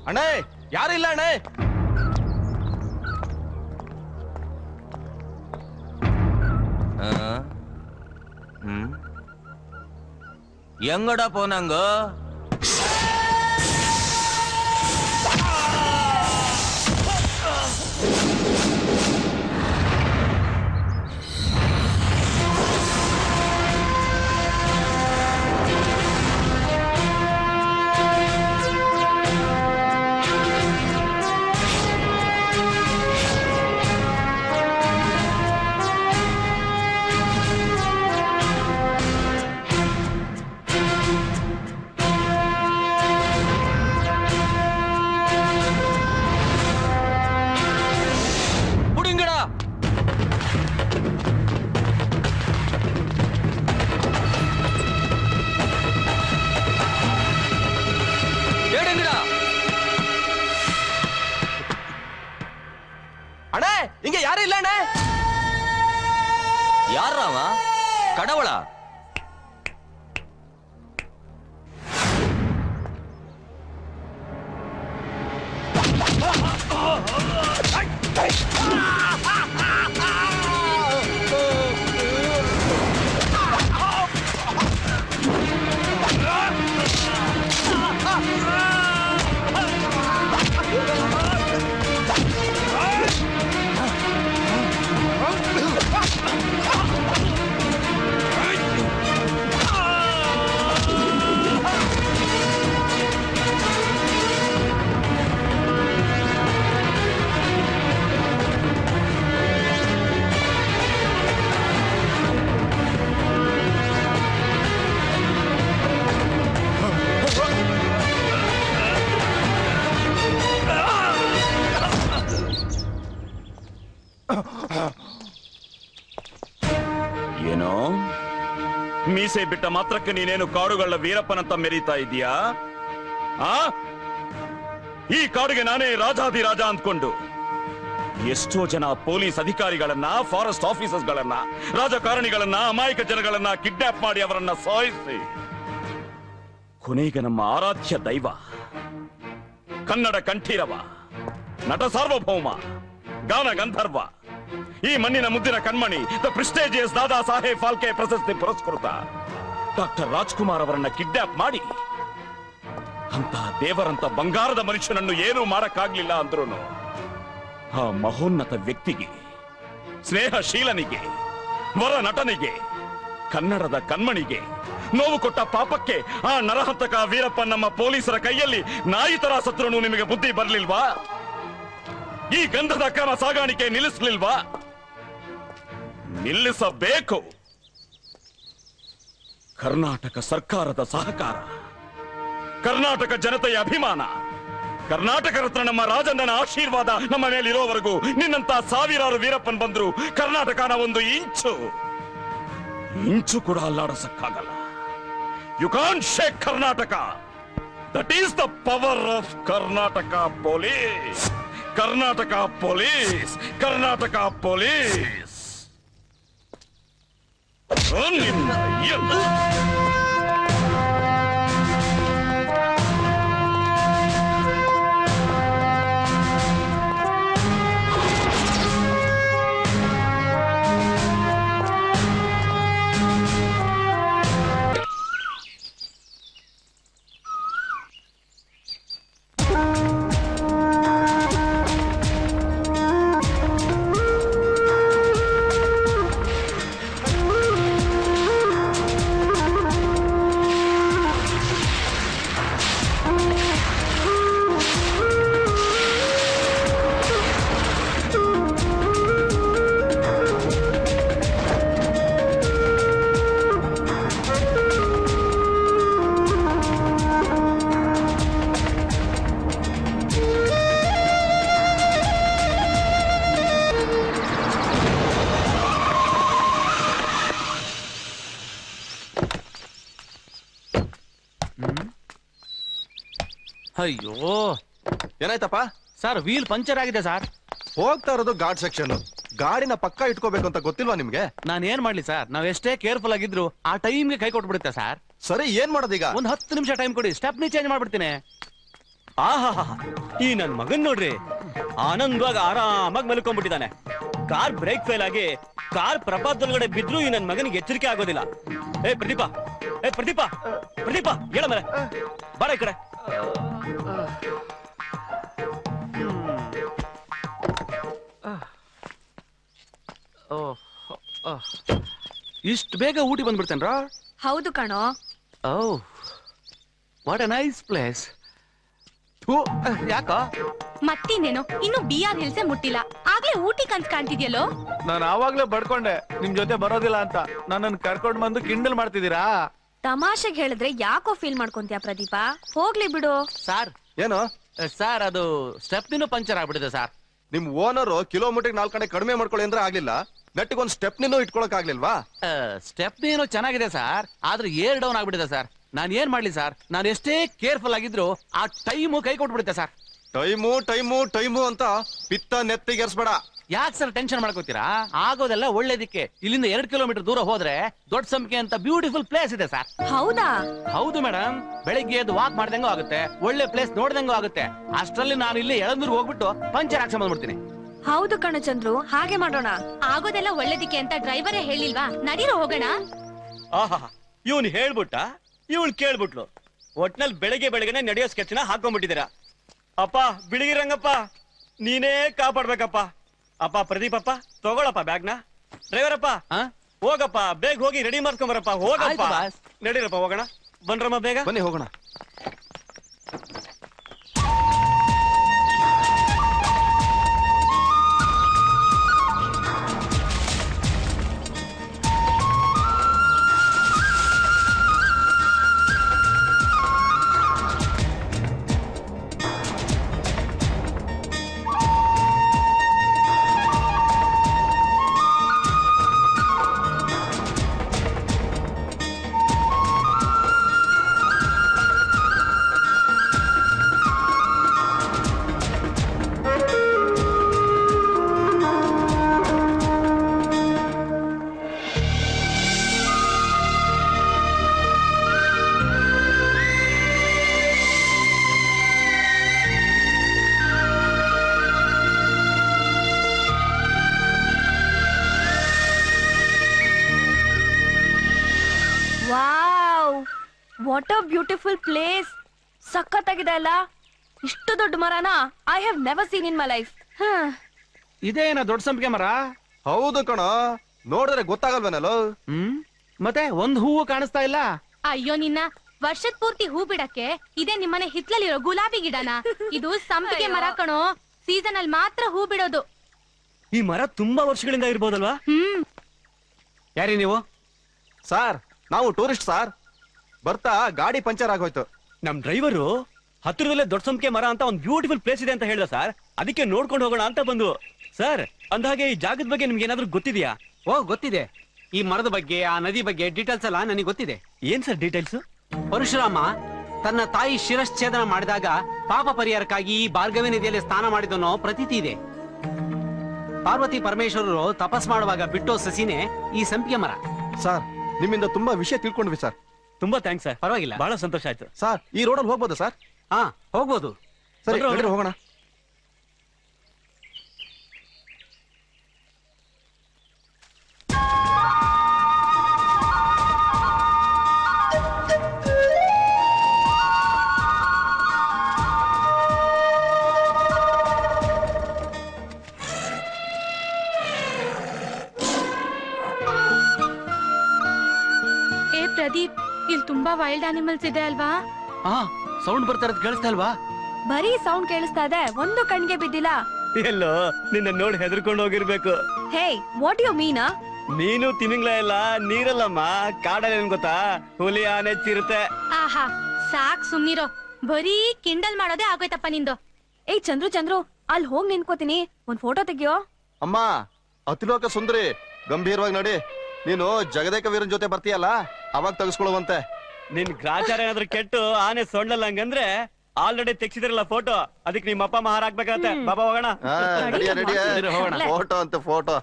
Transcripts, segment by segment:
ಅಣ್ಣ ಯಾರಿಲ್ಲ ಅಣ್ಣ. எங்கடா போனாங்க? இங்க யாரும் இல்ல. யாராவா? கடவுளா? ಏನೋ ಮೀಸೆ ಬಿಟ್ಟ ಮಾತ್ರಕ್ಕೆ ನೀನೇನು ಕಾಡುಗಳ ವೀರಪ್ಪನಂತ ಮೆರೀತಾ ಇದೀಯಾ? ಈ ಕಾಡಿಗೆ ನಾನೇ ರಾಜಾಧಿರಾಜ ಅಂದ್ಕೊಂಡು ಎಷ್ಟೋ ಜನ ಪೊಲೀಸ್ ಅಧಿಕಾರಿಗಳನ್ನ, ಫಾರೆಸ್ಟ್ ಆಫೀಸರ್ಸ್ ಗಳನ್ನ, ರಾಜಕಾರಣಿಗಳನ್ನ, ಅಮಾಯಕ ಜನಗಳನ್ನ ಕಿಡ್ನಾಪ್ ಮಾಡಿ ಅವರನ್ನ ಸಾಯಿಸಿ ಕೊನೆಗೆ ನಮ್ಮ ಆರಾಧ್ಯ ದೈವ, ಕನ್ನಡ ಕಂಠೀರವ, ನಟ ಸಾರ್ವಭೌಮ, ಗಾನ ಗಂಧರ್ವ, ಈ ಮಣ್ಣಿನ ಮುದ್ದಿನ ಕಣ್ಮಣಿ, ದ ಪ್ರೆಸ್ಟೇಜಿಯಸ್ ದಾದಾ ಸಾಹೇಬ್ ಫಾಲ್ಕೆ ಪ್ರಶಸ್ತಿ ಪುರಸ್ಕೃತ ಡಾಕ್ಟರ್ ರಾಜ್ಕುಮಾರ್ ಅವರನ್ನ ಕಿಡ್ನಾಪ್ ಮಾಡಿ ಅಂತ ದೇವರಂತ ಬಂಗಾರದ ಮನುಷ್ಯನನ್ನು ಏನೂ ಮಾಡಕ್ಕಾಗ್ಲಿಲ್ಲ ಅಂದ್ರೂ ಆ ಮಹೋನ್ನತ ವ್ಯಕ್ತಿಗೆ, ಸ್ನೇಹಶೀಲನಿಗೆ, ವರ ನಟನಿಗೆ, ಕನ್ನಡದ ಕಣ್ಮಣಿಗೆ ನೋವು ಕೊಟ್ಟ ಪಾಪಕ್ಕೆ ಆ ನರಹಂತಕ ವೀರಪ್ಪ ನಮ್ಮ ಪೊಲೀಸರ ಕೈಯಲ್ಲಿ ನಾಯಿ ತರ ಸತ್ರು ನಿಮಗೆ ಬುದ್ಧಿ ಬರ್ಲಿಲ್ವಾ? ಈ ಗಂಧದ ಅಕ್ರಮ ಸಾಗಾಣಿಕೆ ನಿಲ್ಲಿಸಲಿಲ್ವಾ? ನಿಲ್ಲಿಸಬೇಕು. ಕರ್ನಾಟಕ ಸರ್ಕಾರದ ಸಹಕಾರ, ಕರ್ನಾಟಕ ಜನತೆಯ ಅಭಿಮಾನ, ಕರ್ನಾಟಕ ರತ್ನ ನಮ್ಮ ರಾಜಣ್ಣನ ಆಶೀರ್ವಾದ ನಮ್ಮ ಮೇಲಿರೋವರೆಗೂ ನಿನ್ನಂತ ಸಾವಿರಾರು ವೀರಪ್ಪನ್ ಬಂದ್ರು ಕರ್ನಾಟಕನ ಒಂದು ಇಂಚು ಕೂಡ ಅಲ್ಲಾಡಿಸಕ್ಕಾಗಲ್ಲ. You can't shake Karnataka. That is the power of Karnataka police. Karnataka police, Karnataka police. ಅಯ್ಯೋ ಏನಾಯ್ತಪ್ಪ? ಸರ್ ವೀಲ್ ಪಂಚರ್ ಆಗಿದೆ ಸರ್. ಹೋಗ್ತಾ ಇರೋದು ಗಾರ್ಡ್ ಸೆಕ್ಷನ್. ಗಾಡಿನ ಪಕ್ಕ ಇಟ್ಕೋಬೇಕು ಅಂತ ಗೊತ್ತಿಲ್ವಾ ನಿಮ್ಗೆ? ನಾನು ಏನ್ ಮಾಡ್ಲಿ ಸರ್, ನಾವ್ ಎಷ್ಟೇ ಕೇರ್ಫುಲ್ ಆಗಿದ್ರು ಆ ಟೈಮ್ಗೆ ಕೈ ಕೊಟ್ಬಿಡುತ್ತೆ ಸರ್. ಸರಿ, ಏನ್ ಮಾಡೋದೀಗ? ಒಂದ್ 10 ನಿಮಿಷ ಟೈಮ್ ಕೊಡಿ, ಸ್ಟೆಪ್ನಿ ಚೇಂಜ್ ಮಾಡ್ಬಿಡ್ತೀನಿ. ಆಹಾ ಈ ನನ್ ಮಗನ್ ನೋಡ್ರಿ ಆನಂದವಾಗಿ ಆರಾಮಾಗಿ ಮಲ್ಕೊಂಡ್ಬಿಟ್ಟಿದ್ದಾನೆ. ಕಾರ್ ಬ್ರೇಕ್ ಫೇಲ್ ಆಗಿ ಕಾರ್ ಪ್ರಪಾತದೊಳಗಡೆ ಬಿದ್ರು ಈ ನನ್ ಮಗನಿಗೆ ಎಚ್ಚರಿಕೆ ಆಗೋದಿಲ್ಲ. ಏ ಪ್ರದೀಪ, ಏ ಪ್ರದೀಪ, ಪ್ರದೀಪ ಹೇಳ ಮೇಲೆ ಬಾರ ಈ ಕಡೆ. ಇಷ್ಟು ಬೇಗ ಊಟಿ ಬಂದ್ಬಿಡ್ತೇನ್ರ? ಹೌದು ಕಣೋ. ಓಹ್ ವಾಟ್ ಎ ನೈಸ್ ಪ್ಲೇಸ್. ಯಾಕ ಮತ್ತಿನ್ನೇನು ಇನ್ನು BR ಹಿಲ್ಸೆ ಮುಟ್ಟಿಲ್ಲ, ಆಗ್ಲೇ ಊಟಿ ಕನ್ಸ್ ಕಾಣ್ತಿದ್ಯಲ್ಲೋ. ನಾನು ಆವಾಗ್ಲೇ ಬಡ್ಕೊಂಡೆ ನಿಮ್ ಜೊತೆ ಬರೋದಿಲ್ಲ ಅಂತ. ನನ್ನನ್ನು ಕರ್ಕೊಂಡ್ ಬಂದು ಕಿಂಡಲ್ ಮಾಡ್ತಿದ್ದೀರಾ? ತಮಾಷೆಗೆ ಹೇಳಿದ್ರೆ ಯಾಕೋ ಫೀಲ್ ಮಾಡ್ಕೊಂತೀಯ ಪ್ರದೀಪ, ಹೋಗ್ಲಿ ಬಿಡು. ಸಾರ್ ಏನು ಸರ್ ಅದು ಸ್ಟೆಪ್ನಿನೂ ಪಂಚರ್ ಆಗ್ಬಿಟ್ಟಿದೆ ಸರ್. ನಿಮ್ ಓನರ್ ಕಿಲೋಮೀಟರ್ 4 ಕಡೆ ಕಡಿಮೆ ಮಾಡ್ಕೊಳ್ಳಿ ಅಂದ್ರೆ ಆಗ್ಲಿಲ್ಲ, ನೆಟ್ಟಿಗೆ ಒಂದ್ ಸ್ಟೆಪ್ನಿನೂ ಇಟ್ಕೊಳಕ್ ಆಗ್ಲಿಲ್ವಾ? ಸ್ಟೆಪ್ನಿ ಏನೋ ಚೆನ್ನಾಗಿದೆ ಸರ್, ಆದ್ರೆ ಏರ್ ಡೌನ್ ಆಗ್ಬಿಟ್ಟಿದೆ ಸರ್. ನಾನ್ ಏನ್ ಮಾಡ್ಲಿ ಸರ್? ನಾನು ಎಷ್ಟೇ ಕೇರ್ಫುಲ್ ಆಗಿದ್ರು ಆ ಟೈಮು ಕೈ ಕೊಟ್ಬಿಡುತ್ತೆ ಸರ್. ಟೈಮು ಟೈಮು ಟೈಮು ಅಂತ ಪಿತ್ತ ನೆತ್ತಿಗೆರ್ಸ್ಬೇಡ. ಯಾಕೆ ಸರ್ ಟೆನ್ಷನ್ ಮಾಡ್ಕೋತೀರಾ? ಆಗೋದೆಲ್ಲ ಒಳ್ಳೇದಿಕ್ಕೆ. ಇಲ್ಲಿಂದ 2 ಕಿಲೋಮೀಟರ್ ದೂರ ಹೋದ್ರೆ ದೊಡ್ಡ ಸಂಖ್ಯೆ ಅಂತ ಬ್ಯೂಟಿಫುಲ್ ಪ್ಲೇಸ್ ಇದೆ ಸರ್. ಹೌದಾ? ಹೌದು ಮೇಡಮ್, ಬೆಳಿಗ್ಗೆ ಎದ್ದು ವಾಕ್ ಮಾಡ್ದಂಗೂ ಆಗುತ್ತೆ, ಒಳ್ಳೆ ಪ್ಲೇಸ್ ನೋಡ್ದಂಗೂ ಆಗುತ್ತೆ. ಅಷ್ಟರಲ್ಲಿ ನಾನು ಇಲ್ಲಿ ಎಳಂದೂರ್ ಹೋಗ್ಬಿಟ್ಟು ಪಂಚರ್ ಹಾಕ್ಸ್ಕೊಂಡ್ ಬಂದ್ಬಿಡ್ತೀನಿ. ಹೌದು ಕಣ ಚಂದ್ರು, ಹಾಗೆ ಮಾಡೋಣ. ಆಗೋದೆಲ್ಲ ಒಳ್ಳೇದಿಕ್ಕೆ ಅಂತ ಡ್ರೈವರೇ ಹೇಳಿಲ್ವಾ? ನಡೀರೋ ಹೋಗೋಣ. ಆಹಾ ಇವನ್ ಹೇಳ್ಬಿಟ್ಟ, ಇವಳು ಕೇಳ್ಬಿಟ್ಲು. ಒಟ್ನಲ್ಲಿ ಬೆಳಗ್ಗೆ ಬೆಳಗ್ಗೆನೆ ನಡೆಯೋ ಸ್ಕೆಚ್ನ ಹಾಕೊಂಡ್ಬಿಟ್ಟಿದ್ದೀರಾ. ಅಪ್ಪ ಬಿಳಿಗಿರಂಗಪ್ಪ ನೀನೇ ಕಾಪಾಡ್ಬೇಕಪ್ಪ. ಅಪ್ಪ ಪ್ರದೀಪಪ್ಪ ತಗೊಳಪ್ಪ ಬ್ಯಾಗ್ನ. ಡ್ರೈವರಪ್ಪ ಹೋಗಪ್ಪ, ಬೇಗ ಹೋಗಿ ರೆಡಿ ಮಾಡ್ಕೊಂಬರಪ್ಪ. ಹೋಗಪ್ಪ, ಆಯ್ತು ಬಾಸ್. ನಡೀರಪ್ಪ ಹೋಗೋಣ. ಬನ್ರಮ್ಮ ಬೇಗ. ಬನ್ನಿ ಹೋಗೋಣ. Wow, what a beautiful place. ಸಖತ್ತಾಗಿದೆ ಅಲ್ಲ? ಇಷ್ಟು ದೊಡ್ಡ ಮರನ I have never seen in my life. ಇದೇನ ದೊಡ್ಡ ಸಂಪಿಗೆ ಮರ? ಹೌದು ಕಣ, ನೋಡಿದ್ರೆ ಗೊತ್ತಾಗಲ್ವೇನಲ್ಲ. ಮತ್ತೆ ಒಂದ್ ಹೂವು ಕಾಣಿಸ್ತಾ ಇಲ್ಲ. ಅಯ್ಯೋ ನಿನ್ನ, ವರ್ಷದ ಪೂರ್ತಿ ಹೂ ಬಿಡಕ್ಕೆ ಇದೇ ನಿಮ್ಮನೆ ಹಿತ್ಲಲ್ಲಿರೋ ಗುಲಾಬಿ ಗಿಡನ? ಇದು ಸಂಪಿಗೆ ಮರ ಕಣೋ, ಸೀಸನ್ ಅಲ್ಲಿ ಮಾತ್ರ ಹೂ ಬಿಡೋದು. ಈ ಮರ ತುಂಬಾ ವರ್ಷಗಳಿಂದ ಇರ್ಬೋದಲ್ವಾ? ಯಾರಿ ನೀವು? ಸಾರ್ ನಾವು ಟೂರಿಸ್ಟ್ ಸಾರ್. ಬರ್ತಾ ಗಾಡಿ ಪಂಚರ್ ಆಗೋಯ್ತು. ನಮ್ ಡ್ರೈವರು ಹತ್ತಿರದಲ್ಲೇ ದೊಡ್ಡ ಸಂಖ್ಯೆ ಮರ ಅಂತ ಒಂದು ಬ್ಯೂಟಿಫುಲ್ ಪ್ಲೇಸ್ ಇದೆ ಅಂತ ಹೇಳ್ದ ಸರ್. ಅದಕ್ಕೆ ನೋಡ್ಕೊಂಡು ಹೋಗೋಣ ಅಂತ ಬಂದು. ಸರ್ ಅಂದಾಗೆ ಈ ಜಾಗದ ಬಗ್ಗೆ ನಿಮ್ಗೆ ಏನಾದ್ರೂ ಗೊತ್ತಿದ್ಯಾ? ಓ ಗೊತ್ತಿದೆ. ಈ ಮರದ ಬಗ್ಗೆ, ಆ ನದಿ ಬಗ್ಗೆ ಡೀಟೇಲ್ಸ್ ಎಲ್ಲ ನನಗೆ ಗೊತ್ತಿದೆ. ಏನ್ ಸರ್ ಡೀಟೇಲ್ಸ್? ಪರಶುರಾಮ ತನ್ನ ತಾಯಿ ಶಿರಶ್ಛೇದನ ಮಾಡಿದಾಗ ಪಾಪ ಪರಿಹಾರಕ್ಕಾಗಿ ಈ ಭಾರ್ಗವಿ ನದಿಯಲ್ಲಿ ಸ್ನಾನ ಮಾಡಿದನೋ ಪ್ರತೀತಿ ಇದೆ. ಪಾರ್ವತಿ ಪರಮೇಶ್ವರರು ತಪಸ್ ಮಾಡುವಾಗ ಬಿಟ್ಟೋ ಸಸಿನೇ ಈ ಸಂಪಿಗೆ ಮರ. ಸಾರ್ ನಿಮ್ಮಿಂದ ತುಂಬಾ ವಿಷಯ ತಿಳ್ಕೊಂಡ್ವಿ ಸರ್. ತುಂಬಾ ಥ್ಯಾಂಕ್ಸ್ ಸರ್. ಪರವಾಗಿಲ್ಲ. ಬಹಳ ಸಂತೋಷ ಆಯ್ತು. ಸಾರ್ ಈ ರೋಡಲ್ಲಿ ಹೋಗ್ಬೋದು ಸರ್? ಹಾ ಹೋಗ್ಬೋದು. ಸರಿ ನಡೀರಿ ಹೋಗೋಣ. ಏ ಪ್ರದೀಪ್, ಇಲ್ಲಿ ತುಂಬಾ ವೈಲ್ಡ್ ಅನಿಮಲ್ಸ್ ಇದೆ ಅಲ್ವಾ? ಸೌಂಡ್ ಬರ್ತಾ ಇರೋದು ಕೇಳಿಸ್ತಾ ಇಲ್ವಾ? ಬರೀ ಸೌಂಡ್ ಕೇಳಿಸ್ತಾ ಇದೆ, ಒಂದು ಕಣ್ಗೆ ಬಿದ್ದಿಲ್ಲ. ಎಲ್ಲೋ ನಿನ್ನ ನೋಡಿ ಹೆದರ್ಕೊಂಡು ಹೋಗಿರ್ಬೇಕು. ಹೇ, ವಾಟ್ ಯು ಮೀನ್? ನೀನು ತಿಮಿಂಗ್ಲ ಎಲ್ಲ ನೀರಲ್ಲಮ್ಮ, ಕಾಡಲ್ಲಿ ಏನ್ ಗೊತ್ತಾ, ಹುಲಿ ಆನೆ ಚಿರತೆ. ಆಹಾ ಸಾಕ್ ಸುಮ್ನಿರೋ, ಬರೀ ಕಿಂಡಲ್ ಮಾಡೋದೇ ಆಗೋಯ್ತಪ್ಪ ನಿಂದು. ಏಯ್ ಚಂದ್ರು ಚಂದ್ರು, ಅಲ್ಲಿ ಹೋಗ್ ನಿಂತ್ಕೋತೀನಿ, ಒಂದ್ ಫೋಟೋ ತೆಗಿಯೋ. ಅಮ್ಮ ಅತಿಲೋಕ ಸುಂದರಿ, ಗಂಭೀರವಾಗಿ ನಡಿ. ನೀನು ಜಗದೇಕ ವೀರನ್ ಜೊತೆ ಬರ್ತೀಯಲ್ಲ, ಅವಾಗ ತೆಗೆಸ್ಕೊಳ್ಳುವಂತೆ. ನಿನ್ ಗ್ರಾಚಾರ ಏನಾದ್ರು ಕೆಟ್ಟು ಆನೆ ಸೊಂಡಲ್ಲ ಹಂಗಂದ್ರೆ ಆಲ್ರೆಡಿ ತೆಗ್ಸಿದ್ರಲ್ಲ ಫೋಟೋ, ಅದಕ್ಕೆ ನಿಮ್ಮ ಅಪ್ಪ ಮಹಾರ ಹಾಕ್ಬೇಕಾಗತ್ತೆ. ಬಾಬಾ ಹೋಗೋಣ. ಫೋಟೋ ಅಂತ ಫೋಟೋ.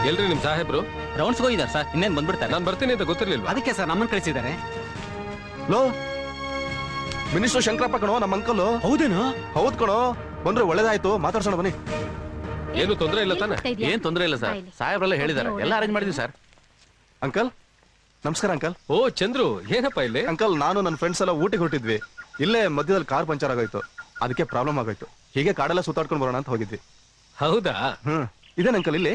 ಎಲ್ರಿ ನಿಮ್ ಸಾಹೇಬ್ರು? ರೌಂಡ್ಸ್ ಹೋಗಿದ್ದಾರೆ ಸರ್, ಇನ್ನೇನ್ ಬಂದ್ಬಿಡ್ತಾರೆ. ನಾನ್ ಬರ್ತೀನಿ ಅಂತ ಗೊತ್ತಿರ್ಲಿಲ್ವಾ? ಅದಕ್ಕೆ ಸರ್ ನಮ್ಮನ್ನ ಕಳಿಸಿದ್ದಾರೆ. ಲೋ ಮಿನಿಸ್ಟರ್ ಶಂಕರಪ್ಪ ಕಣೋ, ನಮ್ಮ ಅಂಕಲ್. ಹೌದೇನೋ? ಹೌದ್ ಕಣೋ, ಬಂದ್ರೆ ಒಳ್ಳೇದಾಯ್ತು, ಮಾತಾಡ್ಸೋಣ ಬನ್ನಿ. ಏನು ತೊಂದ್ರೆ ಇಲ್ಲ ತಾನೆ? ಏನ್ ತೊಂದ್ರೆ ಇಲ್ಲ ಸರ್, ಸಾಹೇಬ್ರೆಲ್ಲ ಹೇಳಿದ್ದಾರೆ, ಎಲ್ಲ ಅರೇಂಜ್ ಮಾಡಿದ್ವಿ ಸರ್. ಅಂಕಲ್ ನಮಸ್ಕಾರ ಅಂಕಲ್. ಓ ಚಂದ್ರು, ಏನಪ್ಪ ಇಲ್ಲಿ? ಅಂಕಲ್ ನಾನು ನನ್ನ ಫ್ರೆಂಡ್ಸ್ ಎಲ್ಲ ಊಟಿಗೆ ಹೊರಟಿದ್ವಿ. ಇಲ್ಲೇ ಮಧ್ಯದಲ್ಲಿ ಕಾರ್ ಪಂಚರ್ ಆಗೋಯ್ತು, ಅದಕ್ಕೆ ಪ್ರಾಬ್ಲಮ್ ಆಗೋಯ್ತು. ಹೀಗೆ ಕಾಡೆಲ್ಲ ಸುತ್ತಾಡ್ಕೊಂಡು ಬರೋಣ ಅಂತ ಹೋಗಿದ್ವಿ. ಹೌದಾ? ಇದೇನ ಅಂಕಲ್ ಇಲ್ಲಿ?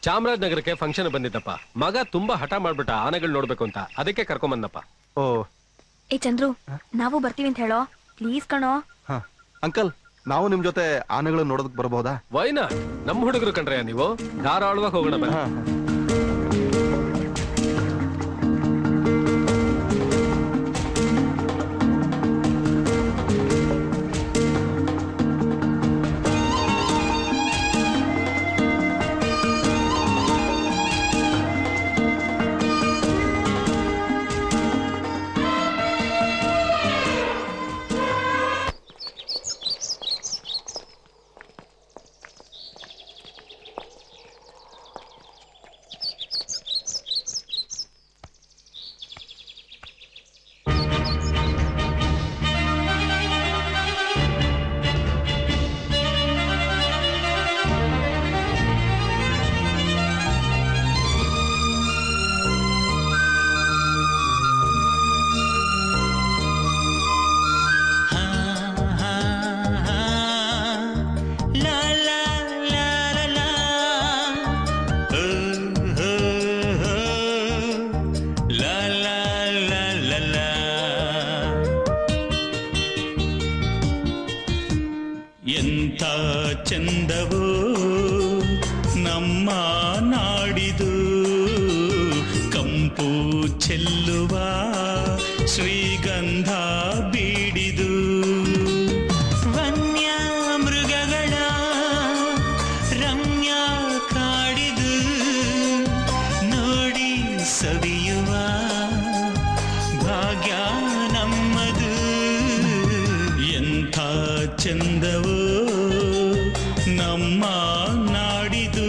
ಚಾಮರಾಜನಗರಕ್ಕೆ ಫಂಕ್ಷನ್ ಬಂದಿದ್ದಪ್ಪ. ಮಗ ತುಂಬಾ ಹಠ ಮಾಡ್ಬಿಟ್ಟ ಆನೆಗಳು ನೋಡ್ಬೇಕು ಅಂತ, ಅದಕ್ಕೆ ಕರ್ಕೊಂಬಂದಪ್ಪ. ಓ ಏ ಚಂದ್ರು, ನಾವು ಬರ್ತೀವಿ ಅಂತ ಹೇಳೋ ಪ್ಲೀಸ್ ಕಣೋ. ಅಂಕಲ್ ನಾವು ನಿಮ್ ಜೊತೆ ಆನೆಗಳನ್ನ ನೋಡೋದಕ್ಕೆ ಬರಬಹುದಾ? ವೈನಾ, ನಮ್ಮ ಹುಡುಗರು ಕಂಡ್ರೆ ನೀವು ಧಾರಾಳವಾಗಿ ಹೋಗೋಣ ಬನ್ನಿ. ಎಂಥ ಚಂದವೋ ನಮ್ಮ ನಾಡಿದು, ಕಂಪು ಚೆಲ್ಲುವ ಶ್ರೀಗಂಧ ಬೀಡಿದು, ವನ್ಯ ಮೃಗಗಳ ರಮ್ಯ ಕಾಡಿದು, ನೋಡಿ ಸವಿಯುವ ಭಾಗ್ಯ ನಮ್ಮದು. ಎಂಥ ಚಂದವೋ ನಮ್ಮ ನಾಡಿದು.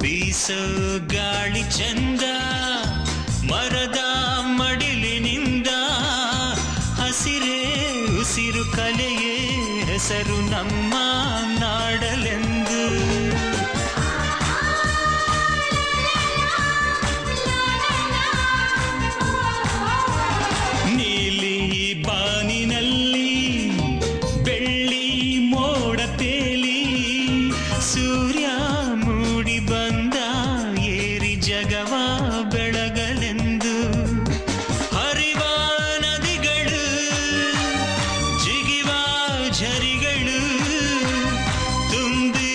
ಬೀಸೋ ಗಾಳಿ ಚಂದ, ಮರದ ಮಡಿಲಿನಿಂದ, ಹಸಿರೇ ಉಸಿರು ಕಲೆಯೇ ಹೆಸರು ನಮ್ಮ ನಾಡಲೆಂದು. ನೀಲಿ ಬಾನಿನಲ್ಲಿ ಬೆಳ್ಳಿ ಮೋಡ ತೇಲಿ, ಸೂರ್ಯ ಮೂಡಿ ಬಂದ ಏರಿ ಜಗವ ಬೆಳಗಲೆಂದು. ಹರಿವ ನದಿಗಳು, ಜಿಗಿವ ಝರಿಗಳು, ತುಂಬಿ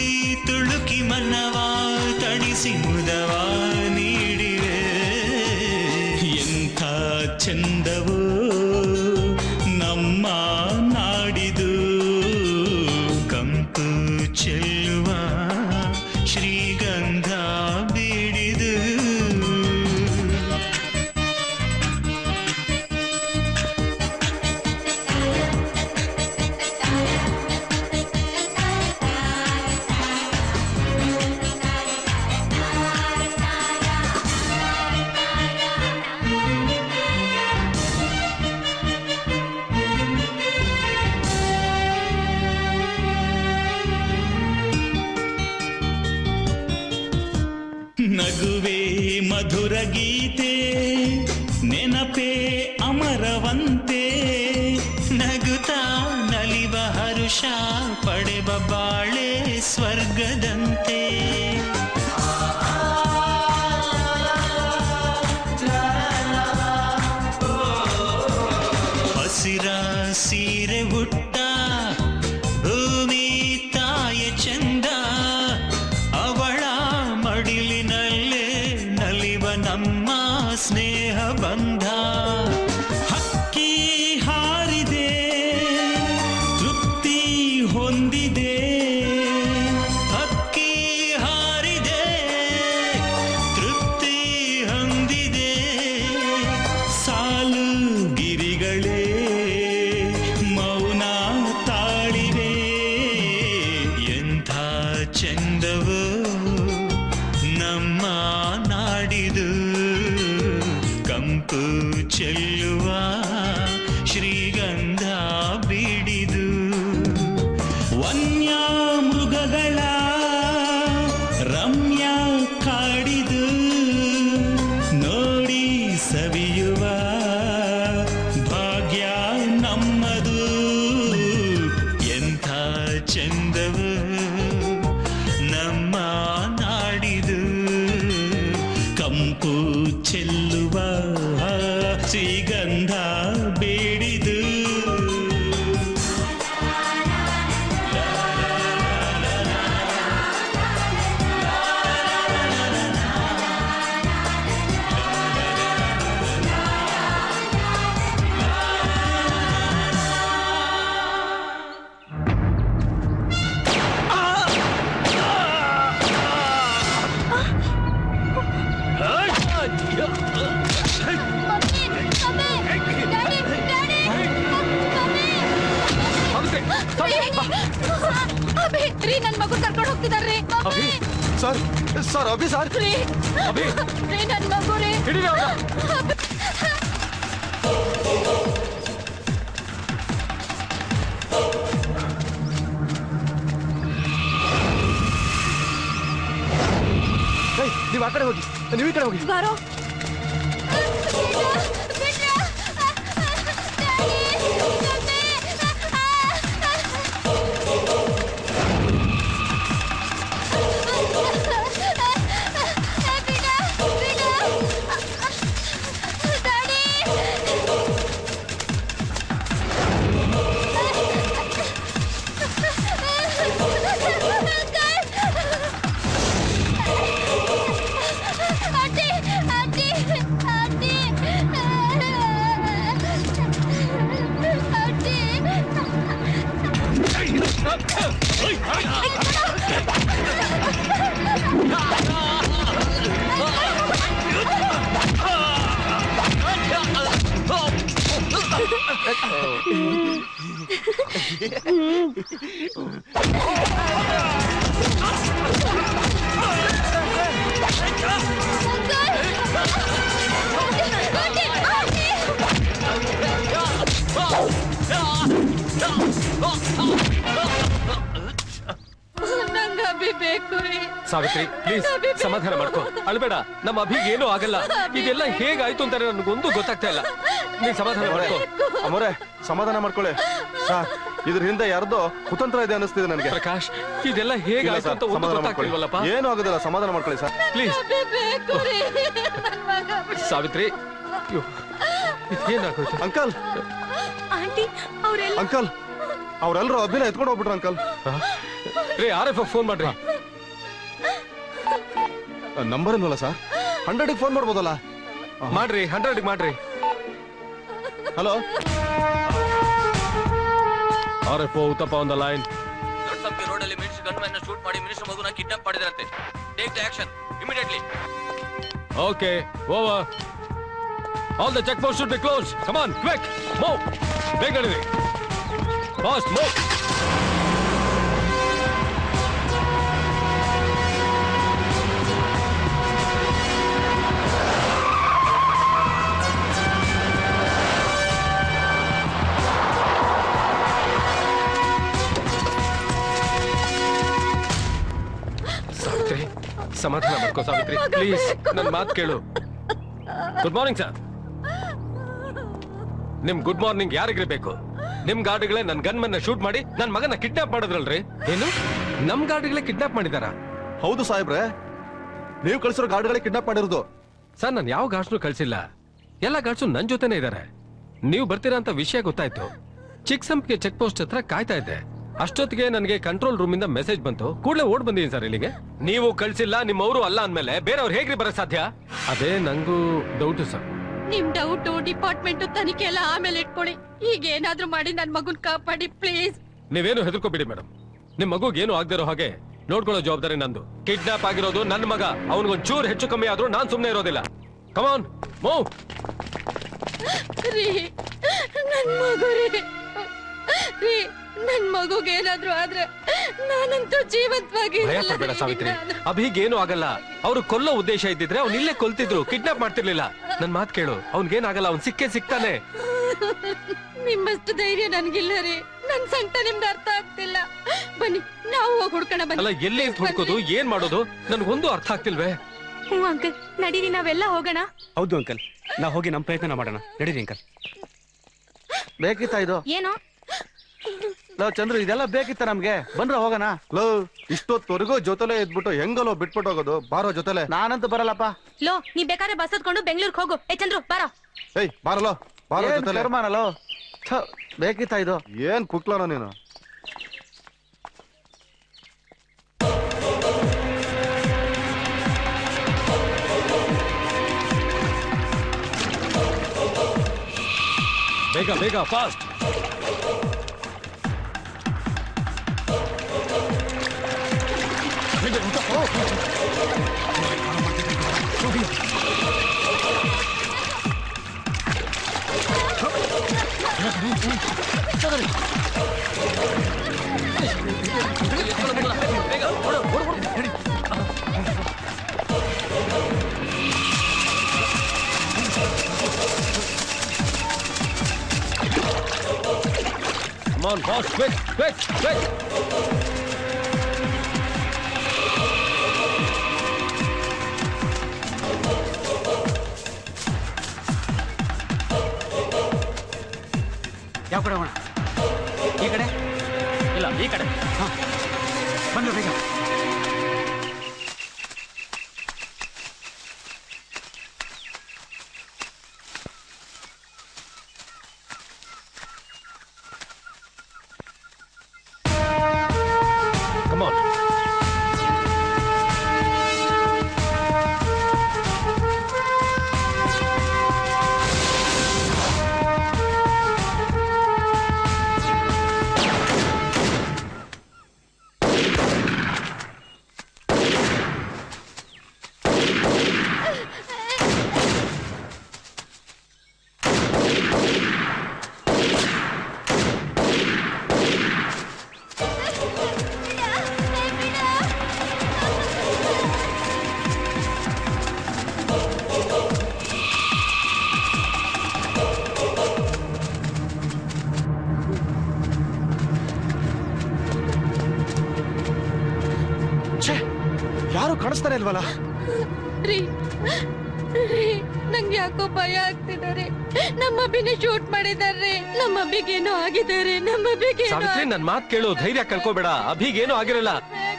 ತುಳುಕಿ ಮನವ ತಣಿಸಿ ಮುದವ ನೀಡಿವೆ. ಎಂಥ ಚಂದವೋ ನಮ್ಮ ನಾಡಿದು, ಕಂಪು ಚೆಲ್ಲುವ ಶ್ರೀಗಂಧ ಬೀಡಿದು. ನಗುವೆ ಮಧುರ ಗೀತೆ, ನೆನಪೇ ಅಮರವಂತೆ, ನಗುತ್ತಾ ನಲಿವ ಹರುಷ ಪಡೆವ ಬಾಳೆ ಸ್ವರ್ಗದಂತೆ. Sir sir Abhi sir Abhi ನನ್ ಮಗು ರೀ ಹಿಡೀರಿ ಅವ್ನ. ನೀವು ಆ ಕಡೆ ಹೋಗಿ, ನೀವು ಈ ಕಡೆ ಹೋಗಿ. ಬಾರೋ ಸಾವಿತ್ರಿ ಪ್ಲೀಸ್ ಸಮಾಧಾನ ಮಾಡ್ಕೋ, ಅಳ್ಬೇಡ. ನಮ್ಮ ಅಭಿಗೆ ಏನೂ ಆಗಲ್ಲ. ಇದೆಲ್ಲ ಹೇಗಾಯ್ತು ಅಂತ ನನಗೊಂದು ಗೊತ್ತಾಗ್ತಾ ಇಲ್ಲ. ನೀನ್ ಸಮಾಧಾನ ಮಾಡ್ಕೋ. ಅಮೋರೆ ಸಮಾಧಾನ ಮಾಡ್ಕೊಳ್ಳಿ ಸರ್. ಇದ್ರ ಹಿಂದೆ ಯಾರ್ದೋ ಕುತಂತ್ರ ಇದೆ ಅನಿಸ್ತಿದೆ ನನಗೆ. ಪ್ರಕಾಶ್ ಇದೆಲ್ಲ ಹೇಗಾಯ್ತು ಅಂತ ಒಂದು ಗೊತ್ತಾಗ್ತಿಲ್ವಲ್ಲಪ್ಪ. ಏನು ಆಗೋದಿಲ್ಲ, ಸಮಾಧಾನ ಮಾಡ್ಕೊಳ್ಳಿ ಸರ್ ಪ್ಲೀಸ್. ಸಾವಿತ್ರಿ ಏನಾಗೋಯ್ತು? ಅಂಕಲ್ ಆಂಟಿ ಅವರೆಲ್ಲ ಅಂಕಲ್ ಅವ್ರೆಲ್ಲರೂ ಅಭಿನ ಎತ್ಕೊಂಡು ಹೋಗ್ಬಿಟ್ರು ಅಂಕಲ್. ರೇ RF ಫೋನ್ ಮಾಡ್ರಿ. ನಂಬರ್ ಇಲ್ವಲ್ಲ ಸರ್? 100ಗೆ ಫೋನ್ ಮಾಡ್ಬೋದಲ್ಲ? ಮಾಡ್ರಿ 100ಗೆ ಮಾಡ್ರಿ. Hello RF Uttappa on the line. Doddasampi road ಅಲ್ಲಿ ಮಿನಿಸ್ಟರ್ ಗನ್ಮನ್ ಶೂಟ್ ಮಾಡಿ ಮಿನಿಸ್ಟರ್ ಮಗುನ ಕಿಡ್ನಾಪ್ ಮಾಡಿದ್ರಂತೆ. Take the action immediately. Okay over. All the checkpoints should be closed. Come on, quick, move. ಬೇಗ ನಡೀರಿ. Fast, move. ಸಾವಿತ್ರಿ ಸಮಾಧಾನ ಮಾಡ್ಕೋ ಸಾವಿತ್ರಿ ಪ್ಲೀಸ್, ನನ್ನ ಮಾತು ಕೇಳು. Good morning sir. ನಿಮ್ ಗುಡ್ ಮಾರ್ನಿಂಗ್ ಯಾರಿಗ್ರಿ ಬೇಕು? ನಿಮ್ ಗಾರ್ಡ್ಗಳೇ ನನ್ ಗನ್ಮನ್ನ ಶೂಟ್ ಮಾಡಿ ನನ್ ಮಗನ ಕಿಡ್ನಾಪ್ ಮಾಡಿದ್ರಲ್ರಿ. ಏನು ನಮ್ ಗಾರ್ಡ್ಗಳೇ ಕಿಡ್ನಾಪ್ ಮಾಡಿದಾರ? ಹೌದು ಸಾಹೇಬ್ರೆ, ನೀವು ಕಳಿಸಿರೋ ಗಾರ್ಡ್ಗಳೇ ಕಿಡ್ನಾಪ್ ಮಾಡಿರೋದು. ಸರ್ ನಾನು ಯಾವ ಗಾರ್ಡ್ಸ್ನು ಕಳ್ಸಿಲ್ಲ. ಎಲ್ಲ ಗಾರ್ಡ್ಸು ನನ್ ಜೊತೆನೇ ಇದಾರೆ. ನೀವು ಬರ್ತೀರಾ ಅಂತ ವಿಷಯ ಗೊತ್ತಾಯ್ತು. ಚಿಕ್ಸಂಪ್ಗೆ ಚೆಕ್ ಪೋಸ್ಟ್ ಹತ್ರ ಕಾಯ್ತಾ ಇದ್ದೆ. ಅಷ್ಟೊತ್ತಿಗೆ ನನಗೆ ಕಂಟ್ರೋಲ್ ರೂಮ್ ಇಂದ ಮೆಸೇಜ್ ಬಂತು. ಕೂಡಲೇ ಓಡ್ ಬಂದಿದ್ದೀನಿ ಸರ್ ಇಲ್ಲಿಗೆ. ನೀವು ಕಳ್ಸಿಲ್ಲ, ನಿಮ್ಮವರು ಅಲ್ಲ ಅಂದ್ಮೇಲೆ ಬೇರೆಯವ್ರು ಹೇಗ್ರಿ ಬರಕ್ ಸಾಧ್ಯ? ಅದೇ ನಂಗೂ ಡೌಟ್ ಸರ್. ನಿಮ್ ಡೌಟು ಡಿಪಾರ್ಟ್ಮೆಂಟ್ ತನಿಖೆ ಎಲ್ಲ ಆಮೇಲೆ ಇಟ್ಕೊಳ್ಳಿ. ಈಗ ಏನಾದ್ರೂ ಮಾಡಿ ನನ್ ಮಗುನ್ ಕಾಪಾಡಿ ಪ್ಲೀಸ್. ನೀವೇನು ಹೆದರ್ಕೋಬಿಡಿ ಮೇಡಮ್. ನಿಮ್ ಮಗುಗೆ ಏನು ಆಗದಿರೋ ಹಾಗೆ ನೋಡ್ಕೊಳ್ಳೋ ಜವಾಬ್ದಾರಿ ನಂದು. ಕಿಡ್ನಾಪ್ ಆಗಿರೋದು ನನ್ನ ಮಗ. ಅವನಿಗೊಂದ್ ಚೂರು ಹೆಚ್ಚು ಕಮ್ಮಿ ಆದ್ರೂ ನಾನ್ ಸುಮ್ನೆ ಇರೋದಿಲ್ಲ. ಕಮಾನ್ ಮೂವ್. ರೀ ನನ್ ಮಗು ರೀ ನನ್ ಮಗುಗೆ ಏನಾದ್ರೂ ಆದ್ರೆ ನಾನಂತೂ ಜೀವಂತವಾಗಿ ಭಯ ಪಡ್ಬೇಡ ಸಾವಿತ್ರಿ. ಅಭಿಗೇನು ಆಗಲ್ಲ. ಅವ್ರು ಕೊಲ್ಲೋ ಉದ್ದೇಶ ಇದ್ದಿದ್ರೆ ಅವ್ನು ಇಲ್ಲೇ ಕೊಲ್ತಿದ್ರು, ಕಿಡ್ನಾಪ್ ಮಾಡ್ತಿರ್ಲಿಲ್ಲ. ನನ್ ಮಾತ್ ಕೇಳು, ಅವ್ನ್ಗೇನಾಗಲ್ಲ. ಅವ್ನ್ ಸಿಗ್ತಾನೆ. ನಿಮ್ಮಷ್ಟು ಧೈರ್ಯ ನನ್ಗಿಲ್ಲ ರೀ. ನನ್ ಸಂಕಟ ನಿಮ್ಗೆ ಅರ್ಥ ಆಗ್ತಿಲ್ಲ. ಬನ್ನಿ ನಾವು ಹೋಗಿ ಹುಡ್ಕೋಣ. ಬನ್ನಿ. ಅಲ್ಲ ಎಲ್ಲಿ ಹುಡ್ಕೋದು, ಏನ್ ಮಾಡೋದು ನನ್ಗೊಂದು ಅರ್ಥ ಆಗ್ತಿಲ್ವೇ? ಹ್ಞೂ ಅಂಕಲ್, ನಡೀರಿ ನಾವೆಲ್ಲ ಹೋಗೋಣ. ಹೌದು ಅಂಕಲ್, ನಾವ್ ಹೋಗಿ ನಮ್ ಪ್ರಯತ್ನ ಮಾಡೋಣ. ನಡೀರಿ ಅಂಕಲ್. ಬೇಕಿತ್ತ ಇದು? ಏನೋ ಲೋ ಚಂದ್ರು, ಇದೆಲ್ಲ ಬೇಕಿತ್ತ ನಮ್ಗೆ? ಬಂದ್ರ ಹೋಗೋಣ. ಲೋ ಇಷ್ಟೊತ್ತವರೆಗೂ ಜೊತೆಲೆ ಇದ್ಬಿಟ್ಟು ಹೆಂಗಲೋ ಬಿಟ್ಬಿಟ್ಟು ಹೋಗೋದು? ಬಾರೋ ಜೊತೆಲೆ. ನಾನಂತೂ ಬರಲ್ಲಪ್ಪ. ಲೋ ನೀ ಬೇಕಾದ್ರೆ ಬಸ್ ಹತ್ಕೊಂಡು ಬೆಂಗಳೂರಿಗೆ ಹೋಗು. ಚಂದ್ರು ಬಾರೋ. ಏಯ್ ಬಾರಲೋ, ಬಾರೋ ಜೊತೆಲೆ. ಕರ್ಮಾನಲ್ಲೋ ಬೇಕಿತ್ತ ಇದು? ಏನ್ ಕುಕ್ಲಾನ ನೀನು? ಬೇಗ ಬೇಗ fast. On boss, quick quick quick. ಯಾವ ಕಡೆ ಹೋಗೋಣ? ಈ ಕಡೆ ಇಲ್ಲ ಈ ಕಡೆ. ಬನ್ನಿ ಬೇಗ. Come on. ಯಾರು ಕಾಣಿಸ್ತಾನೆ ಇಲ್ವಲ್ಲ? ನಂಗೆ ಯಾಕೋ ಭಯ ಆಗ್ತಿದ್ದಾರೆ. ನಮ್ಮ ಅಭಿನ ಶೂಟ್ ಮಾಡಿದಾರೆ. ನಮ್ಮ ಅಭಿಗೇನೋ ಆಗಿದ್ದಾರೆ. ಸಾವಿತ್ರಿ, ನನ್ ಮಾತ್ ಕೇಳು, ಧೈರ್ಯ ಕಳ್ಕೋಬೇಡ. ಅಭಿಗೇನೋ ಆಗಿರಲ್ಲ.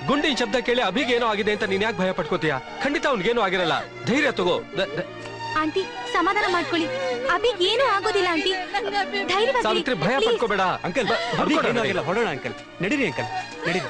ಗುಂಡಿನ ಶಬ್ದ ಕೇಳಿ ಅಭಿಗೇನೋ ಆಗಿದೆ ಅಂತ ನೀನ್ ಯಾಕೆ ಭಯ ಪಡ್ಕೋತೀಯ? ಖಂಡಿತ ಅವ್ನಿಗೇನೋ ಆಗಿರಲ್ಲ. ಧೈರ್ಯ ತಗೋ. ಆಂಟಿ, ಸಮಾಧಾನ ಮಾಡ್ಕೊಳ್ಳಿ. ಅಭಿಗ್ ಏನೂ ಆಗೋದಿಲ್ಲ ಆಂಟಿ. ಧೈರ್ಯವಾಗಿ ಸಾವಿತ್ರಿ, ಭಯ ಪಡ್ಕೋಬೇಡ. ಅಂಕಲ್ ಏನಾಗಿಲ್ಲ, ಹೊಡೋಣ ಅಂಕಲ್. ನಡೀರಿ ಅಂಕಲ್, ನಡೀರಿ.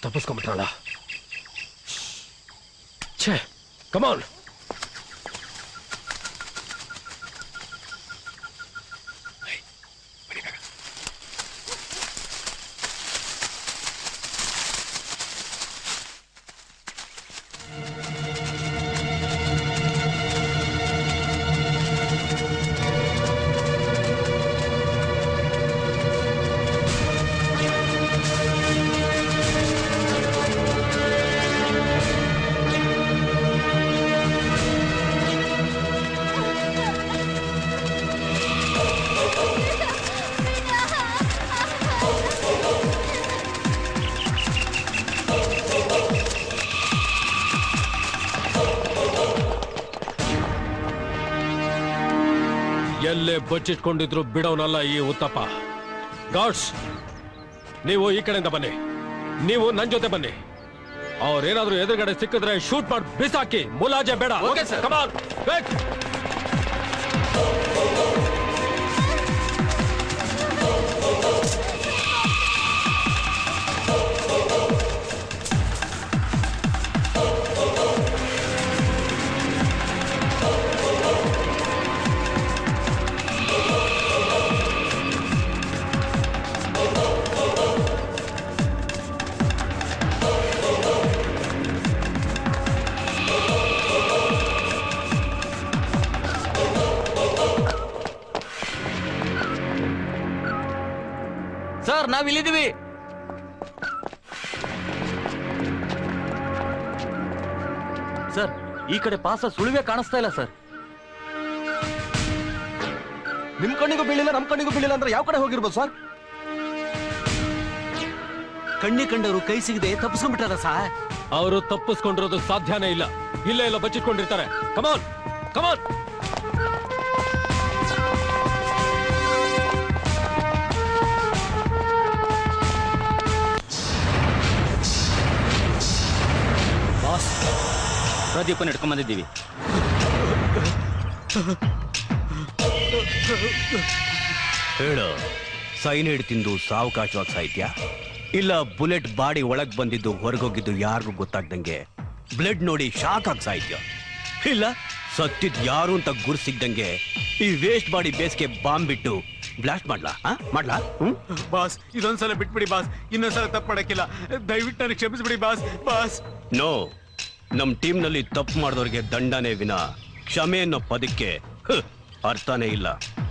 ತಪ್ಪಿಸ್ಕೊಂಡ್ಬಿಟ್ರಲ್ಲ. ಛೇ, ಕಮಾನ್. ಎಲ್ಲೇ ಬಚ್ಚಿಟ್ಕೊಂಡಿದ್ರು ಬಿಡೋನಲ್ಲ ಈ ಉತ್ತಪ್ಪ. ಗಾರ್ಡ್ಸ್, ನೀವು ಈ ಕಡೆಯಿಂದ ಬನ್ನಿ. ನೀವು ನನ್ ಜೊತೆ ಬನ್ನಿ. ಅವ್ರೇನಾದ್ರೂ ಎದುರುಗಡೆ ಸಿಕ್ಕಿದ್ರೆ ಶೂಟ್ ಮಾಡಿ ಬಿಸಾಕಿ. ಮುಲಾಜೆ ಬೇಡ. Come on, quick. ಸರ್, ನಾವಿಲ್ಲಿದ್ದೀವಿ. ಸರ್, ಈ ಕಡೆ ಪಾಸ ಸುಳಿವೆ ಕಾಣಿಸ್ತಾ ಇಲ್ಲ ಸರ್. ನಿಮ್ ಕಣ್ಣಿಗೂ ಬೀಳಿಲ್ಲ, ನಮ್ ಕಣ್ಣಿಗೂ ಬೀಳಿಲ್ಲ ಅಂದ್ರೆ ಯಾವ ಕಡೆ ಹೋಗಿರ್ಬೋದು ಸರ್? ಕಣ್ಣಿ ಕಂಡವರು ಕೈ ಸಿಗದೆ ತಪ್ಪಿಸ್ಕೊಂಡ್ಬಿಟ್ಟಾರ ಸಾರ್. ಅವರು ತಪ್ಪಿಸ್ಕೊಂಡಿರೋದು ಸಾಧ್ಯನೇ ಇಲ್ಲ. ಇಲ್ಲೇ ಎಲ್ಲ ಬಚ್ಚಿಟ್ಕೊಂಡಿರ್ತಾರೆ. ಕಮಾನ್ ಕಮಾನ್. ಬಾಸ್, ಪ್ರದೀಪನ ಹಿಡ್ಕೊಂಡ್ ಬಂದಿದ್ದೀವಿ. ಹೇಳು, ಸೈನೈಡ್ ತಿಂದು ಸಾವಕಾಶವಾಗಿ ಸಾಹಿತ್ಯ ಇಲ್ಲ ಬುಲೆಟ್ ಬಾಡಿ ಒಳಗ್ ಬಂದಿದ್ದು ಹೊರಗೋಗಿದ್ದು ಯಾರಿಗೂ ಗೊತ್ತಾಗ್ದಂಗೆ ಬ್ಲಡ್ ನೋಡಿ ಶಾಕ್ ಆಗಿ ಸಾಹಿತ್ಯ ಇಲ್ಲ ಸತ್ತಿದ್ ಯಾರು ಅಂತ ಗುರು ಸಿಗ್ದಂಗೆ ಈ ವೇಸ್ಟ್ ಬಾಡಿ ಬೇಸ್ಗೆ ಬಾಂಬ್ ಬಿಟ್ಟು ಬ್ಲಾಸ್ಟ್ ಮಾಡ್ಲಾ ಮಾಡ್ಲಾ ಬಾಸ್ ಇದೊಂದ್ಸಲ ಬಿಟ್ಬಿಡಿ ಬಾಸ್, ಇನ್ನೊಂದ್ಸಲ ತಪ್ಪು ಮಾಡಕ್ಕಿಲ್ಲ, ದಯವಿಟ್ಟು ನನಗೆ ಕ್ಷಮಿಸ್ಬಿಡಿ ಬಾಸ್. ಬಾಸ್ ನೋ, ನಮ್ ಟೀಮ್ ನಲ್ಲಿ ತಪ್ಪು ಮಾಡಿದವ್ರಿಗೆ ದಂಡನೆ ವಿನ ಕ್ಷಮೆ ಅನ್ನೋ ಪದಕ್ಕೆ ಅರ್ಥನೇ ಇಲ್ಲ.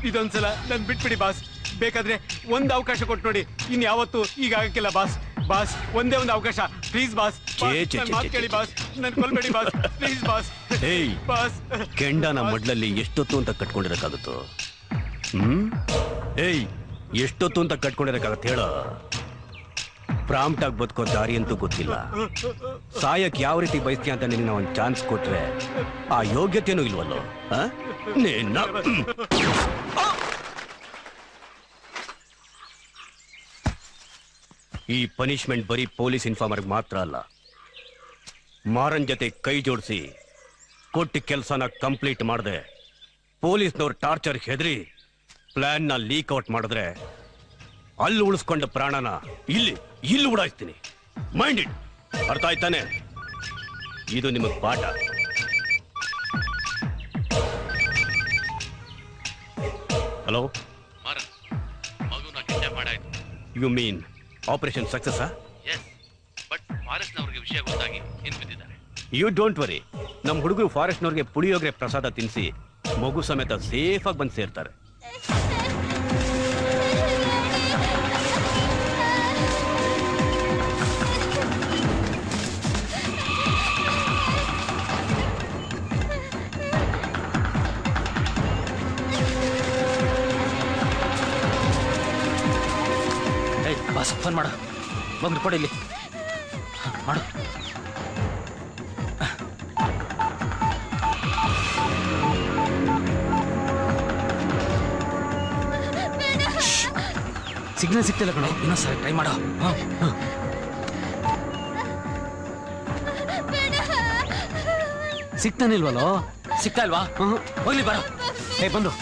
ಇದೊಂದ್ಸಲ ನನ್ ಬಿಟ್ಬಿಡಿ ಬಾಸ್, ಬೇಕಾದ್ರೆ ಒಂದ್ ಅವಕಾಶ ಕೊಟ್ಟು ನೋಡಿ, ಇನ್ ಯಾವತ್ತು ಈಗ ಆಗಕ್ಕಿಲ್ಲ ಬಾಸ್. ಬಾಸ್ ಒಂದೇ ಒಂದು ಅವಕಾಶ ಪ್ಲೀಸ್ ಬಾಸ್, ಕೇಳಿ ಬಾಸ್, ನನ್ ಕೊಲ್ಬೇಡಿ ಬಾಸ್, ಪ್ಲೀಸ್ ಬಾಸ್. ಏಯ್ ಬಾಸ್, ಕೆಂಡನ ಮಡ್ಲಲ್ಲಿ ಎಷ್ಟೊತ್ತು ಅಂತ ಕಟ್ಕೊಂಡಿರಕ್ಕಾಗುತ್ತೋ? ಏಯ್ ಎಷ್ಟೊತ್ತು ಅಂತ ಕಟ್ಕೊಂಡಿರಕ್ಕಾಗತ್ತೆ ಹೇಳ? ಪ್ರಾಂಪ್ಟ್ ಆಗಿ ಬದುಕೋ ದಾರಿ ಅಂತೂ ಗೊತ್ತಿಲ್ಲ. ಸಾಯಕ್ ಯಾವ ರೀತಿ ಬಯಸ್ತೀಯ ಅಂತ ನಿನ್ನ ಒಂದು ಚಾನ್ಸ್ ಕೊಟ್ರೆ ಆ ಯೋಗ್ಯತೆನೂ ಇಲ್ವಲ್ಲೋ? ಈ ಪನಿಷ್ಮೆಂಟ್ ಬರೀ ಪೊಲೀಸ್ ಇನ್ಫಾರ್ಮರ್ಗೆ ಮಾತ್ರ ಅಲ್ಲ, ಮಾರನ್ ಜೊತೆ ಕೈ ಜೋಡಿಸಿ ಕೊಟ್ಟ ಕೆಲಸನ ಕಂಪ್ಲೀಟ್ ಮಾಡದೆ ಪೊಲೀಸ್ನವ್ರ ಟಾರ್ಚರ್ ಹೆದರಿ ಪ್ಲಾನ್ ನ ಲೀಕ್ ಔಟ್ ಮಾಡಿದ್ರೆ ಅಲ್ಲಿ ಉಳಿಸ್ಕೊಂಡ ಪ್ರಾಣನ ಇಲ್ಲಿ ಉಡಾಯಿಸ್ತೀನಿ. ಮೈಂಡ್ ಇಟ್, ಅರ್ಥ ಆಯ್ತಾನೆ? ಇದು ನಿಮಗ್ ಪಾಠ. Hello, you mean operation success? But ಫಾರೆಸ್ಟ್ನವರಿಗೆ ವಿಷಯ ಗೊತ್ತಾಗಿ ಹಿಂದ್ಬಿದ್ದಿದ್ದಾರೆ. ಯು ಡೋಂಟ್ ವರಿ, ನಮ್ಮ ಹುಡುಗರು ಫಾರೆಸ್ಟ್ನವ್ರಿಗೆ ಪುಳಿಯೋಗರೆ ಪ್ರಸಾದ ತಿನ್ನಿಸಿ ಮಗು ಸಮೇತ ಸೇಫ್ ಆಗಿ ಬಂದು ಸೇರ್ತಾರೆ. ಬಾಸ್ ಫೋನ್ ಮಾಡು, ಮಗನ ಕೊಡಿ ಇಲ್ಲಿ ಮಾಡು. ಸಿಗ್ನಲ್ ಸಿಗ್ತಿಲ್ಲ ಕಣೋ, ಇನ್ನೊಂದ್ಸರಿ ಟ್ರೈ ಮಾಡೋ. ಸಿಗ್ತಾನಿಲ್ವಲ್ಲೋ? ಸಿಗ್ತಾ ಇಲ್ವಾ? ಹೋಗ್ಲಿ ಬರೋ. ಬಂದು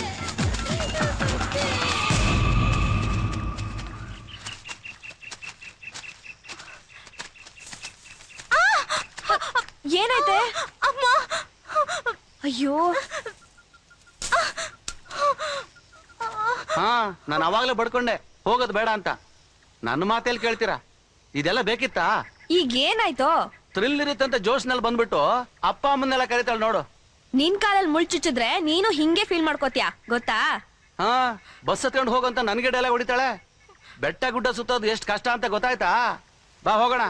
ಏನಾಯ್ತೆ? ಅಮ್ಮ, ಅಯ್ಯೋ. ನಾನು ಅವಾಗ್ಲೇ ಬಡ್ಕೊಂಡೆ ಹೋಗೋದು ಬೇಡ ಅಂತ. ನನ್ನ ಮಾತೇಲಿ ಕೇಳ್ತೀರಾ? ಇದೆಲ್ಲ ಬೇಕಿತ್ತಾ? ಈಗ ಏನಾಯ್ತು? ಥ್ರಿಲ್ ಇರುತ್ತಂತ ಜೋಶ್ನಲ್ಲಿ ಬಂದ್ಬಿಟ್ಟು ಅಪ್ಪ ಅಮ್ಮನ್ನೆಲ್ಲ ಕರೀತಾಳೆ ನೋಡು. ನಿನ್ ಕಾಲಲ್ಲಿ ಮುಳ್ಚುಚ್ಚಿದ್ರೆ ನೀನು ಹಿಂಗೆ ಫೀಲ್ ಮಾಡ್ಕೋತೀಯ ಗೊತ್ತಾ? ಬಸ್ ಹತ್ಕೊಂಡು ಹೋಗಂತ ನನಗೆ ಡೈಲಾಗ್ ಹೊಡಿತಾಳೆ. ಬೆಟ್ಟ ಗುಡ್ಡ ಸುತ್ತೋದು ಎಷ್ಟು ಕಷ್ಟ ಅಂತ ಗೊತ್ತಾಯ್ತಾ? ಬಾ ಹೋಗೋಣ,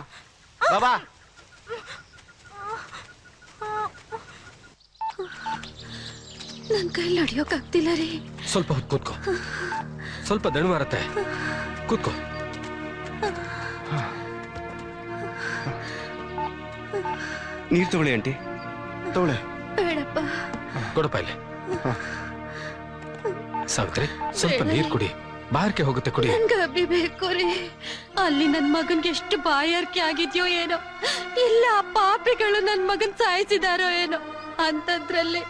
ಬಾ. ನನ್ ಕೈಲಿ ನಡೆಯೋಕಾಗ್ತಿಲ್ಲ ರೀ. ಸ್ವಲ್ಪ ಹೊತ್ತು ಕೂತ್ಕೋ, ಸ್ವಲ್ಪ ದಣು ಮಾರತ್ತೆ, ಕೂತ್ಕೋ. ನೀರ್ ತಗೊಳ್ಳಿ ಆಂಟಿ. ತಗೊಳ್ಳೆ. ಬೇಡಪ್ಪ. ಕೊಡಪ್ಪ ಇಲ್ಲಿ. ಸಾವಿತ್ರಿ, ಸ್ವಲ್ಪ ನೀರ್ ಕುಡಿ, ಬಾರ್ಕೆ ಹೋಗುತ್ತೆ, ಕುಡಿ. ನನ್ಗೆ ಅಬ್ಬಿ ಬೇಕು ರೀ. ಅಲ್ಲಿ ನನ್ ಮಗನ್ಗೆ ಎಷ್ಟು ಬಾಯಾರಿಕೆ ಆಗಿದ್ಯೋ ಏನೋ, ಇಲ್ಲ ಪಾಪಿಗಳು ನನ್ ಮಗನ್ ಸಾಯಿಸಿದಾರೋ ಏನೋ. ಅಂತದ್ರಲ್ಲಿ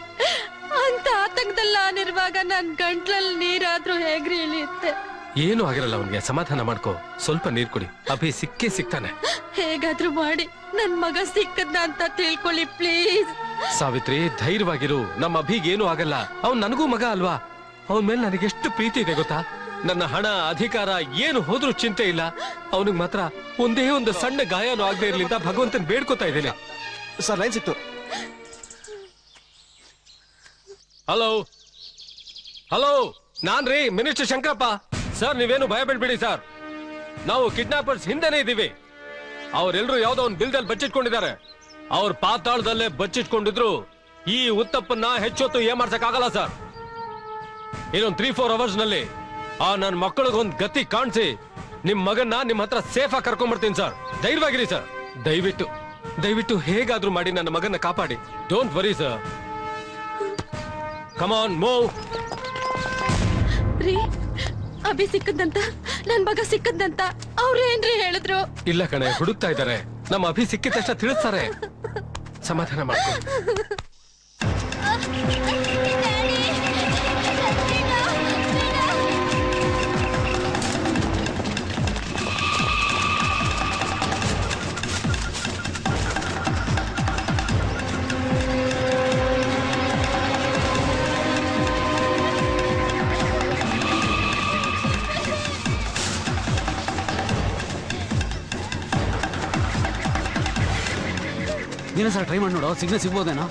ಅಂತ ಆತಂಕದಲ್ಲಿ ನಾನಿರುವಾಗ ನನ್ ಗಂಟ್ಲಲ್ಲಿ ನೀರಾದ್ರೂ ಹೇಗ್ರಿ ಇಳಿಯುತ್ತೆ? ಏನು ಆಗಿರಲ್ಲ ಅವನಿಗೆ, ಸಮಾಧಾನ ಮಾಡ್ಕೋ, ಸ್ವಲ್ಪ ನೀರ್ ಕುಡಿ. ಅಭಿ ಸಿಕ್ತಾನೆ. ಹೇಗಾದ್ರೂ ಮಾಡಿ ನನ್ ಮಗ ಸಿಕ್ಕದ್ನ ಅಂತ ತಿಳ್ಕೊಳ್ಳಿ ಪ್ಲೀಸ್. ಸಾವಿತ್ರಿ, ಧೈರ್ಯವಾಗಿರು, ನಮ್ಮ ಅಭಿಗೆ ಏನು ಆಗಲ್ಲ. ಅವ್ನ್ ನನಗೂ ಮಗ ಅಲ್ವಾ? ಅವನ ಮೇಲೆ ನನಗೆ ಎಷ್ಟು ಪ್ರೀತಿ ಇದೆ ಗೊತ್ತಾ? ನನ್ನ ಹಣ ಅಧಿಕಾರ ಏನು ಹೋದ್ರೂ ಚಿಂತೆ ಇಲ್ಲ. ಅವನಿಗೆ ಮಾತ್ರ ಒಂದೇ ಒಂದು ಸಣ್ಣ ಗಾಯನೂ ಆಗದೆ ಇರ್ಲಿ ಅಂತ ಭಗವಂತನ್ ಬೇಡ್ಕೋತಾ ಇದ್ದೇನೆ. ಸರ್, ಲೈನ್ ಸಿಕ್ತು. ಹಲೋ ಹಲೋ, ನಾನ್ರಿ ಮಿನಿಸ್ಟರ್ ಶಂಕರಪ್ಪ. ಸರ್, ನೀವೇನು ಭಯ ಬಿಡ್ಬೇಡಿ ಸರ್, ನಾವು ಕಿಡ್ನಾಪರ್ಸ್ ಹಿಂದೆನೆ ಇದ್ದೀವಿ. ಅವರೆಲ್ಲರೂ ಯಾವ್ದೋ ಒಂದು ಬಿಲ್ದಲ್ಲಿ ಬಚ್ಚಿಟ್ಕೊಂಡಿದ್ದಾರೆ. ಅವ್ರ ಪಾತಾಳದಲ್ಲೇ ಬಚ್ಚಿಟ್ಕೊಂಡಿದ್ರು ಈ ಉತ್ತಪ್ಪನ್ನ ಹೆಚ್ಚೊತ್ತು ಏಮಾರ್ಸಕ್ಕಾಗಲ್ಲ ಸರ್. ಇನ್ನೊಂದು 3-4 ಅವರ್ಸ್ ನಲ್ಲಿ ಆ ನನ್ನ ಮಕ್ಕಳಿಗೊಂದು ಗತಿ ಕಾಣಿಸಿ ನಿಮ್ ಮಗನ್ನ ನಿಮ್ ಹತ್ರ ಸೇಫ್ ಆಗಿ ಕರ್ಕೊಂಡ್ಬರ್ತೀನಿ ಸರ್. ಧೈರ್ಯವಾಗಿರಿ ಸರ್. ದಯವಿಟ್ಟು ಹೇಗಾದ್ರೂ ಮಾಡಿ ನನ್ನ ಮಗನ್ನ ಕಾಪಾಡಿ. Don't worry sir. Come on, move. ರೀ, ಅಭಿ ಸಿಕ್ಕದಂತ, ನನ್ ಮಗ ಸಿಕ್ಕದಂತ ಅವ್ರೇನ್ರಿ ಹೇಳಿದ್ರು? ಇಲ್ಲ ಕಣೆ, ಹುಡುಕ್ತಾ ಇದ್ದಾರೆ. ನಮ್ಮ ಅಭಿ ಸಿಕ್ಕಿದ ತಕ್ಷಣ ತಿಳಿಸ್ತಾರೆ. ಸಮಾಧಾನ ಮಾಡ್ಕೊ. ನೀನೇ ಸರ್ ಟ್ರೈ ಮಾಡಿ ನೋಡು, ಸಿಗ್ನಲ್ ಸಿಗ್ಬೋದೇನೋ.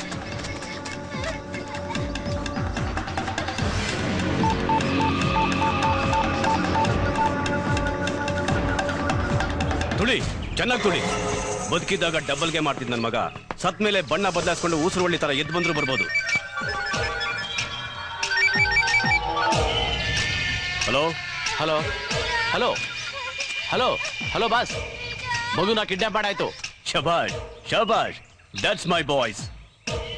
ತುಳಿ, ಚೆನ್ನಾಗಿ ತುಳಿ. ಬದುಕಿದ್ದಾಗ ಡಬಲ್ ಗೇಮ್ ಮಾಡ್ತಿದ್ ನನ್ನ ಮಗ, ಸತ್ ಮೇಲೆ ಬಣ್ಣ ಬದಲಾಯಿಸ್ಕೊಂಡು ಉಸಿರು ಒಳ್ಳಿ ತರ ಎದ್ದು ಬಂದ್ರು ಬರ್ಬೋದು. Hello hello hello hello hello boss, ಮಗುನ ಕಿಡ್ನಾಪ್ ಮಾಡಾಯ್ತು. ಶಬಾಷ್ ಶಬಾಷ್, ದಟ್ಸ್ ಮೈ ಬಾಯ್ಸ್.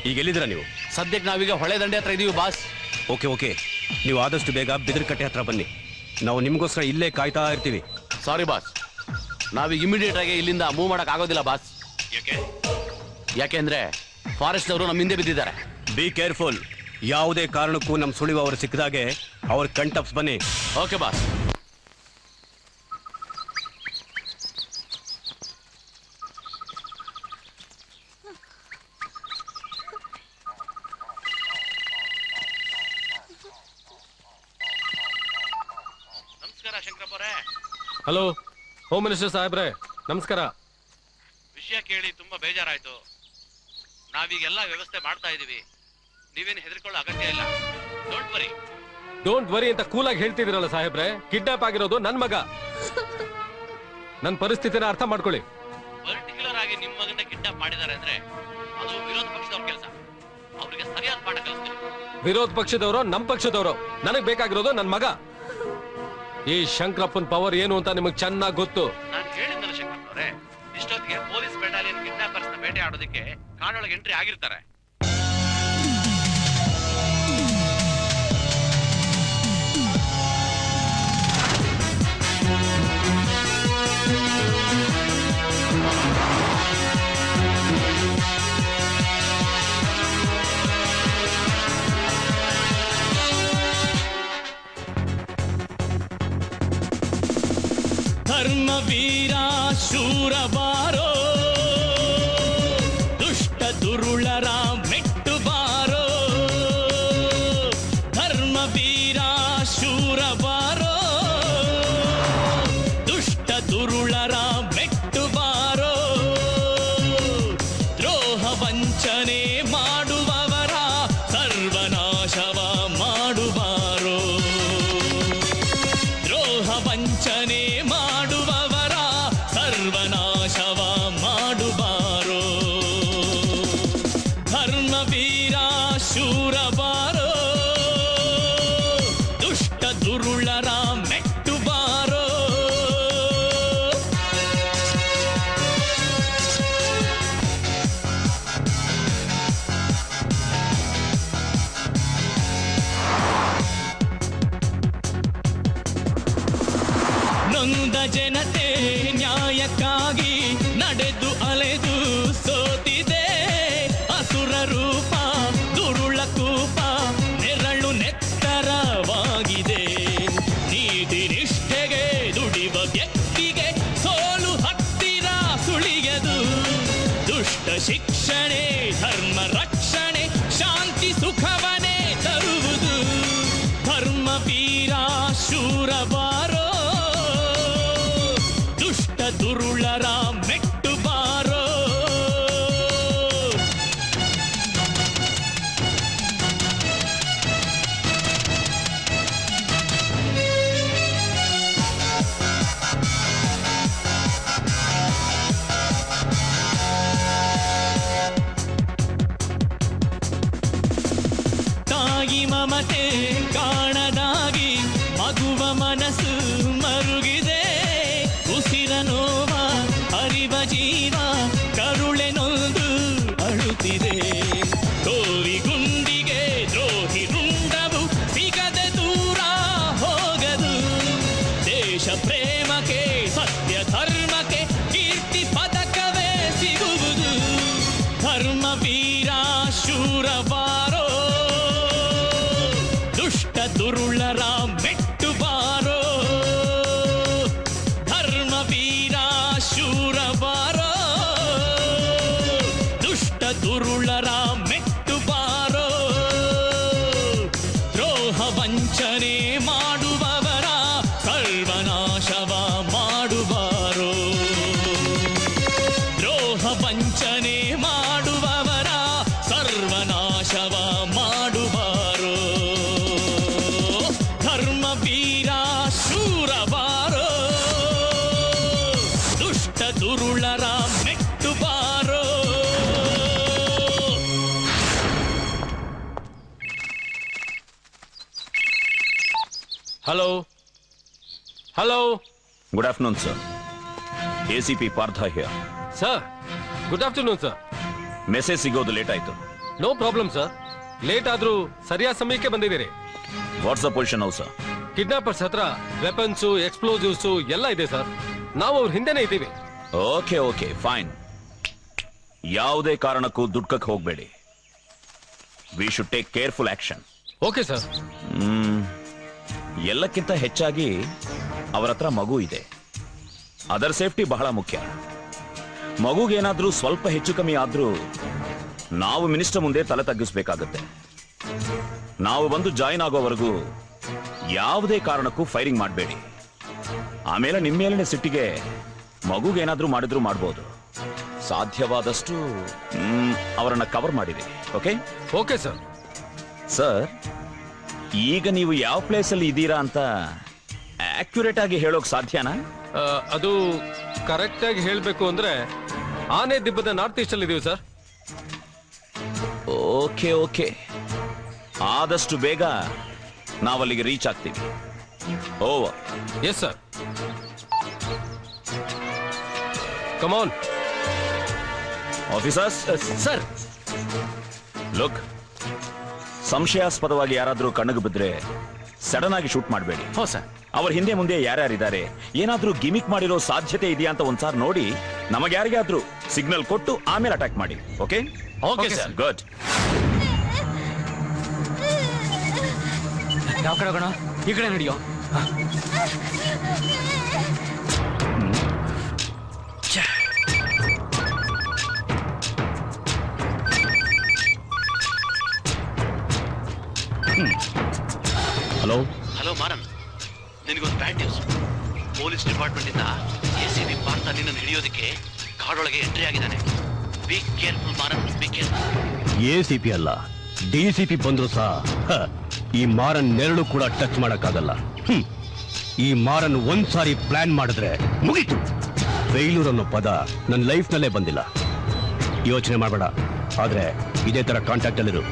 ಈಗ ಎಲ್ಲಿದ್ದೀರಾ ನೀವು? ಸದ್ಯಕ್ಕೆ ನಾವೀಗ ಹೊಳೆ ದಂಡೆ ಹತ್ರ ಇದೀವಿ ಬಾಸ್. ಓಕೆ ಓಕೆ, ನೀವು ಆದಷ್ಟು ಬೇಗ ಬಿದಿರುಕಟ್ಟೆ ಹತ್ರ ಬನ್ನಿ. ನಾವು ನಿಮಗೋಸ್ಕರ ಇಲ್ಲೇ ಕಾಯ್ತಾ ಇರ್ತೀವಿ. ಸಾರಿ ಬಾಸ್, ನಾವೀಗ ಇಮಿಡಿಯೇಟ್ ಆಗಿ ಇಲ್ಲಿಂದ ಮೂವ್ ಮಾಡಕ್ ಆಗೋದಿಲ್ಲ ಬಾಸ್. ಯಾಕೆಂದ್ರೆ ಫಾರೆಸ್ಟ್ ಅವರು ನಮ್ಮ ಹಿಂದೆ ಬಿದ್ದಿದ್ದಾರೆ. ಬಿ ಕೇರ್ಫುಲ್, ಯಾವುದೇ ಕಾರಣಕ್ಕೂ ನಮ್ಮ ಸುಳಿವು ಸಿಕ್ಕಿದಾಗೆ ಅವ್ರ ಕಣ್ತಪ್ಸ್ ಬನ್ನಿ. Okay boss. ನಮಸ್ಕಾರ ಶಂಕರಪ್ಪರೇ. ಹಲೋ ಹೋಮ್ ಮಿನಿಸ್ಟರ್ ಸಾಹೇಬ್ರೆ, ನಮಸ್ಕಾರ. ವಿಷಯ ಕೇಳಿ ತುಂಬಾ ಬೇಜಾರಾಯ್ತು. ನಾವೀಗೆಲ್ಲ ವ್ಯವಸ್ಥೆ ಮಾಡ್ತಾ ಇದೀವಿ, ನೀವೇನು ಹೆದರ್ಕೊಳ್ಳೋ ಅಗತ್ಯ ಇಲ್ಲ. Don't worry. ಡೋಂಟ್ ವರಿ ಅಂತ ಕೂಲಾಗಿ ಹೇಳ್ತಿದ್ದೀರಲ್ಲ ಸಾಹೇಬ್ರೆ. ಕಿಡ್ನಾಪ್ ಆಗಿರೋದು ನನ್ ಮಗ. ನನ್ನ ಪರಿಸ್ಥಿತಿನ ಅರ್ಥ ಮಾಡ್ಕೊಳ್ಳಿ. ಪರ್ಟಿಕ್ಯುಲರ್ ಆಗಿ ನಿಮ್ಮ ಮಗನ ಕಿಡ್ನಾಪ್ ಮಾಡಿದ್ದಾರೆ ಅಂದ್ರೆ ಅದು ವಿರೋಧ ಪಕ್ಷದವ್ರ ಕೆಲಸ. ಅವರಿಗೆ ಸರಿಯಾದ ಪಾಠ ಕಲಿಸ್ತೀವಿ. ವಿರೋಧ ಪಕ್ಷದವರು ನಮ್ ಪಕ್ಷದವರು, ನನಗ್ ಬೇಕಾಗಿರೋದು ನನ್ ಮಗ. ಈ ಶಂಕರಪ್ಪನ್ ಪವರ್ ಏನು ಅಂತ ನಿಮಗ್ ಚೆನ್ನಾಗಿ ಗೊತ್ತು. ನಾನು ಹೇಳಿದ್ನಲ್ಲ ಶಂಕರಪ್ಪನವರೇ, ಇಷ್ಟೊತ್ತಿಗೆ ಪೊಲೀಸ್ ಬೆಟಾಲಿಯನ್ ಕಿಡ್ನಾಪರ್ಸ್ ನ ಬೇಟೆ ಆಡೋದಕ್ಕೆ ಕಾಡೊಳಗೆ ಎಂಟ್ರಿ ಆಗಿರ್ತಾರೆ. ಧರ್ಮವೀರ ಶೂರ ಬಾರೋ, ದುಷ್ಟ ದುರುಳರ ಮೆಟ್ಟು ಬಾರೋ. ಧರ್ಮವೀರ ಶೂರ ಬಾರೋ, ದುಷ್ಟ ದುರುಳರ ಮೆಟ್ಟು ಬಾರೋ. ದ್ರೋಹ ವಂಚನೆ ಮಾಡುವವರ ಸರ್ವನಾಶವ ಮಾಡುವಾರೋ. ದ್ರೋಹ ವಂಚನೆ ಮಾಡುವವರ ಸರ್ವನಾಶವ ಮಾಡುವಾರೋ. ಧರ್ಮವೀರ ಶೂರ ಬಾರೋ, ದುಷ್ಟ ದುರುಳರ ಮೆಟ್ಟು ಬಾರೋ. ನೊಂದ ಜನತೆ ನ್ಯಾಯಕ್ಕಾಗಿ ನಡೆದು ಅಲೆದು ಸೋತಿದೆ. ಅಸುರ ರೂಪ ದುರುಳ ಕೂಪ ನೆರಳು ನೆತ್ತರವಾಗಿದೆ. ನೀತಿ ನಿಷ್ಠೆಗೆ ದುಡಿವ ವ್ಯಕ್ತಿಗೆ ಸೋಲು ಹತ್ತಿರ ಸುಳಿಯದು. ದುಷ್ಟ ಶಿಕ್ಷಣೆ ಧರ್ಮ ರಕ್ಷಣೆ ಶಾಂತಿ ಸುಖವನೇ ತರುವುದು. ಧರ್ಮವೀರ ಶೂರ ಬಾರೋ, ದುಷ್ಟ ದುರುಳರ ಮೆಟ್ಟು ಬಾರೋ. ತಾಯಿ ಮಮತೆ ಕಾಣದಾಗಿ ಮಗುವ ಮನಸ್ಸು ಮರುಗಿದೆ. ಉಸಿರ ನೋವ ಅರಿವ ಜೀವ ಕರುಳೆ ನೊಂದು ಅಳುತ್ತಿದೆ. ಕೋರಿ ಗುಂಡಿಗೆ ದ್ರೋಹಿ ರುಂಡವು ಸಿಗದೆ ದೂರ ಹೋಗದು. ದೇಶ ಪ್ರೇಮಕ್ಕೆ ಸತ್ಯ ಧರ್ಮಕ್ಕೆ ಕೀರ್ತಿ ಪದಕವೇ ಸಿಗುವುದು. ಧರ್ಮವೀರ ಶೂರ ಬಾರೋ, ದುಷ್ಟ ದುರುಳರ ಮೆಟ್ಟು ಬಾರೋ. ಧರ್ಮವೀರ ಶೂರ ಬಾರೋ, ದುರುಳರ ಮೆಟ್ಟು ಬಾರೋ. Hello hello. Good afternoon sir. ACP Partha here. Sir good afternoon sir. Message ಸಿಗೋದು ಲೇಟ್ ಆಯ್ತು. No problem sir. ಲೇಟ್ ಆದ್ರೂ ಸರಿಯಾದ ಸಮಯಕ್ಕೆ ಬಂದಿದ್ದೀರಿ. What's the position how sir? Kidnappers ಹತ್ರ ವೆಪನ್ಸ್, ಎಕ್ಸ್ಪ್ಲೋಸಿವ್ಸ್ ಎಲ್ಲ ಇದೆ ಸರ್. ನಾವು ಅವ್ರ ಹಿಂದೆನೇ ಇದ್ದೀವಿ. Okay okay fine. ಯಾವುದೇ ಕಾರಣಕ್ಕೂ ದುಡ್ಕಕ್ಕೆ ಹೋಗಬೇಡಿ. We should take careful action. Okay sir. ಎಲ್ಲಕ್ಕಿಂತ ಹೆಚ್ಚಾಗಿ ಅವರ ಹತ್ರ ಮಗು ಇದೆ. ಅದರ ಸೇಫ್ಟಿ ಬಹಳ ಮುಖ್ಯ. ಮಗುಗೇನಾದ್ರೂ ಸ್ವಲ್ಪ ಹೆಚ್ಚು ಕಮ್ಮಿ ಆದ್ರೂ ನಾವು ಮಿನಿಸ್ಟರ್ ಮುಂದೆ ತಲೆ ತಗ್ಗಿಸ್ಬೇಕಾಗತ್ತೆ. ನಾವು ಬಂದು ಜಾಯಿನ್ ಆಗೋವರೆಗೂ ಯಾವುದೇ ಕಾರಣಕ್ಕೂ ಫೈರಿಂಗ್ ಮಾಡಬೇಡಿ. ಆಮೇಲೆ ನಿಮ್ಮ ಮೇಲಿನ ಸಿಟ್ಟಿಗೆ ಮಗುಗೇನಾದ್ರೂ ಮಾಡಿದ್ರು ಮಾಡ್ಬೋದು. ಸಾಧ್ಯವಾದಷ್ಟು ಅವರನ್ನ ಕವರ್ ಮಾಡಿದೆ. Okay okay sir. ಸರ್, ಈಗ ನೀವು ಯಾವ ಪ್ಲೇಸ್ ಅಲ್ಲಿ ಇದ್ದೀರಾ ಅಂತ ಆಕ್ಯುರೇಟ್ ಆಗಿ ಹೇಳೋಕ್ ಸಾಧ್ಯನಾ? ಅದು ಕರೆಕ್ಟ್ ಆಗಿ ಹೇಳ್ಬೇಕು ಅಂದ್ರೆ ಆನೆ ದಿಬ್ಬದ ನಾರ್ತ್ ಈಸ್ಟ್ ಅಲ್ಲಿ ಇದೀವಿ ಸರ್. ಓಕೆ ಓಕೆ, ಆದಷ್ಟು ಬೇಗ ನಾವಲ್ಲಿಗೆ ರೀಚ್ ಆಗ್ತೀವಿ. Over. Yes sir. Come on officers. Sir, look, ಸಂಶಯಾಸ್ಪದವಾಗಿ ಯಾರಾದ್ರೂ ಕಣ್ಣಿಗೆ ಬಿದ್ರೆ ಸಡನ್ ಆಗಿ ಶೂಟ್ ಮಾಡಬೇಡಿ. ಹೋ ಸರ್. ಅವ್ರ ಹಿಂದೆ ಮುಂದೆ ಯಾರ್ಯಾರಿದ್ದಾರೆ, ಏನಾದ್ರೂ ಗಿಮಿಕ್ ಮಾಡಿರೋ ಸಾಧ್ಯತೆ ಇದೆಯಾ ಅಂತ ಒಂದ್ಸಾರಿ ನೋಡಿ ನಮಗೆ ಯಾರಿಗಾದ್ರೂ ಸಿಗ್ನಲ್ ಕೊಟ್ಟು ಆಮೇಲೆ ಅಟ್ಯಾಕ್ ಮಾಡಿ. Okay okay sir. ಗುಡ್. ಯಾವ ಕಡೆ ಹೋಗೋಣ? ಈ ಕಡೆ ನಡೆಯೋ. ಹಲೋ ಹಲೋ ಮಾರನ್, ನಿನಗೊಂದು ಬ್ಯಾಡ್ ನ್ಯೂಸ್. ಪೊಲೀಸ್ ಡಿಪಾರ್ಟ್ಮೆಂಟ್ ಇಂದ ACP ಪಾರ್ಥ ನಿನ್ನನ್ನು ಹಿಡಿಯೋದಕ್ಕೆ ಕಾಡೊಳಗೆ ಎಂಟ್ರಿ ಆಗಿದ್ದಾನೆ. Be careful Maran, be careful. ACP ಅಲ್ಲ, DCP ಬಂದ್ರು ಸಹ ಈ ಮಾರನ್ ನೆರಳು ಕೂಡ ಟಚ್ ಮಾಡಕ್ಕಾಗಲ್ಲ. ಈ ಮಾರನ್ ಒಂದ್ಸಾರಿ ಪ್ಲಾನ್ ಮಾಡಿದ್ರೆ ಮುಗೀತು. ಫೇಲ್ಯೂರ್ ಅನ್ನೋ ಪದ ನನ್ನ ಲೈಫ್ ನಲ್ಲೇ ಬಂದಿಲ್ಲ. ಯೋಚನೆ ಮಾಡಬೇಡ, ಆದ್ರೆ ಇದೇ ತರ ಕಾಂಟ್ಯಾಕ್ಟ್ ಅಲ್ಲಿರು.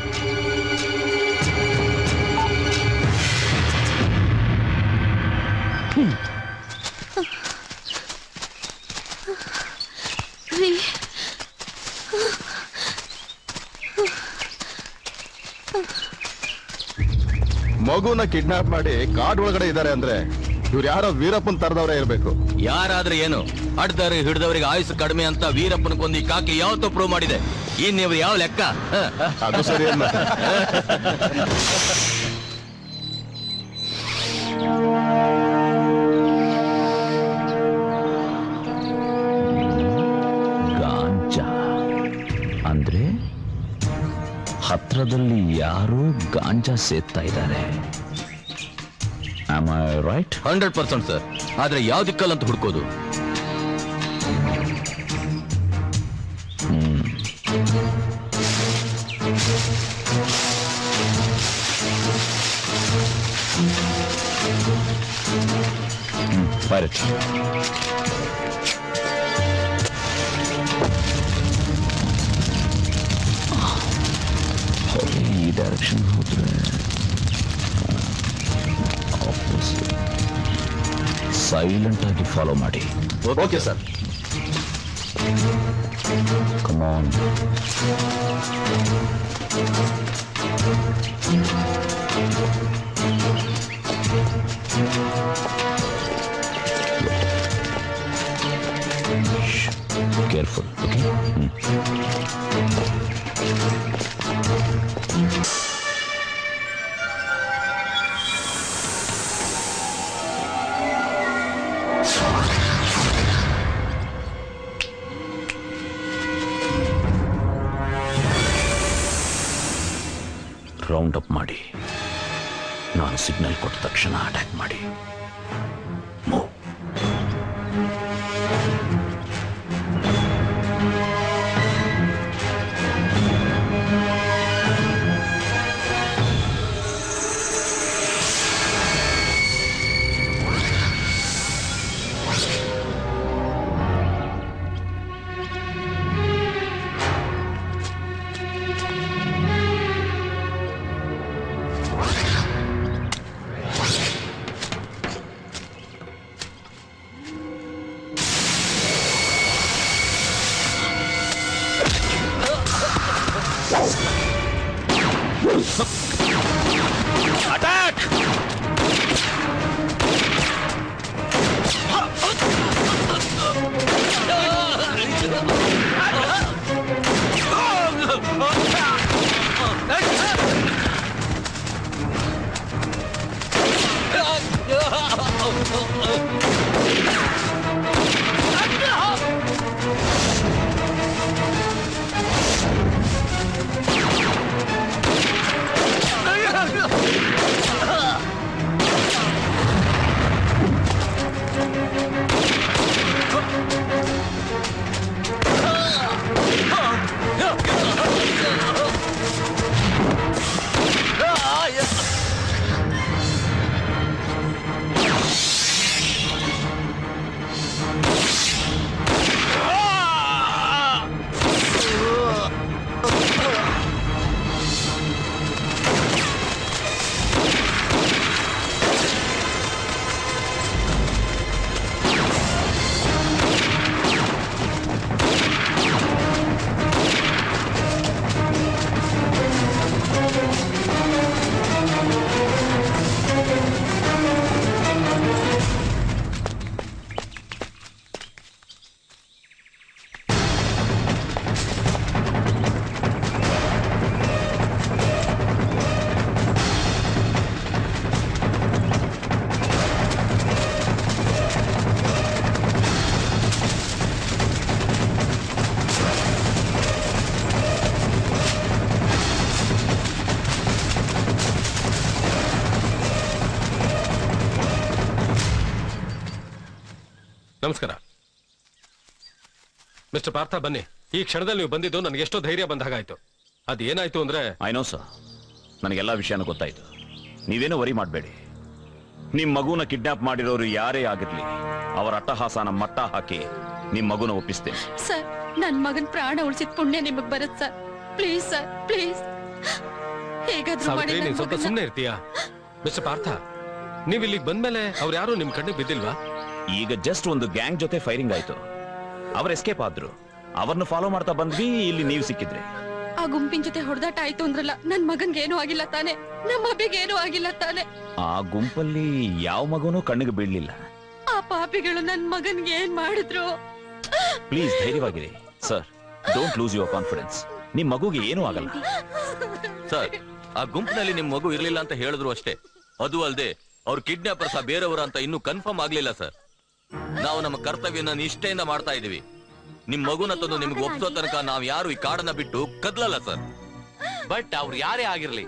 ಮಗುನ ಕಿಡ್ನಾಪ್ ಮಾಡಿ ಕಾಡ್ ಒಳಗಡೆ ಇದ್ದಾರೆ ಅಂದ್ರೆ ಇವ್ರು ಯಾರೋ ವೀರಪ್ಪನ್ ತರದವರೇ ಇರ್ಬೇಕು. ಯಾರಾದ್ರೆ ಏನು, ಅಡ್ದವ್ರಿಗೆ ಹಿಡಿದವರಿಗೆ ಆಯುಸ್ ಕಡಿಮೆ ಅಂತ ವೀರಪ್ಪನ ಕೊಂದು ಈ ಕಾಕಿ ಯಾವತ್ತೋ ಪ್ರೂವ್ ಮಾಡಿದೆ. ಇನ್ ಇವ್ರು ಯಾವ ಲೆಕ್ಕ? ಅದು ಸರಿ ಅಲ್ಲ. ಗಾಂಜಾ ಅಂದ್ರೆ ಹತ್ರದಲ್ಲಿ ಯಾರೋ ಗಾಂಜಾ ಸೇರ್ತಾ ಇದ್ದಾರೆ. Am I right? 100% ಸರ್. ಆದ್ರೆ ಯಾವ ದಿಕ್ಕಲ್ಲಂತ ಹುಡ್ಕೋದು? Fire it. ಈ ಡೈರೆಕ್ಷನ್ ಹೋದ್ರೆ ಸೈಲೆಂಟ್ ಆಗಿ ಫಾಲೋ ಮಾಡಿ. Okay sir. Come on. Careful. Okay. Round up ಮಾಡಿ, ನಾನು ಸಿಗ್ನಲ್ ಕೊಟ್ಟ ತಕ್ಷಣ ಅಟ್ಯಾಕ್ ಮಾಡಿ. ಅಟ್ಯಾಕ್! ನಮಸ್ಕಾರ ಮಿಸ್ಟರ್ ಪಾರ್ಥ, ಬನ್ನಿ. ಈ ಕ್ಷಣದಲ್ಲಿ ನೀವು ಬಂದಿದ್ದು ನನಗೆ ಎಷ್ಟೋ ಧೈರ್ಯ ಬಂದ ಹಾಗಾಯ್ತು. ಅದೇನಾಯ್ತು ಅಂದ್ರೆ ಐ ನೋ ಸರ್, ನನಗೆಲ್ಲ ವಿಷಯನೂ ಗೊತ್ತಾಯ್ತು. ನೀವೇನೋ ವರಿ ಮಾಡಬೇಡಿ. ನಿಮ್ ಮಗುನ ಕಿಡ್ನಾಪ್ ಮಾಡಿರೋರು ಯಾರೇ ಆಗಿರ್ಲಿ, ಅವರ ಅಟ್ಟಹಾಸನ ಮಟ್ಟ ಹಾಕಿ ನಿಮ್ ಮಗುನ ಒಪ್ಪಿಸ್ತೇನೆ. ಸರ್, ನನ್ ಮಗನ್ ಪ್ರಾಣ ಉಳಿಸಿದ ಪುಣ್ಯ ನಿಮಗ್ ಬರುತ್ತೆ ಸರ್. Please sir, please. ಹೇಗಾದ್ರೂ ಮಾಡಿ ನೀನ್ ಸ್ವಲ್ಪ ಸುಮ್ಮನೆ ಇರ್ತೀಯಾ? ಮಿಸ್ಟರ್ ಪಾರ್ಥ, ನೀವ್ ಇಲ್ಲಿಗೆ ಬಂದ್ಮೇಲೆ ಅವ್ರು ಯಾರು ನಿಮ್ ಕಣ್ಣಿಗೆ ಬಿದ್ದಿಲ್ವಾ? ಈಗ ಜಸ್ಟ್ ಒಂದು ಗ್ಯಾಂಗ್ ಜೊತೆ ಫೈರಿಂಗ್ ಆಯ್ತು. ಅವ್ರ ಎಸ್ಕೇಪ್ ಆದ್ರು. ಅವ್ರನ್ನ ಫಾಲೋ ಮಾಡ್ತಾ ಬಂದ್ವಿ, ಇಲ್ಲಿ ನೀವು ಸಿಕ್ಕಿದ್ರಿ. ಆ ಗುಂಪಿನ ಜೊತೆ ಹೊಡೆದಾಟ ಆಯ್ತು ಅಂದ್ರಲ್ಲ, ನನ್ ಮಗನ್ಗೆ ಏನೂ ಆಗಿಲ್ಲ ತಾನೆ? ನಮ್ಮ ಅಬ್ಬಿಗೆ ಏನೂ ಆಗಿಲ್ಲ ತಾನೆ? ಆ ಗುಂಪಲ್ಲಿ ಯಾವ ಮಗುನೂ ಕಣ್ಣಿಗೆ ಬೀಳ್ಲಿಲ್ಲ. ಆ ಪಾಪಿಗಳು ನನ್ ಮಗನ್ಗೆ ಏನ್ ಮಾಡಿದ್ರು? ಪ್ಲೀಸ್ ಧೈರ್ಯವಾಗಿರಿ sir. Don't lose your confidence. ನಿಮ್ ಮಗುಗೆ ಏನೂ ಆಗಲ್ಲ. ಸರ್, ಆ ಗುಂಪಿನಲ್ಲಿ ನಿಮ್ ಮಗು ಇರ್ಲಿಲ್ಲ ಅಂತ ಹೇಳಿದ್ರು ಅಷ್ಟೇ. ಅದು ಅಲ್ಲದೆ ಅವ್ರ ಕಿಡ್ನಾಪರ್ಸ್ ಬೇರೆಯವರ ಅಂತ ಇನ್ನೂ ಕನ್ಫರ್ಮ್ ಆಗ್ಲಿಲ್ಲ ಸರ್. ನಾವು ನಮ್ಮ ಕರ್ತವ್ಯನ ನಿಷ್ಠೆಯಿಂದ ಮಾಡ್ತಾ ಇದೀವಿ. ನಿಮ್ ಮಗುನ ತಂದು ನಿಮ್ಗೆ ಒಪ್ಸೋ ತನಕ ನಾವ್ ಯಾರು ಈ ಕಾಡನ್ನ ಬಿಟ್ಟು ಕದ್ಲಲ್ಲ ಸರ್. ಬಟ್ ಅವ್ರು ಯಾರೇ ಆಗಿರ್ಲಿ,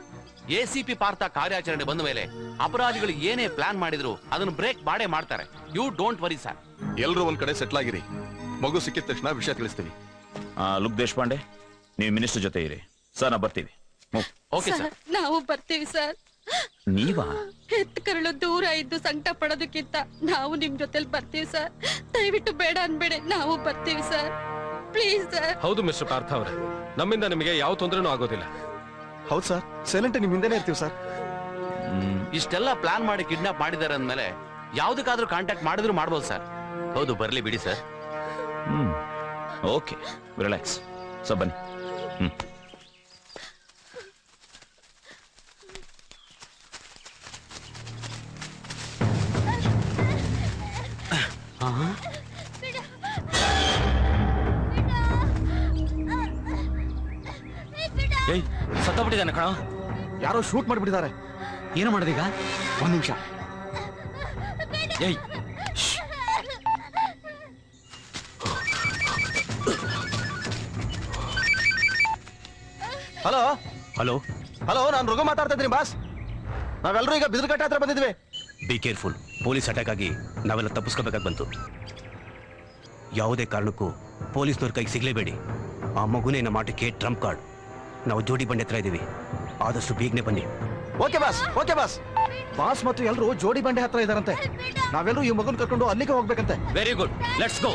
ACP ಪಾರ್ಥ ಕಾರ್ಯಾಚರಣೆ ಬಂದ ಮೇಲೆ ಅಪರಾಧಿಗಳು ಏನೇ ಪ್ಲಾನ್ ಮಾಡಿದ್ರು ಅದನ್ನು ಬ್ರೇಕ್ ಮಾಡೇ ಮಾಡ್ತಾರೆ. You don't worry sir. ಎಲ್ರೂ ಒಂದ್ ಕಡೆ ಸೆಟ್ಲ್ ಆಗಿರಿ. ಮಗು ಸಿಕ್ಕಿದ ತಕ್ಷಣ ವಿಷಯ ತಿಳಿಸ್ತೀವಿ. ಲುಕ್ ದೇಶಪಾಂಡೆ, ನೀವು ಮಿನಿಸ್ಟರ್ ಜೊತೆ ಇರಿ. ಸರ್, ನಾ ಬರ್ತೀವಿ. Okay sir. ನಾವು ಬರ್ತೀವಿ ಸರ್. ನೀವಾ? ಹೆತ್ತ ಕರಳು ದೂರ ಇದ್ದು ಸಂಕಟ ಪಡೋದಕ್ಕಿಂತ ನಾವು ನಿಮ್ ಜೊತೆಲಿ ಬರ್ತೀವಿ ಸರ್. ದಯವಿಟ್ಟು ಬೇಡ ಅನ್ಬೇಡಿ, ನಾವು ಬರ್ತೀವಿ ಸರ್. Please sir. ಹೌದು ಮಿಸ್ಟರ್ ಪಾರ್ಥ ಅವರೇ, ನಮ್ಮಿಂದ ನಿಮಗೆ ಯಾವ ತೊಂದರೆನೂ ಆಗೋದಿಲ್ಲ. ಹೌದು ಸರ್, ಸೈಲೆಂಟ್ ನಿಮ್ ಹಿಂದೆನೇ ಇರ್ತೀವಿ ಸರ್. ಇಷ್ಟೆಲ್ಲ ಪ್ಲಾನ್ ಮಾಡಿ ಕಿಡ್ನಾಪ್ ಮಾಡಿದಾರೆ ಅಂದ್ಮೇಲೆ ಯಾವ್ದಕ್ಕಾದ್ರೂ ಕಾಂಟ್ಯಾಕ್ಟ್ ಮಾಡಿದ್ರು ಮಾಡ್ಬೋದು ಸರ್. ಹೌದು, ಬರ್ಲಿ ಬಿಡಿ ಸರ್. Okay, relax. ಸೊ ಬನ್ನಿ. ಸತ್ತೋಗ್ಬಿಟ್ಟಿದ್ದಾನೆ ಕಣ. ಯಾರೋ ಶೂಟ್ ಮಾಡಿಬಿಟ್ಟಿದ್ದಾರೆ. ಏನು ಮಾಡೋದೀಗ? ಒಂದ್ ನಿಮಿಷ. ಏಯ್, ಹಲೋ ಹಲೋ ಹಲೋ, ನಾನು ರಘು ಮಾತಾಡ್ತಾ ಇದ್ದೀನಿ ಬಾಸ್. ನಾವೆಲ್ಲರೂ ಈಗ ಬಿದಿರುಕಟ್ಟೆ ಹತ್ರ ಬಂದಿದ್ವಿ. Be careful. ಪೊಲೀಸ್ ಅಟ್ಯಾಕ್ ಆಗಿ ನಾವೆಲ್ಲ ತಪ್ಪಿಸ್ಕೋಬೇಕಾಗಿ ಬಂತು. ಯಾವುದೇ ಕಾರಣಕ್ಕೂ ಪೊಲೀಸ್ನವ್ರ ಕೈಗೆ ಸಿಗ್ಲೇಬೇಡಿ. ಆ ಮಗುನೇ ನಮ್ಮ ಆಟಕ್ಕೆ ಟ್ರಂಪ್ ಕಾರ್ಡ್. ನಾವು ಜೋಡಿ ಬಂಡೆ ಹತ್ರ ಇದ್ದೀವಿ. ಆದಷ್ಟು ಬೇಗನೆ ಬನ್ನಿ. Okay boss, okay boss. Boss ಮತ್ತು ಎಲ್ಲರೂ ಜೋಡಿ ಬಂಡೆ ಹತ್ರ ಇದಾರಂತೆ. ನಾವೆಲ್ಲರೂ ಈ ಮಗನ್ ಕರ್ಕೊಂಡು ಅಲ್ಲಿಗೆ ಹೋಗ್ಬೇಕಂತೆ. Very good, let's go.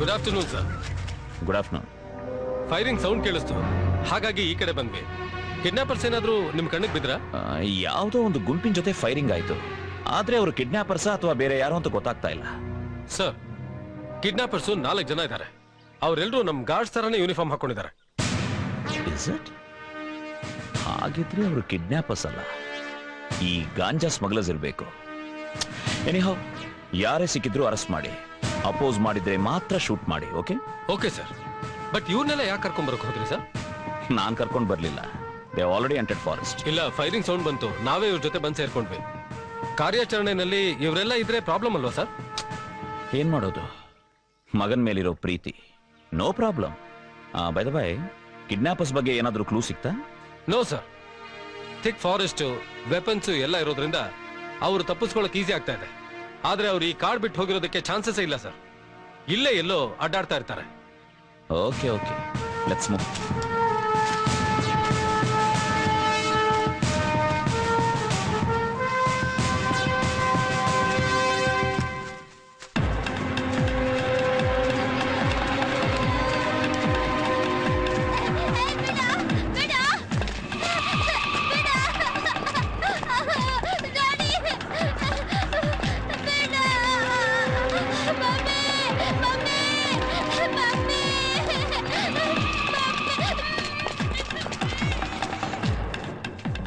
Good afternoon sir. Good afternoon. Firing sound ಕೇಳಿಸ್ತು, ಹಾಗಾಗಿ ಈ ಕಡೆ ಬಂದ್ವಿ. ಕಿಡ್ನಾಪರ್ಸ್ ಏನಾದ್ರೂ ನಿಮ್ ಕಣ್ಣಿಗೆ ಬಿದ್ರಾ? ಯಾವುದೋ ಒಂದು ಗುಂಪಿನ ಜೊತೆ ಫೈರಿಂಗ್ ಆಯ್ತು, ಆದ್ರೆ ಅವರು ಕಿಡ್ನಾಪರ್ಸ ಅಥವಾ ಬೇರೆ ಯಾರು ಅಂತ ಗೊತ್ತಾಗ್ತಾ ಇಲ್ಲ. ಸರ್, ಕಿಡ್ನಾಪರ್ಸು 4 ಜನ ಇದ್ದಾರೆ. ಅವರೆಲ್ಲರೂ ನಮ್ ಗಾರ್ಡ್ಸ್ ತರಾನೇ ಯೂನಿಫಾರ್ಮ್ ಹಾಕೊಂಡಿದ್ದಾರೆ. ಹಾಗಿದ್ರೆ ಅವರು ಕಿಡ್ನಾಪರ್ಸ್ ಅಲ್ಲ, ಈ ಗಾಂಜಾ ಸ್ಮಗ್ಲರ್ಸ್ ಇರಬೇಕು. ಎನಿಹೌ, ಯಾರೇ ಸಿಕ್ಕಿದ್ರು ಅರೆಸ್ಟ್ ಮಾಡಿ, ಅಪೋಸ್ ಮಾಡಿದ್ರೆ ಮಾತ್ರ ಶೂಟ್ ಮಾಡಿ. Okay okay sir. ಬಟ್ ಇವ್ರನ್ನೆಲ್ಲ ಯಾಕೆ ಕರ್ಕೊಂಡ್ ಬರಕ್ ಹೋದ್ರಿ ಸರ್? ನಾನ್ ಕರ್ಕೊಂಡ್ ಬರ್ಲಿಲ್ಲ, ದೇ ಆಲ್ರೆಡಿ ಎಂಟರ್ಡ್ ಫಾರೆಸ್ಟ್. ಇಲ್ಲ, ಫೈರಿಂಗ್ ಸೌಂಡ್ ಬಂತು, ನಾವೇ ಇವ್ರ ಜೊತೆ ಬಂದ್ ಸೇರ್ಕೊಂಡ್ವಿ. ಕಾರ್ಯಾಚರಣೆಯಲ್ಲಿ ಇವರೆಲ್ಲ ಇದ್ರೆ ಪ್ರಾಬ್ಲಮ್ ಅಲ್ವಾ ಸರ್? ಏನ್ ಮಾಡೋದು, ಮಗನ್ ಮೇಲಿರೋ ಪ್ರೀತಿ. No problem. By the by, ಕಿಡ್ನಾಪರ್ಸ್ ಬಗ್ಗೆ ಏನಾದ್ರೂ ಕ್ಲೂ ಸಿಕ್ತಾ? No sir. Thick forest, weapons ಎಲ್ಲ ಇರೋದ್ರಿಂದ ಅವರು ತಪ್ಪಿಸ್ಕೊಳ್ಳೋಕೆ ಈಸಿ ಆಗ್ತಾ ಇದೆ. ಆದ್ರೆ ಅವ್ರು ಈ ಕಾಡ್ ಬಿಟ್ಟು ಹೋಗಿರೋದಕ್ಕೆ ಚಾನ್ಸಸ್ ಇಲ್ಲ ಸರ್. ಇಲ್ಲೇ ಎಲ್ಲೋ ಅಡ್ಡಾಡ್ತಾ ಇರ್ತಾರೆ. Okay okay, let's move.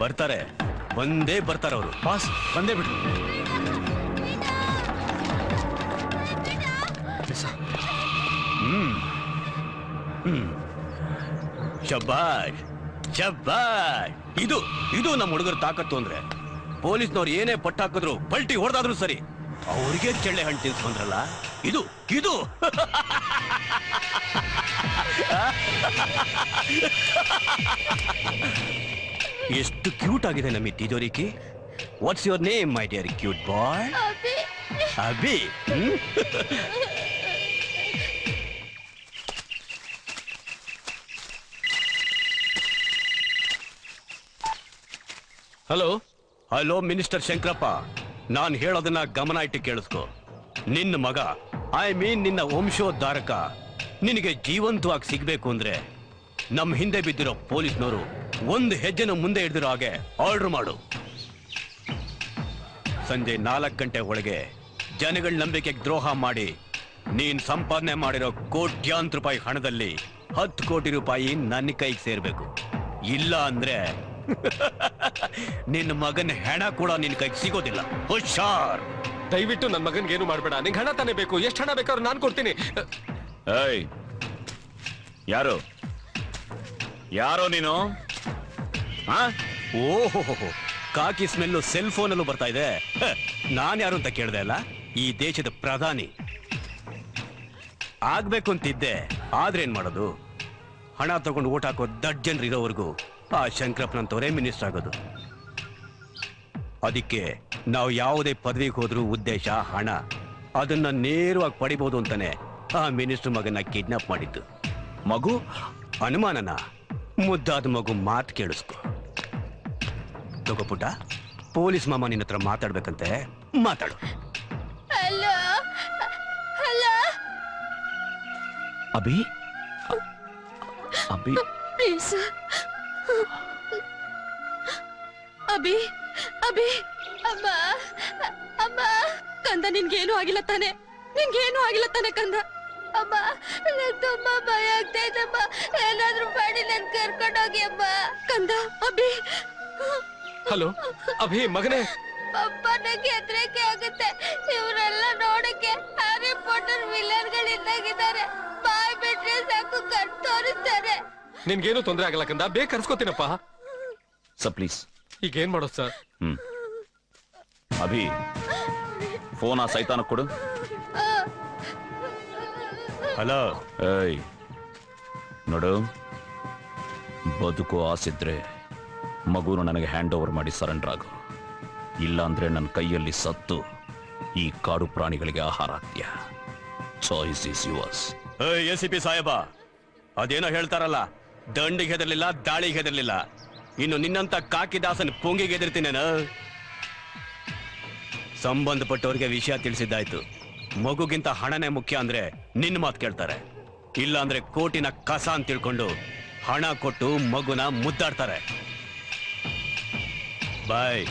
ಬರ್ತಾರೆ, ಬಂದೇ ಬರ್ತಾರೆ ಅವರು. ಪಾಸ್ ಬಂದೇ ಬಿಟ್ರು. ಶಬ್ಬಾಷ್ ಶಬ್ಬಾಷ್. ಇದು ನಮ್ಮ ಹುಡುಗರ ತಾಕತ್ತು ಅಂದ್ರೆ. ಪೊಲೀಸ್ನವ್ರು ಏನೇ ಪಟ್ಟಾಕಿದ್ರು, ಪಲ್ಟಿ ಹೊಡೆದಾದ್ರು ಸರಿ, ಅವ್ರಿಗೆ ಚೆಳ್ಳೆ ಹಣ್ಣು ತಿನ್ಸ್ಕೊಂಡ್ರಲ್ಲ, ಇದು ಇದು ಎಷ್ಟು ಕ್ಯೂಟ್ ಆಗಿದೆ ನಮ್ಮ ತಿಜೋರಿಕಿ. What's your name my dear cute boy? Abhi. Hello hello minister Shankarappa, ನಾನು ಹೇಳೋದನ್ನ ಗಮನ ಇಟ್ಟು ಕೇಳಿಸ್ಕೊ. ನಿನ್ನ ಮಗ, ಐ ಮೀನ್ ನಿನ್ನ ವಂಶೋದ್ಧಾರಕ, ನಿನಗೆ ಜೀವಂತವಾಗಿ ಸಿಗ್ಬೇಕು ಅಂದ್ರೆ ನಮ್ಮ ಹಿಂದೆ ಬಿದ್ದಿರೋ ಪೊಲೀಸ್ನವರು ಒಂದು ಹೆಜ್ಜೆನ ಮುಂದೆ ಹಿಡಿದಿರೋ ಹಾಗೆ ಆರ್ಡರ್ ಮಾಡು. ಸಂಜೆ 4 ಗಂಟೆ ಒಳಗೆ ಜನಗಳ ನಂಬಿಕೆಗೆ ದ್ರೋಹ ಮಾಡಿ ನೀನ್ ಸಂಪಾದನೆ ಮಾಡಿರೋ ಕೋಟ್ಯಾಂತರ ರೂಪಾಯಿ ಹಣದಲ್ಲಿ 10 ಕೋಟಿ ರೂಪಾಯಿ ನನ್ನ ಕೈಗೆ ಸೇರ್ಬೇಕು. ಇಲ್ಲ ಅಂದ್ರೆ ನಿನ್ನ ಮಗನ ಹೆಣ ಕೂಡ ನಿನ್ ಕೈಗೆ ಸಿಗೋದಿಲ್ಲ. ಹುಷಾರ್. ದಯವಿಟ್ಟು ನನ್ನ ಮಗನ್ಗೆ ಏನು ಮಾಡ್ಬೇಡ. ನಿಂಗೆ ಹಣ ತಾನೇ ಬೇಕು, ಎಷ್ಟು ಹಣ ಬೇಕಾದ್ರೂ ನಾನು ಕೊಡ್ತೀನಿ. ಯಾರು ಯಾರೋ ನೀನು? ಓಹೋ, ಕಾಕಿ ಸ್ಮೆಲ್ಲು ಸೆಲ್ ಫೋನಲ್ಲೂ ಬರ್ತಾ ಇದೆ. ನಾನು ಯಾರು ಅಂತ ಕೇಳ್ದೆ ಅಲ್ಲ, ಈ ದೇಶದ ಪ್ರಧಾನಿ ಆಗ್ಬೇಕು ಅಂತಿದ್ದೆ. ಆದ್ರೇನ್ ಮಾಡೋದು, ಹಣ ತಗೊಂಡು ಓಟ್ ಹಾಕೋ ದಡ್ ಜನರು ಇರೋವರೆಗೂ ಆ ಶಂಕರಪ್ಪನಂತವರೇ ಮಿನಿಸ್ಟರ್ ಆಗೋದು. ಅದಕ್ಕೆ ನಾವು ಯಾವುದೇ ಪದವಿಗೆ ಹೋದ್ರೂ ಉದ್ದೇಶ ಹಣ. ಅದನ್ನ ನೇರವಾಗಿ ಪಡಿಬಹುದು ಅಂತಾನೆ ಆ ಮಿನಿಸ್ಟರ್ ಮಗನ ಕಿಡ್ನಾಪ್ ಮಾಡಿದ್ದು. ಮಗು ಅನುಮಾನನ? ಮುದ್ದಾದ ಮಗು ಮಾತು ಕೇಳಿಸ್ಕೊ. ತಗೋ ಪುಟ್ಟ, ಪೊಲೀಸ್ ಮಾಮ ನಿನ್ನ ಹತ್ರ ಮಾತಾಡ್ಬೇಕಂತೆ, ಮಾತಾಡು. Hello hello Abhi, Abhi please. Abhi Abhi, ಅಮ್ಮ ಅಮ್ಮ. ಕಂದ, ನಿನ್ಗೇನು ಆಗಿಲ್ಲ ತಾನೆ? ನಿನ್ಗೇನು ಆಗಿಲ್ಲ ತಾನೆ ಕಂದ? ಅಮ್ಮ, ನಂಗೆ ತುಂಬಾ ಭಯ ಆಗ್ತಾ ಇದಮ್ಮ. ಏನಾದ್ರೂ ಮಾಡಿ ನನ್ ಕರ್ಕೊಂಡೋಗಿ ಅಮ್ಮ. ಕಂದ, ಅಭಿ. ಹಲೋ ಅಭಿ, ಮಗನೇ. ಅಪ್ಪ, ನಂಗೆ ಹೆದರಿಕೆ ಆಗುತ್ತೆ. ಇವರೆಲ್ಲ ನೋಡಕ್ಕೆ ಹ್ಯಾರಿ ಪಾಟರ್ ವಿಲನ್ಗಳಿದ್ದಾಗಿದ್ದಾರೆ. ಬಾಯ್ ಬಿಟ್ರೆ ಸಾಕು, ಕಣ್ ತೋರಿಸ್ತಾರೆ. ನಿನ್ಗೇನು ತೊಂದರೆ ಆಗಲ್ಲ ಕಂದ, ಬೇಗ ಕರ್ಸ್ಕೊತೀನಪ್ಪ. Sir please. ಈಗೇನ್ ಮಾಡೋದು ಸರ್? ಅಭಿ, ಫೋನ್ ಆ ಸೈತಾನ ಕೊಡು. ಹಲೋ. ಏಯ್ ನೋಡು, ಬದುಕು ಆಸಿದ್ರೆ ಮಗುನು ನನಗೆ ಹ್ಯಾಂಡ್ ಓವರ್ ಮಾಡಿ ಸರೆಂಡರ್ ಆಗು. ಇಲ್ಲ ಅಂದ್ರೆ ನನ್ನ ಕೈಯಲ್ಲಿ ಸತ್ತು ಈ ಕಾಡು ಪ್ರಾಣಿಗಳಿಗೆ ಆಹಾರ ಆಗ್ತೀಯ. Choice is yours. ACP ಸಾಹೇಬ, ಅದೇನೋ ಹೇಳ್ತಾರಲ್ಲ, ದಂಡಿಗೆ ಹೆದರ್ಲಿಲ್ಲ, ದಾಳಿಗೆ ಹೆದರ್ಲಿಲ್ಲ. ಇನ್ನು ನಿನ್ನಂತ ಕಾಕಿದಾಸನ್ ಪೊಂಗಿಗೆ ಹೆದರ್ತೀನೇನ? ಸಂಬಂಧಪಟ್ಟವರಿಗೆ ವಿಷಯ ತಿಳಿಸಿದ್ದಾಯ್ತು. ಮಗುಗಿಂತ ಹಣನೇ ಮುಖ್ಯ ಅಂದ್ರೆ ನಿನ್ನ ಮಾತು ಕೇಳ್ತಾರೆ, ಇಲ್ಲ ಅಂದ್ರೆ ಕೋಟಿನ ಕಸ ಅಂತ ತಿಳ್ಕೊಂಡು ಹಣ ಕೊಟ್ಟು ಮಗುನ ಮುದ್ದಾಡ್ತಾರೆ. ಬಾಯ್.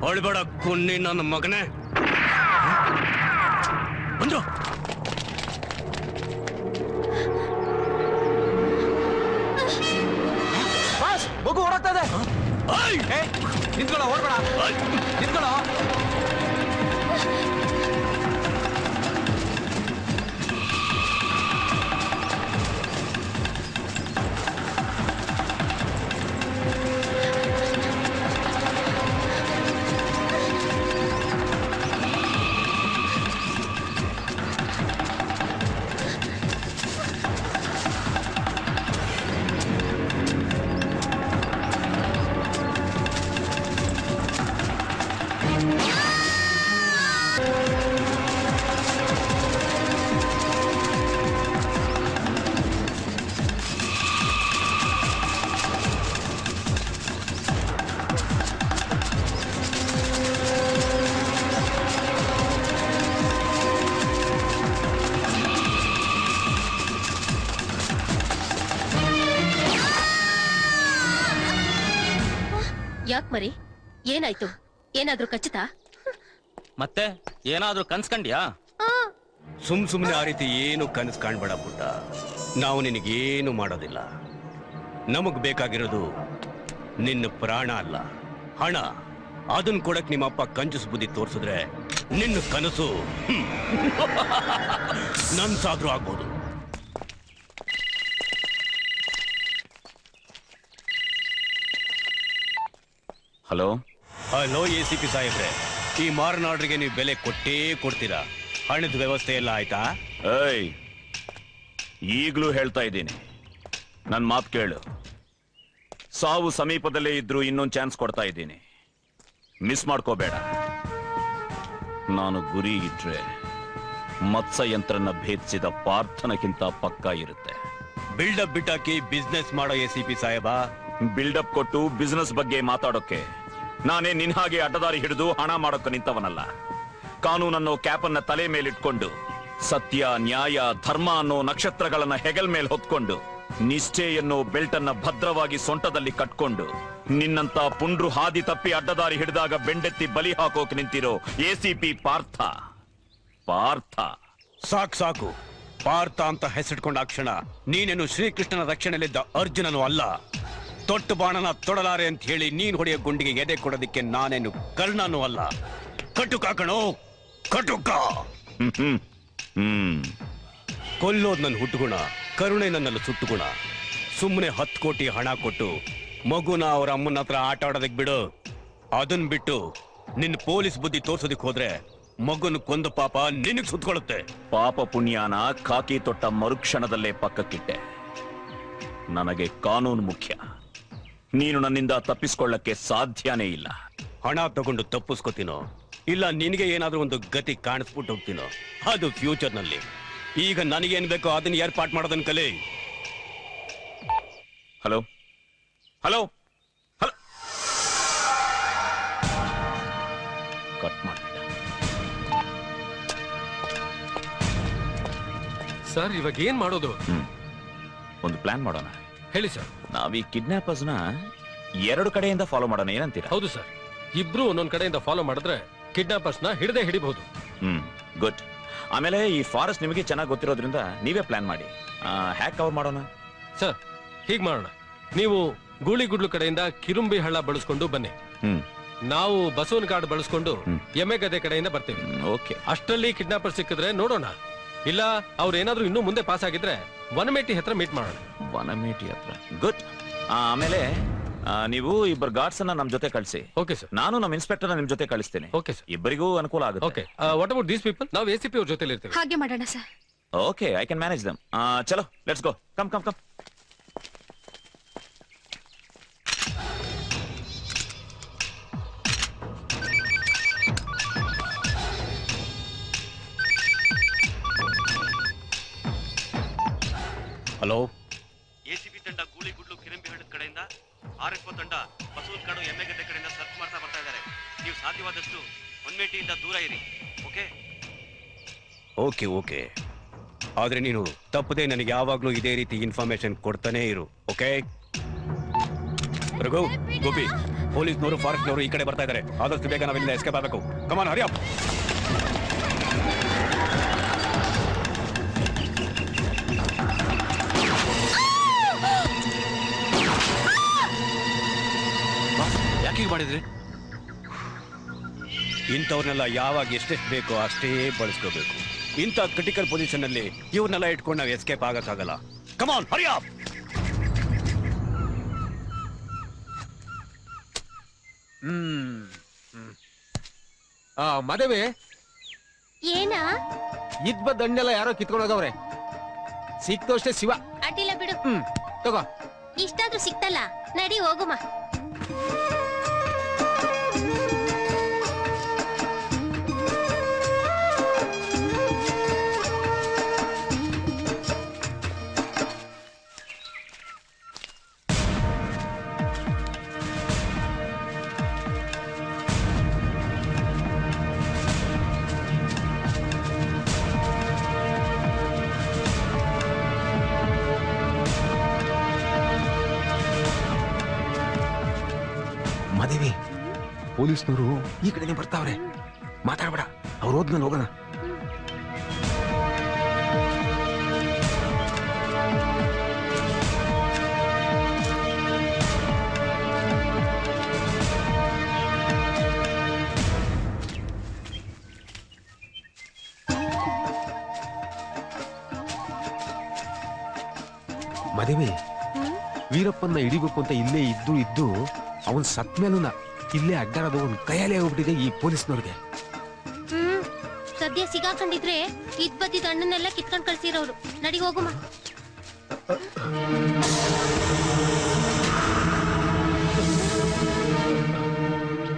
ಹೊಳ್ಬೇಡ ಕುನ್ನಿ ನನ್ನ ಮಗನೇ. ಬಂದ್ರು ಮಗು ಓಡಾಗ್ತದೆ. ನಿಂತ್ಕೊಳ್ಳೋ, ಓಡ್ಬೇಡ, ನಿಂತ್ಕೊಳ್ಳೋ. ಯಾಕ್ ಮರಿ, ಏನಾಯ್ತು? ಏನಾದ್ರೂ ಖಚಿತ? ಮತ್ತೆ ಏನಾದ್ರೂ ಕನ್ಸ್ಕಂಡ್ಯಾ? ಸುಮ್ನೆ ಆ ರೀತಿ ಏನು ಕನಸು ಕಾಣ್ಬೇಡ ಪುಟ್ಟ. ನಾವು ನಿನಗೇನು ಮಾಡೋದಿಲ್ಲ. ನಮಗ್ ಬೇಕಾಗಿರೋದು ನಿನ್ನ ಪ್ರಾಣ ಅಲ್ಲ, ಹಣ. ಅದನ್ನ ಕೊಡಕ್ ನಿಮ್ಮಪ್ಪ ಕಂಜೂಸ್ ಬುದ್ಧಿ ತೋರಿಸಿದ್ರೆ ನಿನ್ನ ಕನಸು ನನ್ಸಾದ್ರೂ ಆಗ್ಬೋದು. ಹಲೋ ಹಲೋ ACP ಸಾಹೇಬ್ರೆ, ಈ ಮಾರನಾಡ್ರಿಗೆ ನೀವು ಬೆಲೆ ಕೊಟ್ಟೇ ಕೊಡ್ತೀರಾ? ಹಣದ ವ್ಯವಸ್ಥೆ ಎಲ್ಲ ಆಯ್ತಾ? ಏಯ್, ಈಗ್ಲೂ ಹೇಳ್ತಾ ಇದ್ದೀನಿ, ನನ್ ಮಾತು ಕೇಳು. ಸಾವು ಸಮೀಪದಲ್ಲೇ ಇದ್ರು ಇನ್ನೊಂದು ಚಾನ್ಸ್ ಕೊಡ್ತಾ ಇದ್ದೀನಿ, ಮಿಸ್ ಮಾಡ್ಕೋಬೇಡ. ನಾನು ಗುರಿ ಇಟ್ರೆ ಮತ್ಸ್ಯಯಂತ್ರನ ಭೇದಿಸಿದ ಪಾರ್ಥನಕ್ಕಿಂತ ಪಕ್ಕ ಇರುತ್ತೆ. ಬಿಲ್ಡಪ್ ಬಿಟ್ಟಾಕಿ ಬಿಸ್ನೆಸ್ ಮಾಡೋ ACP ಸಾಹೇಬ. ಬಿಲ್ಡಪ್ ಕೊಟ್ಟು ಬಿಸ್ನೆಸ್ ಬಗ್ಗೆ ಮಾತಾಡೋಕೆ ನಾನೇ ನಿನ್ ಹಾಗೆ ಅಡ್ಡದಾರಿ ಹಿಡಿದು ಹಣ ಮಾಡೋಕೆ ನಿಂತವನಲ್ಲ. ಕಾನೂನನ್ನೋ ಕ್ಯಾಪನ್ನ ತಲೆ ಮೇಲಿಟ್ಕೊಂಡು, ಸತ್ಯ ನ್ಯಾಯ ಧರ್ಮ ಅನ್ನೋ ನಕ್ಷತ್ರಗಳನ್ನ ಹೆಗಲ್ ಮೇಲೆ ಹೊತ್ಕೊಂಡು, ನಿಷ್ಠೆ ಎನ್ನೋ ಬೆಲ್ಟನ್ನ ಭದ್ರವಾಗಿ ಸೊಂಟದಲ್ಲಿ ಕಟ್ಕೊಂಡು, ನಿನ್ನಂತ ಪುಂಡ್ರು ಹಾದಿ ತಪ್ಪಿ ಅಡ್ಡದಾರಿ ಹಿಡಿದಾಗ ಬೆಂಡೆತ್ತಿ ಬಲಿ ಹಾಕೋಕೆ ನಿಂತಿರೋ ACP ಪಾರ್ಥ. ಸಾಕು. ಪಾರ್ಥ ಅಂತ ಹೆಸರಿಟ್ಕೊಂಡ ಕ್ಷಣ ನೀನೇನು ಶ್ರೀಕೃಷ್ಣನ ರಕ್ಷಣೆಯಲ್ಲಿದ್ದ ಅರ್ಜುನನು ಅಲ್ಲ. ತೊಟ್ಟು ಬಾಣನ ತೊಡಲಾರೆ ಅಂತ ಹೇಳಿ ನೀನ್ ಹೊಡೆಯೋ ಗುಂಡಿಗೆ ಎದೆ ಕೊಡೋದಿಕ್ಕೆ ನಾನೇನು ಕರ್ಣನೂ ಅಲ್ಲ. ಕಟುಕ ಕಣೋ, ಕಟುಕ. ಕೊಲ್ಲೋದ್ ನನ್ನ ಹುಟ್ಟುಗುಣ, ಕರುಣೆ ನನ್ನಲ್ಲಿ ಸುಟ್ಟುಗುಣ. ಸುಮ್ಮನೆ 10 ಕೋಟಿ ಹಣ ಕೊಟ್ಟು ಮಗುನ ಅವ್ರ ಅಮ್ಮನ ಹತ್ರ ಆಟ ಆಡೋದಕ್ ಬಿಡು. ಅದನ್ ಬಿಟ್ಟು ನಿನ್ನ ಪೊಲೀಸ್ ಬುದ್ಧಿ ತೋರ್ಸೋದಿಕ್ ಹೋದ್ರೆ ಮಗುನ ಕೊಂದ ಪಾಪ ನಿನಗ್ ಸುತ್ಕೊಳ್ಳುತ್ತೆ. ಪಾಪ ಪುಣ್ಯನ ಕಾಕಿ ತೊಟ್ಟ ಮರುಕ್ಷಣದಲ್ಲೇ ಪಕ್ಕಕ್ಕಿಟ್ಟೆ. ನನಗೆ ಕಾನೂನು ಮುಖ್ಯ. ನೀನು ನನ್ನಿಂದ ತಪ್ಪಿಸ್ಕೊಳ್ಳಕ್ಕೆ ಸಾಧ್ಯನೇ ಇಲ್ಲ. ಹಣ ತಗೊಂಡು ತಪ್ಪಿಸ್ಕೊತೀನೋ, ಇಲ್ಲ ನಿನಗೆ ಏನಾದ್ರೂ ಒಂದು ಗತಿ ಕಾಣಿಸ್ಬಿಟ್ಟು ಹೋಗ್ತೀನೋ, ಅದು ಫ್ಯೂಚರ್ ನಲ್ಲಿ. ಈಗ ನನಗೇನ್ ಬೇಕೋ ಅದನ್ನ ಏರ್ಪಾಟ್ ಮಾಡೋದನ್ ಕಲಿ. ಹಲೋ ಹಲೋ ಹಲೋ, ಕಟ್ ಮಾಡ್ಬೇಡ ಸರ್. ಇವಾಗ ಏನ್ ಮಾಡೋದು? ಒಂದು ಪ್ಲಾನ್ ಮಾಡೋಣ. ಹೇಳಿ ಸರ್. ನಾವೀ ಕಿಡ್ನಾಪರ್ಸ್ನ 2 ಕಡೆಯಿಂದ ಫಾಲೋ ಮಾಡೋಣ, ಏನಂತೀರಾ? ಹೌದು ಸರ್, ಇಬ್ರು ಒಂದೊಂದ್ ಕಡೆಯಿಂದ ಫಾಲೋ ಮಾಡಿದ್ರೆ ಕಿಡ್ನಾಪರ್ಸ್ ನ ಹಿಡದೆ ಹಿಡಿಬಹುದು. ಗುಡ್. ಆಮೇಲೆ ಈ ಫಾರೆಸ್ಟ್ ನಿಮಗೆ ಚೆನ್ನಾಗಿ ಗೊತ್ತಿರೋದ್ರಿಂದ ನೀವೇ ಪ್ಲಾನ್ ಮಾಡಿ. ಹ್ಯಾಕ್ ಕವರ್ ಮಾಡೋಣ ಸರ್. ಹೀಗ್ ಮಾಡೋಣ, ನೀವು ಗೂಳಿಗುಡ್ಲು ಕಡೆಯಿಂದ ಕಿರುಂಬಿ ಹಳ್ಳ ಬಳಸ್ಕೊಂಡು ಬನ್ನಿ. ನಾವು ಬಸವನ ಕಾಡು ಬಳಸ್ಕೊಂಡು ಎಮ್ಮೆಗದೆ ಕಡೆಯಿಂದ ಬರ್ತೀವಿ. ಓಕೆ. ಅಷ್ಟರಲ್ಲಿ ಕಿಡ್ನಾಪರ್ ಸಿಕ್ಕಿದ್ರೆ ನೋಡೋಣ, ಇಲ್ಲ ಅವ್ರೇನಾದ್ರೂ ಇನ್ನೂ ಮುಂದೆ ಪಾಸ್ ಆಗಿದ್ರೆ ವನಮೇಟಿ ಹತ್ರ ಮೀಟ್ ಮಾಡೋಣ. ವನಮೇಟಿ ಹತ್ರ? ಗುಡ್. ಆಮೇಲೆ ನೀವು ಇಬ್ಬರು ಗಾರ್ಡ್ಸ್ ಅನ್ನ ನಮ್ ಜೊತೆ ಕಳಿಸಿ. Okay sir. ನಾನು ನಮ್ಮ ಇನ್ಸ್ಪೆಕ್ಟರ್ ನಿಮ್ ಜೊತೆ ಕಳಿಸ್ತೇನೆ. Okay sir. ಇಬ್ಬರಿಗೂ ಅನುಕೂಲ ಆಗುತ್ತೆ. Okay. What about these people? ನಾವು ACP ಅವ್ರ ಜೊತೆ ಇರ್ತೀವಿ. ಹಾಗೆ ಮಾಡೋಣ ಸರ್. Okay, I can manage them. ಚಲೋ, let's go. Come come come. Hello, ACB ತಂಡ ಗೂಳಿಗುಡ್ಲು ಕಿರಂಬಿಹಳ್ಳಿ ಕಡೆಯಿಂದ RFO ತಂಡ ಬಸವನಕಾಡು ಎಮ್ಮೆಗಡ್ಡೆ ಕಡೆಯಿಂದ ಸರ್ಚ್ ಮಾಡ್ತಾ ಬರ್ತಾ ಇದ್ದಾರೆ. ನೀವು ಸಾಧ್ಯವಾದಷ್ಟು 180 ದೂರ ಇರಿ. Okay okay okay. ಆದ್ರೆ ನೀನು ತಪ್ಪದೆ ನನಗೆ ಯಾವಾಗ್ಲೂ ಇದೇ ರೀತಿ ಇನ್ಫಾರ್ಮೇಶನ್ ಕೊಡ್ತಾನೆ ಇರು. ಓಕೆ ರಘು, ಗೋಪಿ, ಪೊಲೀಸ್ನವರು ಫಾರೆಸ್ಟ್ನವರು ಈ ಕಡೆ ಬರ್ತಾ ಇದ್ದಾರೆ. ಆದಷ್ಟು ಬೇಗ ನಾವಿಲ್ಲಿಂದ ಎಸ್ಕೇಪ್ ಆಗಬೇಕು. ಕಮಾನ್ ಹರಿ ಅಪ್. ಯಾಕೆ ಹೀಗೆ ಮಾಡಿದ್ರಿ? ಇಂಥವ್ರನ್ನೆಲ್ಲ ಯಾವಾಗ ಎಷ್ಟೆಷ್ಟು ಬೇಕೋ ಅಷ್ಟೇ ಬಳಸ್ಕೋಬೇಕು. ಇಂಥ ಕ್ರಿಟಿಕಲ್ ಪೊಸಿಷನ್ ಅಲ್ಲಿ ಇವ್ರನ್ನೆಲ್ಲ ಇಟ್ಕೊಂಡು ನಾವು ಎಸ್ಕೇಪ್ ಆಗಕ್ಕಾಗಲ್ಲ. ಕಮಾನ್ ಹರಿ ಅಪ್. ಮದುವೆ ಏನಾ ಇದ್ದ ದಂಡೆಲ್ಲ ಯಾರೋ ಕಿತ್ಕೊಂಡು ಹೋಗವ್ರೆ. ಸಿಕ್ತು ಅಷ್ಟೇ ಶಿವ. ಅಡ್ಡಿಲ್ಲ ಬಿಡು. ತಗೋ. ಇಷ್ಟಾದ್ರೂ ಸಿಕ್ತಲ್ಲ, ನಡಿ ಹೋಗುಮ. ಮದುವೆ ಪೊಲೀಸ್ನವರು ಈ ಕಡೆನೆ ಬರ್ತಾವ್ರೆ. ಮಾತಾಡ್ಬೇಡ, ಅವ್ರು ಹೋದ್ಮೇಲೆ ಹೋಗೋಣ. ಮದುವೆ ವೀರಪ್ಪನ್ನ ಹಿಡಿಬೇಕು ಅಂತ ಇಲ್ಲೇ ಇದ್ದು ಅವನ್ ಸತ್ ಮೇಲೂ ಇಲ್ಲೇ ಅಡ್ಡಾಡೋದು ಒಂದು ಕೈಯಲ್ಲೇ ಹೋಗ್ಬಿಟ್ಟಿದೆ ಈ ಪೊಲೀಸ್ನವ್ರಿಗೆ. ಸದ್ಯ ಸಿಗಾಕೊಂಡಿದ್ರೆ ಇದ್ ಬದ್ದಿದ ಹಣ್ಣನ್ನೆಲ್ಲ ಕಿತ್ಕೊಂಡ್ ಕಳ್ಸಿರೋರು. ನಡಿ ಹೋಗುಮ.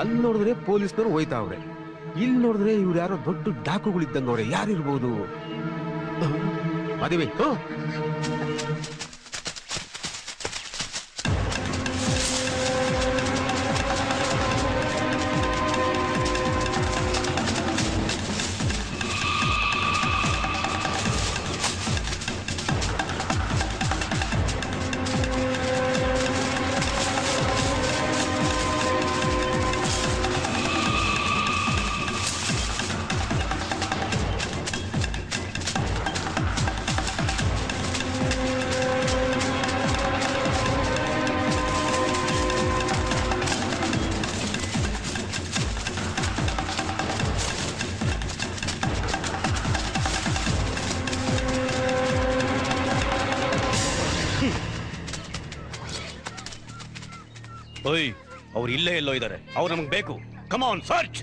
ಅಲ್ಲಿ ನೋಡಿದ್ರೆ ಪೊಲೀಸ್ನವ್ರು ಹೋಯ್ತಾವ್ರೆ, ಇಲ್ಲಿ ನೋಡಿದ್ರೆ ಇವ್ರು ಯಾರೋ ದೊಡ್ಡ ಡಾಕುಗಳಿದ್ದಂಗವ್ರೆ. ಯಾರಿರ್ಬೋದು? ಮದುವೆ ಓಯ್, ಅವ್ರು ಇಲ್ಲೇ ಎಲ್ಲೋ ಇದ್ದಾರೆ. ಅವ್ರು ನಮಗೆ ಬೇಕು. ಕಮಾನ್ ಸರ್ಚ್.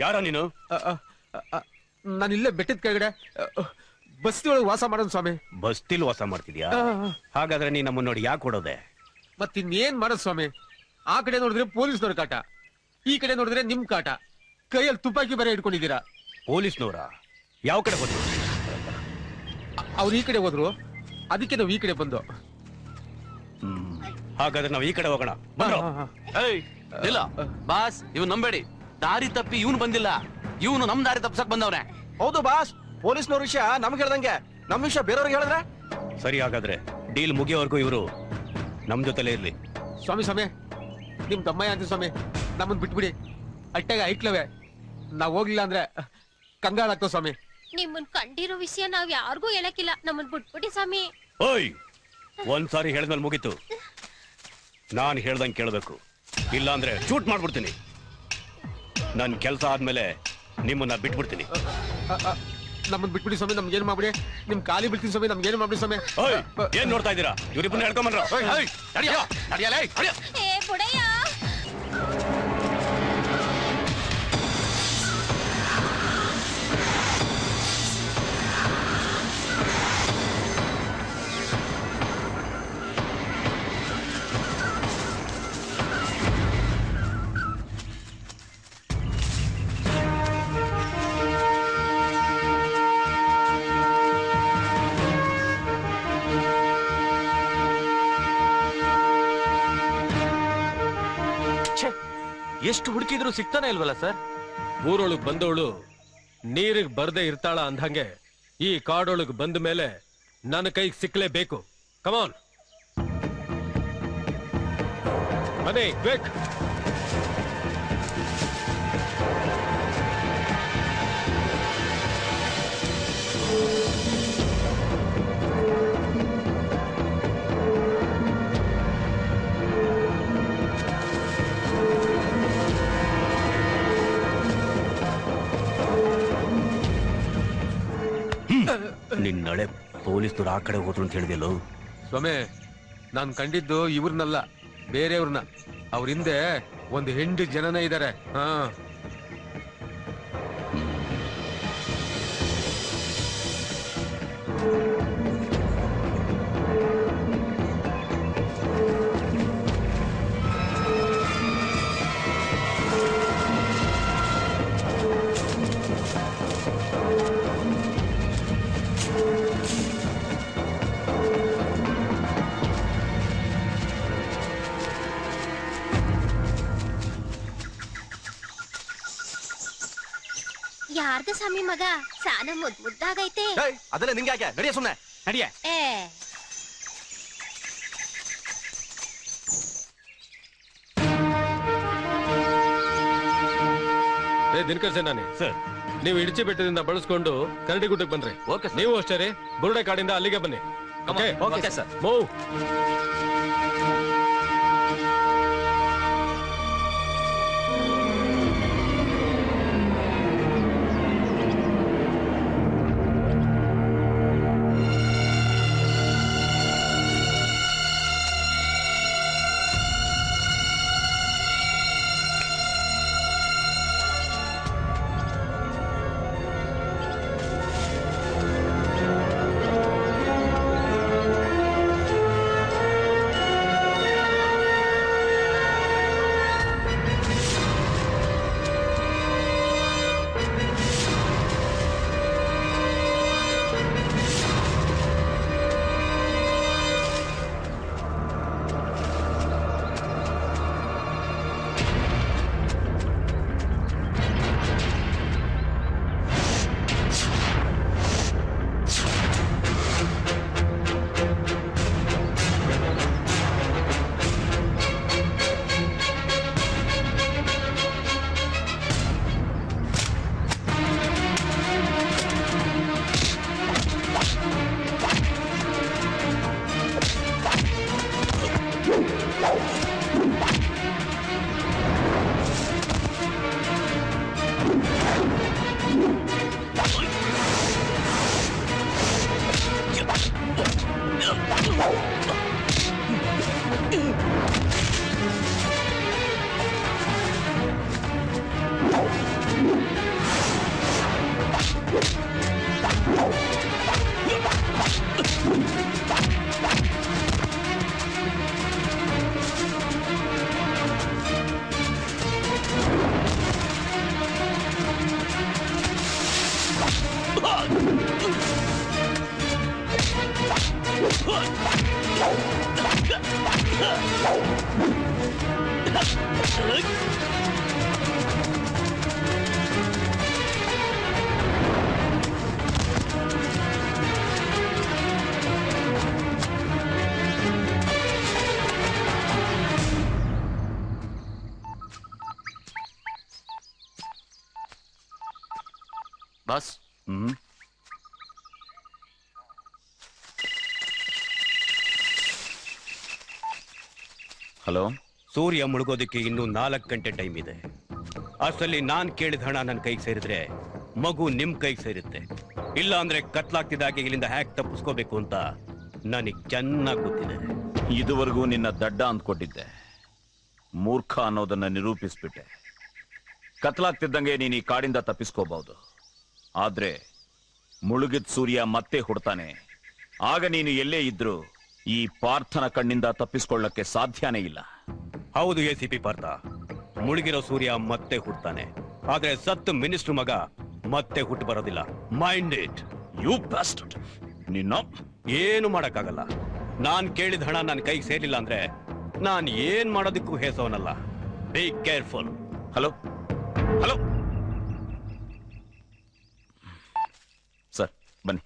ಯಾರ ನೀನು? ನಾನು ಇಲ್ಲೇ ಬೆಟ್ಟದ ಕೆಳಗಡೆ ಬಸ್ತಿ ಒಳಗೆ ವಾಸ ಮಾಡೋದು ಸ್ವಾಮಿ. ಬಸ್ತಿಲ್ ವಾಸ ಮಾಡ್ತಿದ್ಯಾ? ಹಾಗಾದ್ರೆ ನೀ ನಮ್ಮನ್ನ ನೋಡಿ ಯಾಕೆ ಕೊಡೋದೆ? ಮತ್ತಿನ್ನೇನ್ ಮಾಡೋದು ಸ್ವಾಮಿ? ಆ ಕಡೆ ನೋಡಿದ್ರೆ ಪೊಲೀಸ್ನವ್ರ ಕಾಟ, ಈ ಕಡೆ ನೋಡಿದ್ರೆ ನಿಮ್ ಕಾಟ. ಕೈಯಲ್ಲಿ ತುಪಾಕಿ ಬೇರೆ ಇಟ್ಕೊಂಡಿದ್ದೀರಾ. ಪೊಲೀಸ್ನವರ ಯಾವ ಕಡೆ ಬಂದ್ರು? ಅವ್ರು ಈ ಕಡೆ ಹೋದ್ರು, ಅದಕ್ಕೆ ನಾವು ಈ ಕಡೆ ಬಂದು. ಹಾಗಾದ್ರೆ ನಾವು ಈ ಕಡೆ ಹೋಗೋಣ. ಇಲ್ಲ ಬಾಸ್, ಇವನ್ ನಂಬೇಡಿ. ದಾರಿ ತಪ್ಪಿ ಇವನು ಬಂದಿಲ್ಲ, ಇವನು ನಮ್ ದಾರಿ ತಪ್ಸಕ್ ಬಂದವ್ರೆ. ಹೌದು ಬಾಸ್, ಪೊಲೀಸ್ನವ್ರ ವಿಷಯ ನಮ್ಗೆ ಹೇಳ್ದಂಗೆ ನಮ್ ವಿಷಯ ಬೇರೆಯವ್ರಿಗೆ ಹೇಳಿದ್ರೆ ಸರಿ. ಹಾಗಾದ್ರೆ ಡೀಲ್ ಮುಗಿಯೋವರೆಗೂ ಇವರು ನಮ್ ಜೊತೆಲೇ ಇರ್ಲಿ. ಸ್ವಾಮಿ ಸ್ವಾಮಿ, ನಿಮ್ ತಮ್ಮಯ್ಯ ಅಂತ ಸ್ವಾಮಿ, ನಮ್ಮನ್ ಬಿಟ್ಬಿಡಿ. ಅಟ್ಟೆಗೆ ಐಕ್ಲವೆ, ನಾವ್ ಹೋಗ್ಲಿಲ್ಲ ಅಂದ್ರೆ ಕಂಗಾಳಾಗ್ತವ ಸ್ವಾಮಿ. ನಿಮ್ಮನ್ ಕಂಡಿರೋ ವಿಷಯ ನಾವ್ ಯಾರಿಗೂ ಹೇಳಕ್ಕಿಲ್ಲ, ನಮ್ಮನ್ ಬಿಟ್ಬಿಡಿ ಸ್ವಾಮಿ. ಓಯ್, ಒಂದ್ಸಾರಿ ಹೇಳಿದ್ಮೇಲೆ ಮುಗೀತು. ನಾನ್ ಹೇಳ್ದಂಗೆ ಕೇಳ್ಬೇಕು, ಇಲ್ಲ ಅಂದ್ರೆ ಶೂಟ್ ಮಾಡ್ಬಿಡ್ತೀನಿ. ನನ್ ಕೆಲ್ಸ ಆದ್ಮೇಲೆ ನಿಮ್ಮನ್ನ ಬಿಟ್ಬಿಡ್ತೀನಿ. ನಮ್ಮನ್ ಬಿಟ್ಬಿಡಿ ಸ್ವಾಮಿ, ನಮ್ಗೇನ್ ಮಾಡ್ಬಿಡಿ. ನಿಮ್ ಖಾಲಿ ಬಿಡ್ತೀನಿ ಸ್ವಾಮಿ, ನಮ್ಗೇನು ಮಾಡ್ಬಿಡಿ ಸ್ವಾಮಿ. ಏನ್ ನೋಡ್ತಾ ಇದ್ದೀರಾ? ಇವ್ರಿಬ್ಬರನ್ನ ಹೇಳ್ಕೊಂಬನ್ರ. ಏ ಬುಡಯ್ಯ, ಎಷ್ಟು ಹುಡುಕಿದ್ರು ಸಿಗ್ತಾನೆ ಇಲ್ವಲ್ಲ ಸರ್? ಊರೊಳಗ್ ಬಂದವಳು ನೀರಿಗೆ ಬರ್ದೇ ಇರ್ತಾಳ ಅಂದಂಗೆ ಈ ಕಾಡೊಳಗ್ ಬಂದ ಮೇಲೆ ನನ್ನ ಕೈಗೆ ಸಿಕ್ಲೇಬೇಕು. ಕಮಾನ್ ಬನ್ನಿ, ಕ್ವಿಕ್. ನಿನ್ನಳೆ ಪೊಲೀಸ್ನವ್ರು ಆ ಕಡೆ ಹೋದ್ರು ಅಂತ ಹೇಳಿದೆಲ್ಲೋ. ಸ್ವಾಮಿ, ನಾನ್ ಕಂಡಿದ್ದು ಇವ್ರನ್ನಲ್ಲ, ಬೇರೆಯವ್ರನ್ನ. ಅವ್ರ ಹಿಂದೆ ಒಂದು 8 ಜನನೇ ಇದ್ದಾರೆ. ಹಾ, ಯಾರ್ದ ಸ್ವಾಮಿ ಮಗ? ಸಾನ ಮುದ್ದಾಗೈತೆ. ಅದೆಲ್ಲ ನಿಂಗೆ ಯಾಕೆ? ನಡಿಯ ಸುಮ್ನೆ ನಡಿಯ. ದಿನಕರ್ ಸೇನಾನಿ ಸರ್, ನೀವು ಇಡಚಿ ಬೆಟ್ಟದಿಂದ ಬಳಸ್ಕೊಂಡು ಕರಡಿಗುಡ್ಡಕ್ಕೆ ಬನ್ರಿ. ನೀವು ಅಷ್ಟೇ ರೀ, ಬುರುಡೆ ಕಾಡಿಂದ ಅಲ್ಲಿಗೆ ಬನ್ನಿ. Okay sir, move. Boss hello. ಸೂರ್ಯ ಮುಳುಗೋದಕ್ಕೆ ಇನ್ನೂ 4 ಗಂಟೆ ಟೈಮ್ ಇದೆ. ಅಷ್ಟರಲ್ಲಿ ನಾನ್ ಕೇಳಿದ ಹಣ ನನ್ನ ಕೈಗೆ ಸೇರಿದ್ರೆ ಮಗು ನಿಮ್ ಕೈಗೆ ಸೇರುತ್ತೆ. ಇಲ್ಲ ಅಂದ್ರೆ ಕತ್ಲಾಗ್ತಿದ್ದಾಗೆ ಇಲ್ಲಿಂದ ಹ್ಯಾಕ್ ತಪ್ಪಿಸ್ಕೋಬೇಕು ಅಂತ ನನಗೆ ಚೆನ್ನಾಗಿ ಗೊತ್ತಿದೆ. ಇದುವರೆಗೂ ನಿನ್ನ ದಡ್ಡ ಅಂದ್ಕೊಟ್ಟಿದ್ದೆ, ಮೂರ್ಖ ಅನ್ನೋದನ್ನ ನಿರೂಪಿಸ್ಬಿಟ್ಟೆ. ಕತ್ಲಾಗ್ತಿದ್ದಂಗೆ ನೀನು ಈ ಕಾಡಿಂದ ತಪ್ಪಿಸ್ಕೋಬಹುದು. ಆದ್ರೆ ಮುಳುಗಿದ ಸೂರ್ಯ ಮತ್ತೆ ಹುಡ್ತಾನೆ. ಆಗ ನೀನು ಎಲ್ಲೇ ಇದ್ರು ಈ ಪಾರ್ಥನ ಕಣ್ಣಿಂದ ತಪ್ಪಿಸ್ಕೊಳ್ಳಕ್ಕೆ ಸಾಧ್ಯನೇ ಇಲ್ಲ. ಹೌದು ACP ಪಾರ್ಥ, ಮುಳುಗಿರೋ ಸೂರ್ಯ ಮತ್ತೆ ಹುಡ್ತಾನೆ. ಆದ್ರೆ ಸತ್ತು ಮಿನಿಸ್ಟರ್ ಮಗ ಮತ್ತೆ ಹುಟ್ಟು ಬರೋದಿಲ್ಲ. Mind it you bastard. ನಿನ್ನ ಏನು ಮಾಡಕ್ಕಾಗಲ್ಲ. ನಾನ್ ಕೇಳಿದ ಹಣ ನನ್ನ ಕೈಗೆ ಸೇರಿಲ್ಲ ಅಂದ್ರೆ ನಾನ್ ಏನ್ ಮಾಡೋದಕ್ಕೂ ಹೇಸವನಲ್ಲ. Be careful. Hello hello sir, ಬನ್ನಿ.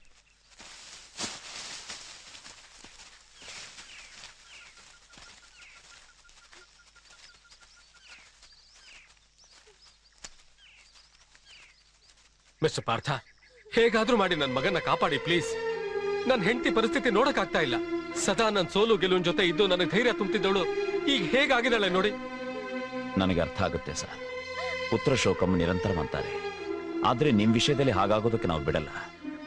ಮಿಸ್ಟರ್ ಪಾರ್ಥ, ಹೇಗಾದ್ರೂ ಮಾಡಿ ನನ್ನ ಮಗನ ಕಾಪಾಡಿ ಪ್ಲೀಸ್. ನನ್ನ ಹೆಂಡತಿ ಪರಿಸ್ಥಿತಿ ನೋಡಕ್ಕಾಗ್ತಾ ಇಲ್ಲ. ಸದಾ ನನ್ನ ಸೋಲು ಗೆಲುವಿನ ಜೊತೆ ಇದ್ದು ನನಗೆ ಧೈರ್ಯ ತುಂಬ್ತಿದ್ದವಳು ಈಗ ಹೇಗಾಗಿದ್ದಾಳೆ ನೋಡಿ. ನನಗೆ ಅರ್ಥ ಆಗುತ್ತೆ ಸರ್. ಪುತ್ರ ಶೋಕಂ ನಿರಂತರವಂತಾರೆ. ಆದ್ರೆ ನಿಮ್ ವಿಷಯದಲ್ಲಿ ಹಾಗಾಗೋದಕ್ಕೆ ನಾವು ಬಿಡಲ್ಲ.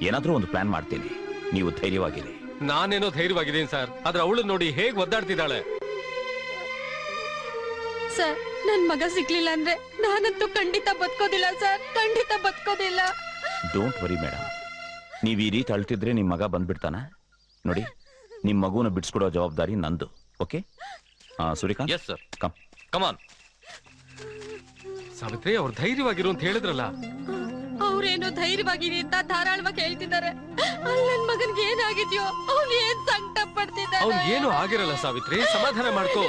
ಏನಾದ್ರೂ ಒಂದು ಪ್ಲಾನ್ ಮಾಡ್ತೀನಿ, ನೀವು ಧೈರ್ಯವಾಗಿರಿ. ನಾನೇನೋ ಧೈರ್ಯವಾಗಿದ್ದೀನಿ ಸರ್, ಆದ್ರೆ ಅವಳು ನೋಡಿ ಹೇಗ್ ಒದ್ದಾಡ್ತಿದ್ದಾಳೆ. ಸರ್, ನನ್ ಮಗ ಸಿಗ್ಲಿಲ್ಲ ಅಂದ್ರೆ ನಾನಂತೂ ಖಂಡಿತ ಬದುಕೋದಿಲ್ಲ ಸರ್, ಖಂಡಿತ ಬದುಕೋದಿಲ್ಲ. ಡೋಂಟ್ ವರಿ ಮೇಡಮ್, ನೀವ್ ಈ ರೀತಿ ಅಳ್ತಿದ್ರೆ ನಿಮ್ ಮಗ ಬಂದ್ಬಿಡ್ತಾನ. ನೋಡಿ, ನಿಮ್ ಮಗುನ ಬಿಡಿಸ್ಕೊಡೋ ಜವಾಬ್ದಾರಿ ನಂದು. Okay Suryakant? Yes sir. Come come on. Savitri, ಅವ್ರು ಧೈರ್ಯವಾಗಿರು ಅಂತ ಹೇಳಿದ್ರಲ್ಲ. ಅವ್ರೇನೋ ಧೈರ್ಯವಾಗಿರಿ ಅಂತ ಧಾರಾಳವಾಗಿ ಹೇಳ್ತಿದ್ದಾರೆ. ಅಲ್ಲಿ ನನ್ ಮಗನ್ಗೆ ಏನಾಗಿದ್ಯೋ, ಅವ್ನು ಏನ್ ಸಂಕಟ ಪಡ್ತಿದ್ದಾನೆ. ಅವ್ನ್ ಏನು ಆಗಿರಲ್ಲ ಸಾವಿತ್ರಿ, ಸಮಾಧಾನ ಮಾಡ್ಕೋ.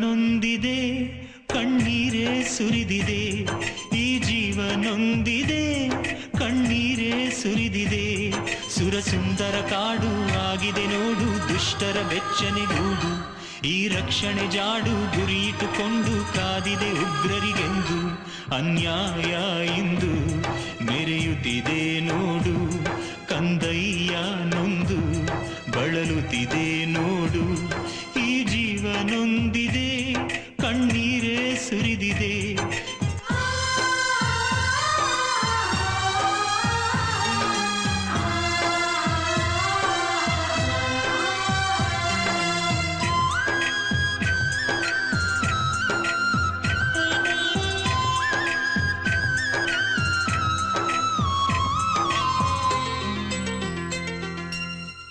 ನೊಂದಿದೆ, ಕಣ್ಣೀರೇ ಸುರಿದಿದೆ. ಈ ಜೀವ ನೊಂದಿದೆ, ಕಣ್ಣೀರೇ ಸುರಿದಿದೆ. ಸುರಸುಂದರ ಕಾಡು ಆಗಿದೆ ನೋಡು, ದುಷ್ಟರ ಬೆಚ್ಚನೆಗೂಡು. ಈ ರಕ್ಷಣೆ ಜಾಡು ಗುರಿ ಇಟ್ಟುಕೊಂಡು ಕಾದಿದೆ ಉಗ್ರರಿಗೆಂದು. ಅನ್ಯಾಯ ಇಂದು ಮೆರೆಯುತ್ತಿದೆ ನೋಡು, ಕಂದಯ್ಯ ನೊಂದು ಬಳಲುತ್ತಿದೆ ನೋಡು. ಈ ಜೀವ ನೊಂದಿದೆ, ಕಣ್ಣೀರೇ ಸುರಿದಿದೆ.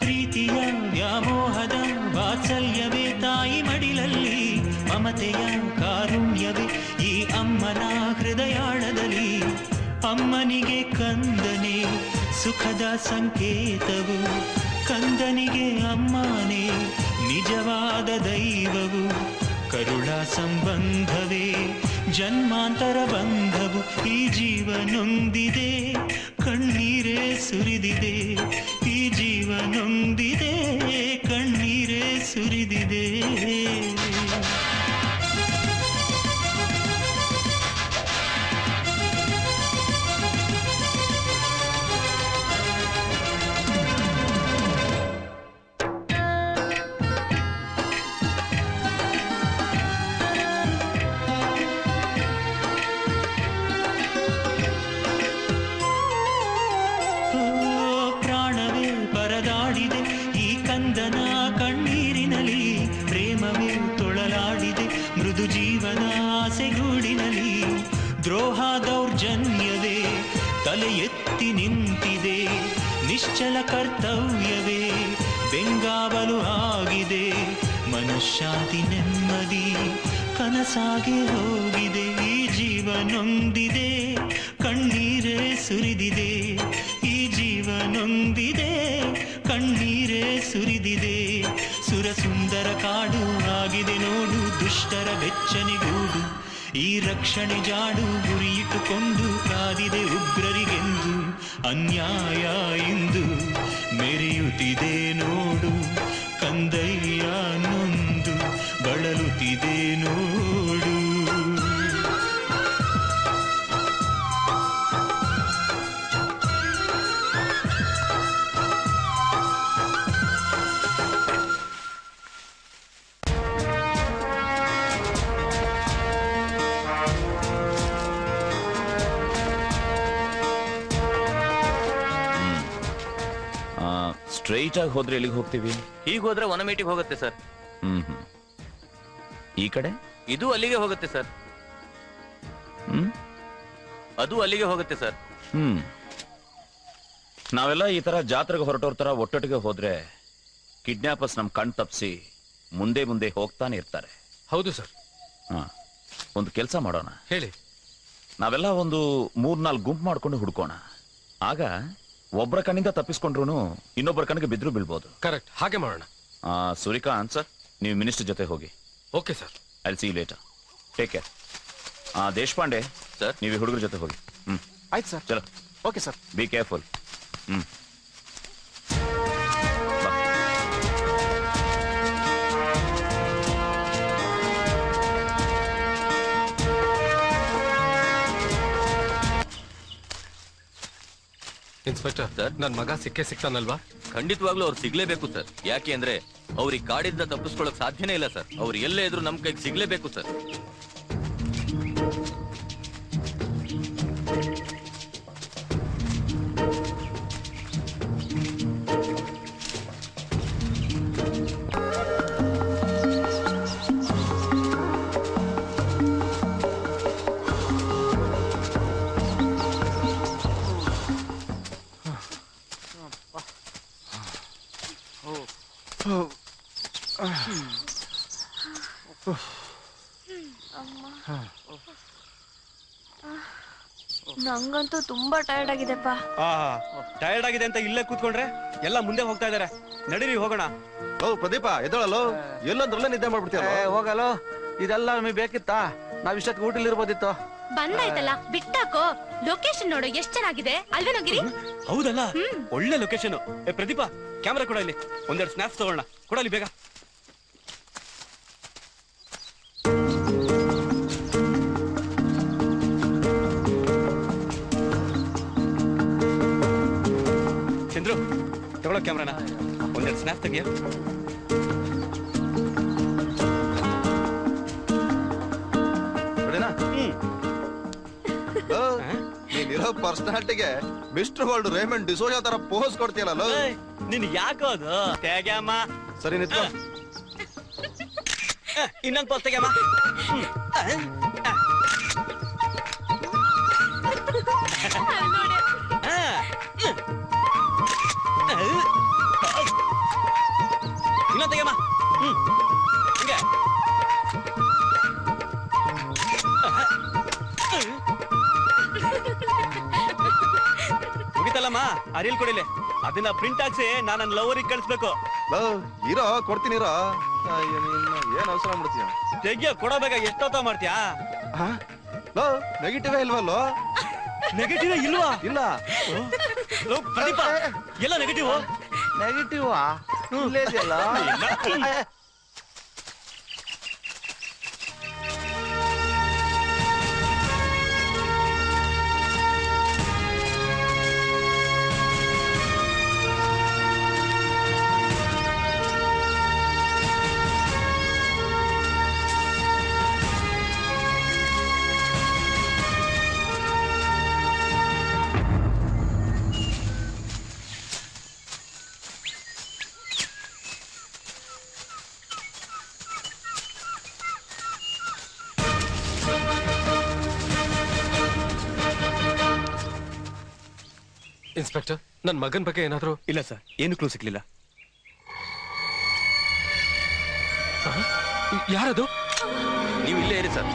ಪ್ರೀತಿಯ ವ್ಯಾಮೋಹದ ವಾತ್ಸಲ್ಯವೇ ತಾಯಿ ಮಡಿಲಲ್ಲಿ, ಮಮತೆಯ ಕಾರುಣ್ಯವೇ ಈ ಅಮ್ಮನ ಹೃದಯಾಳದಲ್ಲಿ. ಅಮ್ಮನಿಗೆ ಕಂದನೆ ಸುಖದ ಸಂಕೇತವು, ಕಂದನಿಗೆ ಅಮ್ಮನೇ ನಿಜವಾದ ದೈವವು. ಕರುಳ ಸಂಬಂಧವೇ ಜನ್ಮಾಂತರ ಬಂಧವು. ಈ ಜೀವ ನೊಂದಿದೆ, ಕಣ್ಣೀರೇ ಸುರಿದಿದೆ. ಈ ಜೀವ ನೊಂದಿದೆ, ಕಣ್ಣೀರೇ ಸುರಿದಿದೆ. ಪ್ರಾಣವೇ ಪರದಾಡಿದೆ ಈ ಕಂದನ ಕಣ್ಣೀರಿನಲ್ಲಿ. ಪ್ರೇಮವೇ ಆಸೆಗೂಡಿನಲ್ಲಿ ದ್ರೋಹ ದೌರ್ಜನ್ಯವೇ ತಲೆ ಎತ್ತಿ ನಿಂತಿದೆ, ನಿಶ್ಚಲ ಕರ್ತವ್ಯವೇ ಬೆಂಗಾವಲು ಆಗಿದೆ, ಮನಃಶಾಂತಿ ನೆಮ್ಮದಿ ಕನಸಾಗಿ ಹೋಗಿದೆ. ಈ ಜೀವನೊಂದಿದೆ ಕಣ್ಣೀರೇ ಸುರಿದಿದೆ, ಈ ಜೀವನೊಂದಿದೆ ಕಣ್ಣೀರೇ ಸುರಿದಿದೆ. ಸುರಸುಂದರ ಕಾಡು ಆಗಿದೆ ನೋಡು, ದುಷ್ಟರ ಬೆಚ್ಚನೆಗೂಡು. ಈ ರಕ್ಷಣೆ ಜಾಡು ಗುರಿಯಿಟ್ಟುಕೊಂಡು ಕಾದಿದೆ ಉಗ್ರರಿಗೆಂದು. ಅನ್ಯಾಯ ಎಂದು ಮೆರೆಯುತ್ತಿದೆ ನೋಡು, ಕಂದಯ್ಯ ನೊಂದು ಬಳಲುತ್ತಿದೆ ನೋಡು. ಸ್ಟ್ರೈಟ್ ಆಗಿ ಹೋದ್ರೆ ಎಲ್ಲಿಗೆ ಹೋಗ್ತೀವಿ? ಹೀಗೆ ಹೋದ್ರೆ ವನಮೇಟಿಗೆ ಹೋಗುತ್ತೆ ಸರ್. ಈ ಕಡೆ ಇದು ಅಲ್ಲಿಗೆ ಹೋಗುತ್ತೆ ಸರ್. ಅದು ಅಲ್ಲಿಗೆ ಹೋಗುತ್ತೆ ಸರ್. ನಾವೆಲ್ಲ ಈ ತರ ಜಾತ್ರೆಗೆ ಹೊರಟೋರ್ ತರ ಒಟ್ಟೊಟ್ಟಿಗೆ ಹೋದ್ರೆ ಕಿಡ್ನಾಪರ್ಸ್ ನಮ್ ಕಣ್ ತಪ್ಪಿಸಿ ಮುಂದೆ ಮುಂದೆ ಹೋಗ್ತಾನೆ ಇರ್ತಾರೆ. ಹೌದು ಸರ್. ಒಂದು ಕೆಲಸ ಮಾಡೋಣ. ಹೇಳಿ. ನಾವೆಲ್ಲ ಒಂದು 3-4 ಗುಂಪು ಮಾಡ್ಕೊಂಡು ಹುಡ್ಕೋಣ. ಆಗ ಒಬ್ಬರ ಕಣ್ಣಿಂದ ತಪ್ಪಿಸ್ಕೊಂಡ್ರು ಇನ್ನೊಬ್ಬರ ಕಣ್ಣಿಗೆ ಬಿದ್ರು ಬೀಳ್ಬೋದು. ಕರೆಕ್ಟ್, ಹಾಗೆ ಮಾಡೋಣ. ಸೂರಿಕಾಂತ್ ಸರ್, ನೀವು ಮಿನಿಸ್ಟರ್ ಜೊತೆ ಹೋಗಿ. Okay sir. I will see you later. Take care. Deshpande sir, ನೀವು ಈ ಹುಡುಗರ ಜೊತೆ ಹೋಗಿ. ಆಯ್ತು ಸರ್. ಚಲೋ. Okay sir. Be careful. Inspector sir, ನನ್ ಮಗ ಸಿಕ್ಕೇ ಸಿಕ್ತಾನಲ್ವಾ? ಖಂಡಿತವಾಗ್ಲೂ ಅವ್ರು ಸಿಗ್ಲೇಬೇಕು ಸರ್. ಯಾಕೆ ಅಂದ್ರೆ ಅವ್ರಿಗೆ ಕಾಡಿಂದ ತಪ್ಪಿಸ್ಕೊಳಕ್ ಸಾಧ್ಯನೇ ಇಲ್ಲ ಸರ್. ಅವ್ರು ಎಲ್ಲೇ ಇದ್ರು ನಮ್ ಕೈಗೆ ಸಿಗ್ಲೇಬೇಕು ಸರ್. ನಂಗಂತೂ ತುಂಬಾ ಟಯರ್ಡ್ ಆಗಿದೆಪ್ಪ. ಟಯರ್ಡ್ ಆಗಿದೆ ಅಂತ ಇಲ್ಲೇ ಕೂತ್ಕೊಂಡ್ರೆ ಎಲ್ಲ ಮುಂದೆ ಹೋಗ್ತಾ ಇದಾರೆ. ನಡೀರಿ ಹೋಗೋಣ. ಪ್ರದೀಪ ಎದ್ದಳಲ್ಲೋ, ಎಲ್ಲೊಂದ್ರಲ್ಲೇ ನಿದ್ದೆ ಮಾಡ್ಬಿಡ್ತೀಯ. ಹೋಗಲ್ಲೋ, ಇದೆಲ್ಲ ನಮಗೆ ಬೇಕಿತ್ತಾ? ನಾವ್ ಇಷ್ಟಕ್ಕೆ ಊಟಲ್ಲಿ ಇರ್ಬೋದಿತ್ತು. ಬಂದಾಯ್ತಲ್ಲ, ಬಿಟ್ಟಾಕೋ. ಲೊಕೇಶನ್ ನೋಡು ಎಷ್ಟ್ ಚೆನ್ನಾಗಿದೆ ಅಲ್ವೇನೋ ಗಿರಿ? ಹೌದಲ್ಲ, ಒಳ್ಳೆ ಲೊಕೇಶನ್. ಪ್ರದೀಪ, ಕ್ಯಾಮ್ರಾ ಕೊಡ, ಇಲ್ಲಿ ಒಂದೆರಡು ಸ್ನಾಪ್ಸ್ ತಗೊಳ್ಳೋಣ. ಕೊಡಲಿ ಬೇಗ. ಚಂದ್ರು, ತಗೊಳ್ಳೋ ಕ್ಯಾಮ್ರಾನ, ಒಂದೆರಡು ಸ್ನಾಪ್ ತೆಗಿಯ. ನೀನಿರೋ ಪರ್ಸನಾಲಿಟಿಗೆ ಮಿಸ್ಟರ್ ವರ್ಲ್ಡ್ ರೇಮಂಡ್ ಡಿಸೋಜಾ ತರ ಪೋಸ್ ಕೊಡ್ತೀಯಲ್ಲ. ನಿನ್ ಯಾಕೋದು ತೆಗ್ಯಮ್ಮ. ಸರಿ ನಿಂತ್ಕೋ. ಇನ್ನೊಂದು ಪೋಸ್ ತೆಗ್ಯಮ್ಮ. ಇನ್ನೊಂದು ತೆಗ್ಯಮ್ಮ. ಹಿಂಗೆ ಮುಗಿತಲ್ಲಮ್ಮ. ಅರಿಲ್ ಕೊಡಿಲೆ, ಅದನ್ನ ಪ್ರಿಂಟ್ ಹಾಕ್ಸಿ ನಾನು ನನ್ನ ಲವರಿಗೆ ಕಳಿಸ್ಬೇಕು. ಇರೋ ಕೊಡ್ತೀನಿ. ಇರೋ ಏನ್ ಅವಸರ ಮಾಡ್ತೀಯ? ತೆಗಿಯೋ, ಕೊಡಬೇಕ. ಎಷ್ಟೊತ್ತ ಮಾಡ್ತೀಯಾ? ನೆಗೆಟಿವ್ ಇಲ್ವಲ್ಲೋ? ನೆಗೆಟಿವ್ ಇಲ್ವಾ? ಇಲ್ಲ. ಪ್ರದೀಪ, ಎಲ್ಲ ನೆಗೆಟಿವ್. ನೆಗೆಟಿವ್ ಇಲ್ಲೇ ಇದೆಯಲ್ಲ. ಇನ್ಸ್ಪೆಕ್ಟರ್, ನನ್ನ ಮಗನ ಬಗ್ಗೆ ಏನಾದ್ರು? ಇಲ್ಲ ಸರ್, ಏನು ಕ್ಲೂ ಸಿಗ್ಲಿಲ್ಲ. ಯಾರದು? ನೀವು ಇಲ್ಲೇ ಇರಿ ಸರ್.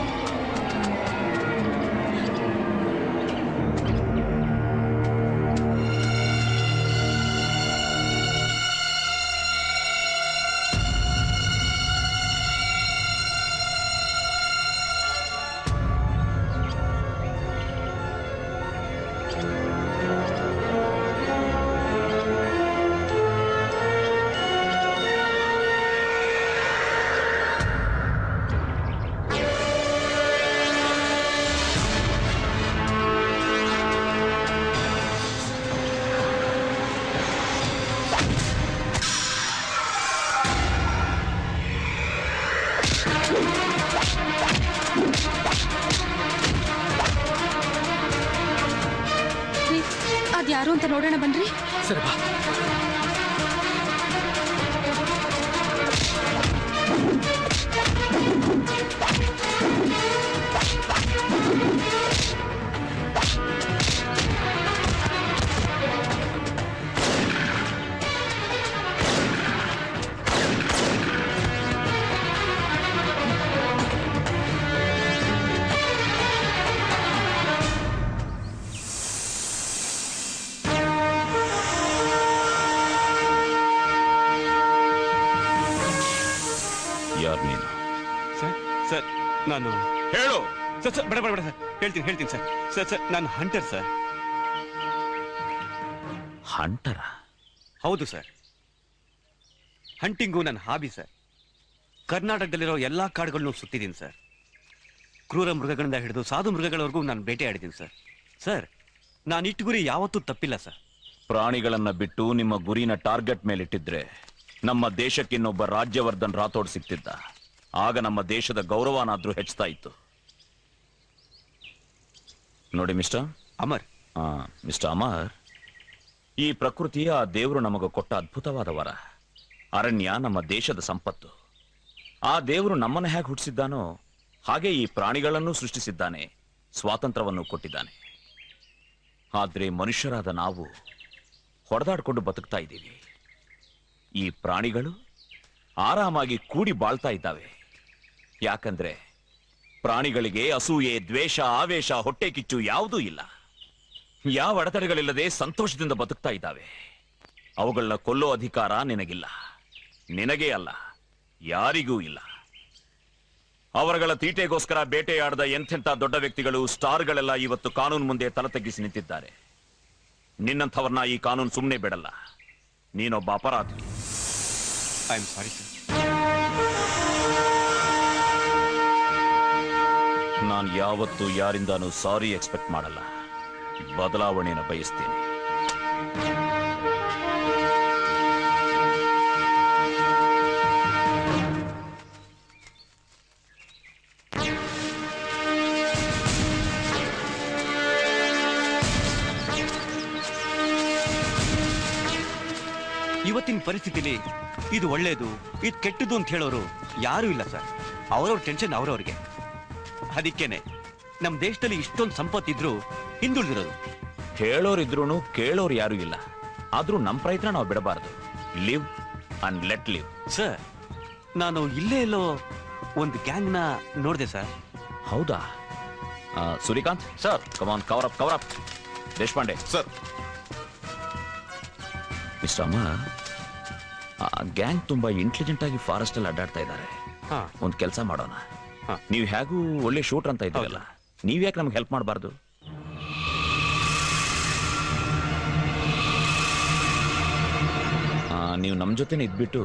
ಅದ್ಯಾರು ಅಂತ ನೋಡೋಣ ಬನ್ರಿ. ಸರಿ ಬಾ. ಯಾರು ನೀನು? ಸರ್ ಸರ್ ನಾನು ಹೇಳು. ಸರ್ ಸರ್ ಬೇಡ ಬೇಡ ಬೇಡ ಸರ್, ಹೇಳ್ತೀನಿ ಸರ್. ಸರ್ ಸರ್ ನಾನು ಹಂಟರ್ ಸರ್. ಹಂಟರ? ಹೌದು ಸರ್, ಹಂಟಿಂಗು ನನ್ನ ಹಾಬಿ ಸರ್. ಕರ್ನಾಟಕದಲ್ಲಿರೋ ಎಲ್ಲಾ ಕಾಡುಗಳನ್ನು ಸುತ್ತಿದ್ದೀನಿ ಸರ್. ಕ್ರೂರ ಮೃಗಗಳಿಂದ ಹಿಡಿದು ಸಾಧು ಮೃಗಗಳವರೆಗೂ ನಾನು ಬೇಟೆ ಆಡಿದ್ದೀನಿ ಸರ್. ಸರ್ ನಾನು ಇಟ್ಟು ಗುರಿ ಯಾವತ್ತೂ ತಪ್ಪಿಲ್ಲ ಸರ್. ಪ್ರಾಣಿಗಳನ್ನ ಬಿಟ್ಟು ನಿಮ್ಮ ಗುರಿನ ಟಾರ್ಗೆಟ್ ಮೇಲಿಟ್ಟಿದ್ರೆ ನಮ್ಮ ದೇಶಕ್ಕಿನ್ನೊಬ್ಬ ರಾಜ್ಯವರ್ಧನ್ ರಾಥೋಡ್ ಸಿಗ್ತಿದ್ದ. ಆಗ ನಮ್ಮ ದೇಶದ ಗೌರವನಾದ್ರೂ ಹೆಚ್ಚುತ್ತಾ ಇತ್ತು. ನೋಡಿ ಮಿಸ್ಟರ್ ಅಮರ್. ಮಿಸ್ಟರ್ ಅಮರ್, ಈ ಪ್ರಕೃತಿಯ ಆ ದೇವರು ನಮಗೆ ಕೊಟ್ಟ ಅದ್ಭುತವಾದ ವರ. ಅರಣ್ಯ ನಮ್ಮ ದೇಶದ ಸಂಪತ್ತು. ಆ ದೇವರು ನಮ್ಮನ್ನು ಹೇಗೆ ಹುಟ್ಟಿಸಿದ್ದಾನೋ ಹಾಗೆ ಈ ಪ್ರಾಣಿಗಳನ್ನು ಸೃಷ್ಟಿಸಿದ್ದಾನೆ, ಸ್ವಾತಂತ್ರ್ಯವನ್ನು ಕೊಟ್ಟಿದ್ದಾನೆ. ಆದ್ರೆ ಮನುಷ್ಯರಾದ ನಾವು ಹೊಡೆದಾಡ್ಕೊಂಡು ಬದುಕ್ತಾ ಇದ್ದೀವಿ. ಈ ಪ್ರಾಣಿಗಳು ಆರಾಮಾಗಿ ಕೂಡಿ ಬಾಳ್ತಾ ಇದ್ದಾವೆ. ಯಾಕಂದ್ರೆ ಪ್ರಾಣಿಗಳಿಗೆ ಅಸೂಯೆ, ದ್ವೇಷ, ಆವೇಶ, ಹೊಟ್ಟೆ ಕಿಚ್ಚು ಯಾವುದೂ ಇಲ್ಲ. ಯಾವ ಅಡೆತಡೆಗಳಿಲ್ಲದೆ ಸಂತೋಷದಿಂದ ಬದುಕ್ತಾ ಇದ್ದಾವೆ. ಅವುಗಳನ್ನ ಕೊಲ್ಲೋ ಅಧಿಕಾರ ನಿನಗಿಲ್ಲ, ನಿನಗೇ ಅಲ್ಲ, ಯಾರಿಗೂ ಇಲ್ಲ. ಅವರುಗಳ ತೀಟೆಗೋಸ್ಕರ ಬೇಟೆಯಾಡದ ಎಂಥೆಂಥ ದೊಡ್ಡ ವ್ಯಕ್ತಿಗಳು, ಸ್ಟಾರ್ಗಳೆಲ್ಲ ಇವತ್ತು ಕಾನೂನು ಮುಂದೆ ತಲೆ ತಗ್ಗಿಸಿ ನಿಂತಿದ್ದಾರೆ. ನಿನ್ನಂಥವ್ರನ್ನ ಈ ಕಾನೂನು ಸುಮ್ಮನೆ ಬಿಡಲ್ಲ. ನೀನೊಬ್ಬ ಅಪರಾಧಿ. I am sorry sir. ನಾನು ಯಾವತ್ತೂ ಯಾರಿಂದಾನೂ ಸಾರಿ ಎಕ್ಸ್ಪೆಕ್ಟ್ ಮಾಡಲ್ಲ. ಬದಲಾವಣೆನ ಬಯಸ್ತೇನೆ. ಇವತ್ತಿನ ಪರಿಸ್ಥಿತಿಲಿ ಇದು ಒಳ್ಳೇದು, ಇದು ಕೆಟ್ಟದು ಅಂತ ಹೇಳೋರು ಯಾರೂ ಇಲ್ಲ ಸರ್. ಅವರವ್ರ ಟೆನ್ಷನ್ ಅವರವ್ರಿಗೆ. ಅದಕ್ಕೇನೆ ನಮ್ಮ ದೇಶದಲ್ಲಿ ಇಷ್ಟೊಂದು ಸಂಪತ್ತಿದ್ರು ಹಿಂದುಳಿದಿರೋದು. ಹೇಳೋರಿದ್ರೂ ಕೇಳೋರು ಯಾರು ಇಲ್ಲ. ಆದ್ರೂ ನಮ್ಮ ಪ್ರಯತ್ನ ನಾವು ಬಿಡಬಾರದು. Live and let live. Sir ನಾನು ಇಲ್ಲೇ ಎಲ್ಲೋ ಒಂದು ಗ್ಯಾಂಗ್ನ ನೋಡಿದೆ ಸರ್. ಹೌದಾ? Suryakant sir, come on, cover up, cover up. Deshpande sir. Mister ಅಮ್ಮ, ಆ ಗ್ಯಾಂಗ್ ತುಂಬಾ ಇಂಟೆಲಿಜೆಂಟ್ ಆಗಿ ಫಾರೆಸ್ಟ್ ಅಲ್ಲಿ ಅಡ್ಡಾಡ್ತಾ ಇದ್ದಾರೆ. ಒಂದು ಕೆಲಸ ಮಾಡೋಣ. ನೀವು ಹೇಗೂ ಒಳ್ಳೆ ಶೂಟರ್ ಅಂತ ಇದ್ದೀರಲ್ಲ, ನೀವ್ಯಾಕೆ ನಮ್ಗೆ ಹೆಲ್ಪ್ ಮಾಡಬಾರ್ದು? ನೀವು ನಮ್ಮ ಜೊತೆನೆ ಇದ್ಬಿಟ್ಟು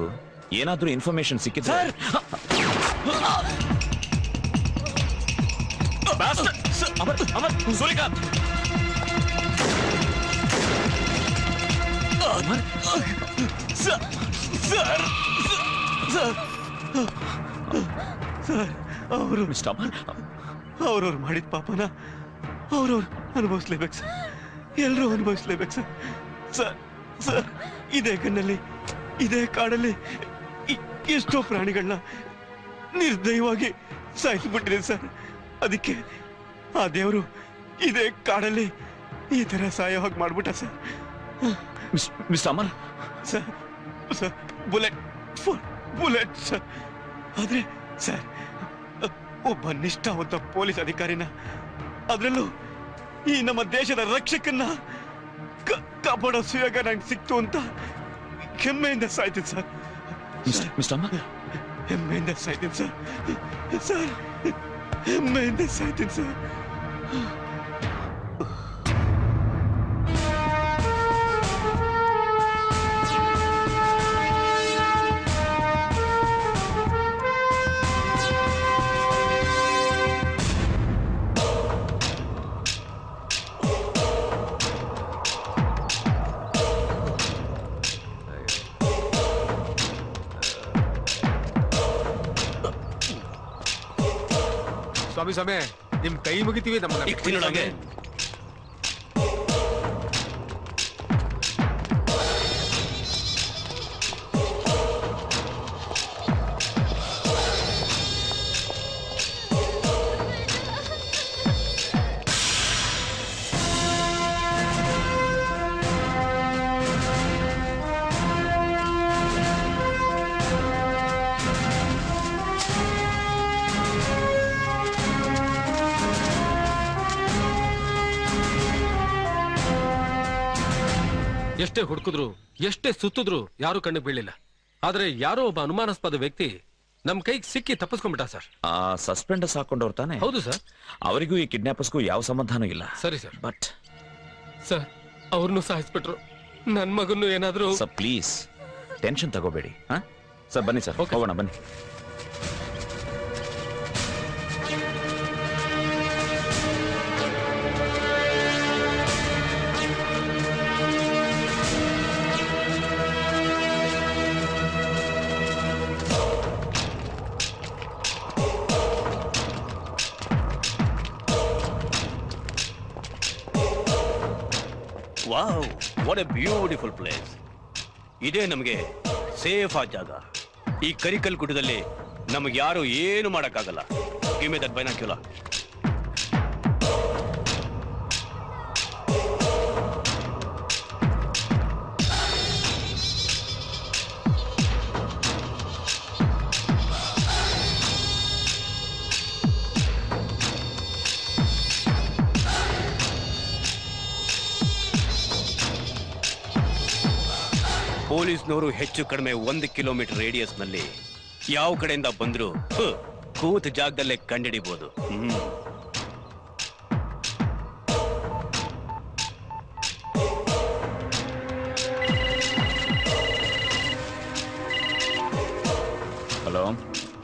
ಏನಾದ್ರೂ ಇನ್ಫಾರ್ಮೇಶನ್ ಸಿಕ್ಕಿದ್ರೆ ಸೂರ್ಯಕಾಂತ್, ಅವರು ಅವ್ರವ್ರು ಮಾಡಿದ ಪಾಪನ ಅವ್ರವ್ರು ಅನುಭವಿಸ್ಲೇಬೇಕು ಸರ್. ಎಲ್ಲರೂ ಅನುಭವಿಸ್ಲೇಬೇಕು ಸರ್. ಸರ್ ಸರ್ ಇದೇ ಕಣ್ಣಲ್ಲಿ, ಇದೇ ಕಾಡಲ್ಲಿ ಎಷ್ಟೋ ಪ್ರಾಣಿಗಳನ್ನ ನಿರ್ದಯವಾಗಿ ಸಾಯಿಸ್ಬಿಟ್ಟಿದೆ ಸರ್. ಅದಕ್ಕೆ ಆ ದೇವರು ಇದೇ ಕಾಡಲ್ಲಿ ಈ ತರ ಸಾಯೋ ಹಾಗೆ ಮಾಡ್ಬಿಟ್ಟ sir. Mister Amar, sir bullet sir. ಆದ್ರೆ ಸರ್, ಒಬ್ಬ ನಿಷ್ಠಾವಂತ ಪೊಲೀಸ್ ಅಧಿಕಾರಿನ, ಅದರಲ್ಲೂ ಈ ನಮ್ಮ ದೇಶದ ರಕ್ಷಕನ್ನ ಕಾಪಾಡೋ ಸುಯೋಗ ನಂಗೆ ಸಿಕ್ತು ಅಂತ ಹೆಮ್ಮೆಯಿಂದ ಸಾಯ್ತೀನಿ ಸರ್. ಮಿಸ್ಟರ್ ಅಮರ್, ಹೆಮ್ಮೆಯಿಂದ ಸಾಯ್ತೀನಿ ಸರ್. ಸರ್, ಹೆಮ್ಮೆಯಿಂದ ಸಾಯ್ತೀನಿ ಸರ್. ಸ್ವಾಮಿ ನಿಮ್ ಕೈ ಮುಗಿತೀವಿ ನಮ್ಮನ್ನ. ಎಷ್ಟೇ ಹುಡುಕಿದ್ರು, ಎಷ್ಟೇ ಸುತ್ತಿದ್ರು ಯಾರು ಕಣ್ಣಿಗೆ ಬೀಳಿಲ್ಲ. ಆದ್ರೆ ಯಾರೋ ಒಬ್ಬ ಅನುಮಾನಾಸ್ಪದ ವ್ಯಕ್ತಿ ನಮ್ ಕೈಗೆ ಸಿಕ್ಕಿ ತಪ್ಪಿಸ್ಕೊಂಡ್ಬಿಟ್ಟ ಸರ್. ಆ ಸಸ್ಪೆಂಡರ್ಸ್ ಹಾಕೊಂಡವ್ರು ತಾನೆ? ಹೌದು ಸರ್. ಅವರಿಗೂ ಈ ಕಿಡ್ನಾಪರ್ಸ್ಗೂ ಯಾವ ಸಂಬಂಧನೂ ಇಲ್ಲ. ಸರಿ ಸರ್. ಬಟ್ ಸರ್, ಅವ್ರನ್ನು ಸಾಯಿಸ್ಬಿಟ್ರು. ನನ್ ಮಗನ್ನು ಏನಾದ್ರು. ಸರ್ ಪ್ಲೀಸ್ ಟೆನ್ಷನ್ ತಗೋಬೇಡಿ. ಸರ್ ಬನ್ನಿ ಸರ್, ಹೋಗೋಣ ಬನ್ನಿ. Wow, what a beautiful place. ಇದೇ ನಮಗೆ ಸೇಫ್ ಆದ ಜಾಗ. ಈ ಕರಿಕಲ್ ಗುಡ್ಡದಲ್ಲಿ ನಮಗೆ ಯಾರು ಏನು ಮಾಡಕ್ಕಾಗಲ್ಲ. Give me that binocular. ಪೊಲೀಸ್ನವರು ಹೆಚ್ಚು ಕಡಿಮೆ 1 ಕಿಲೋಮೀಟರ್ ರೇಡಿಯಸ್ ನಲ್ಲಿ ಯಾವ ಕಡೆಯಿಂದ ಬಂದ್ರು ಕೂತ ಜಾಗದಲ್ಲೇ ಕಂಡಿಡಿಬಹುದು.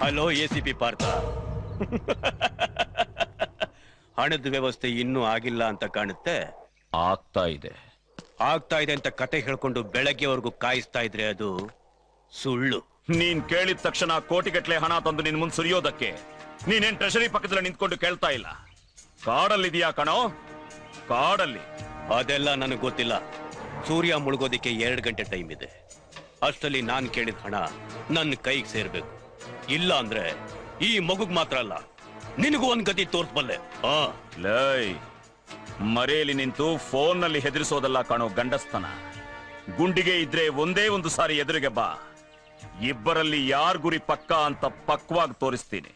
Hello ACP Partha. ಹಣದ ವ್ಯವಸ್ಥೆ ಇನ್ನೂ ಆಗಿಲ್ಲ ಅಂತ ಕಾಣುತ್ತೆ. ಆಗ್ತಾ ಇದೆ ಅಂತ ಕತೆ ಹೇಳ್ಕೊಂಡು ಬೆಳಗ್ಗೆವರೆಗೂ ಕಾಯಿಸ್ತಾ ಇದ್ರೆ ಅದು ಸುಳ್ಳು. ನೀನ್ ಕೇಳಿದ ತಕ್ಷಣ ಕೋಟಿಗಟ್ಲೆ ಹಣ ತಂದು ನಿನ್ ಮುಂದೆ ಸುರಿಯೋದಕ್ಕೆ ನೀನೇನ್ ಟ್ರೆಷರಿ ಪಕ್ಕದಲ್ಲಿ ನಿಂತ್ಕೊಂಡು ಕೇಳ್ತಾ ಇಲ್ಲ. ಕಾಡಲ್ಲಿದೆಯಾ ಕಣೋ, ಕಾಡಲ್ಲಿ. ಅದೆಲ್ಲ ನನಗೆ ಗೊತ್ತಿಲ್ಲ. ಸೂರ್ಯ ಮುಳುಗೋದಿಕ್ಕೆ 2 ಗಂಟೆ ಟೈಮ್ ಇದೆ. ಅಷ್ಟರಲ್ಲಿ ನಾನ್ ಕೇಳಿದ ಹಣ ನನ್ನ ಕೈಗೆ ಸೇರ್ಬೇಕು. ಇಲ್ಲ ಅಂದ್ರೆ ಈ ಮಗುಗ್ ಮಾತ್ರ ಅಲ್ಲ, ನಿನಗೂ ಒಂದ್ ಗತಿ ತೋರ್ಸ್ಬಲ್ಲೆ. ಲೈ, ಮರೆಯಲ್ಲಿ ನಿಂತು ಫೋನ್ ನಲ್ಲಿ ಹೆದರಿಸೋದಲ್ಲ ಕಾಣೋ ಗಂಡಸ್ತನ. ಗುಂಡಿಗೆ ಇದ್ರೆ ಒಂದೇ ಒಂದು ಸಾರಿ ಎದುರಿಗೆ ಬಾ. ಇಬ್ಬರಲ್ಲಿ ಯಾರ್ ಗುರಿ ಪಕ್ಕ ಅಂತ ಪಕ್ವಾಗಿ ತೋರಿಸ್ತೀನಿ.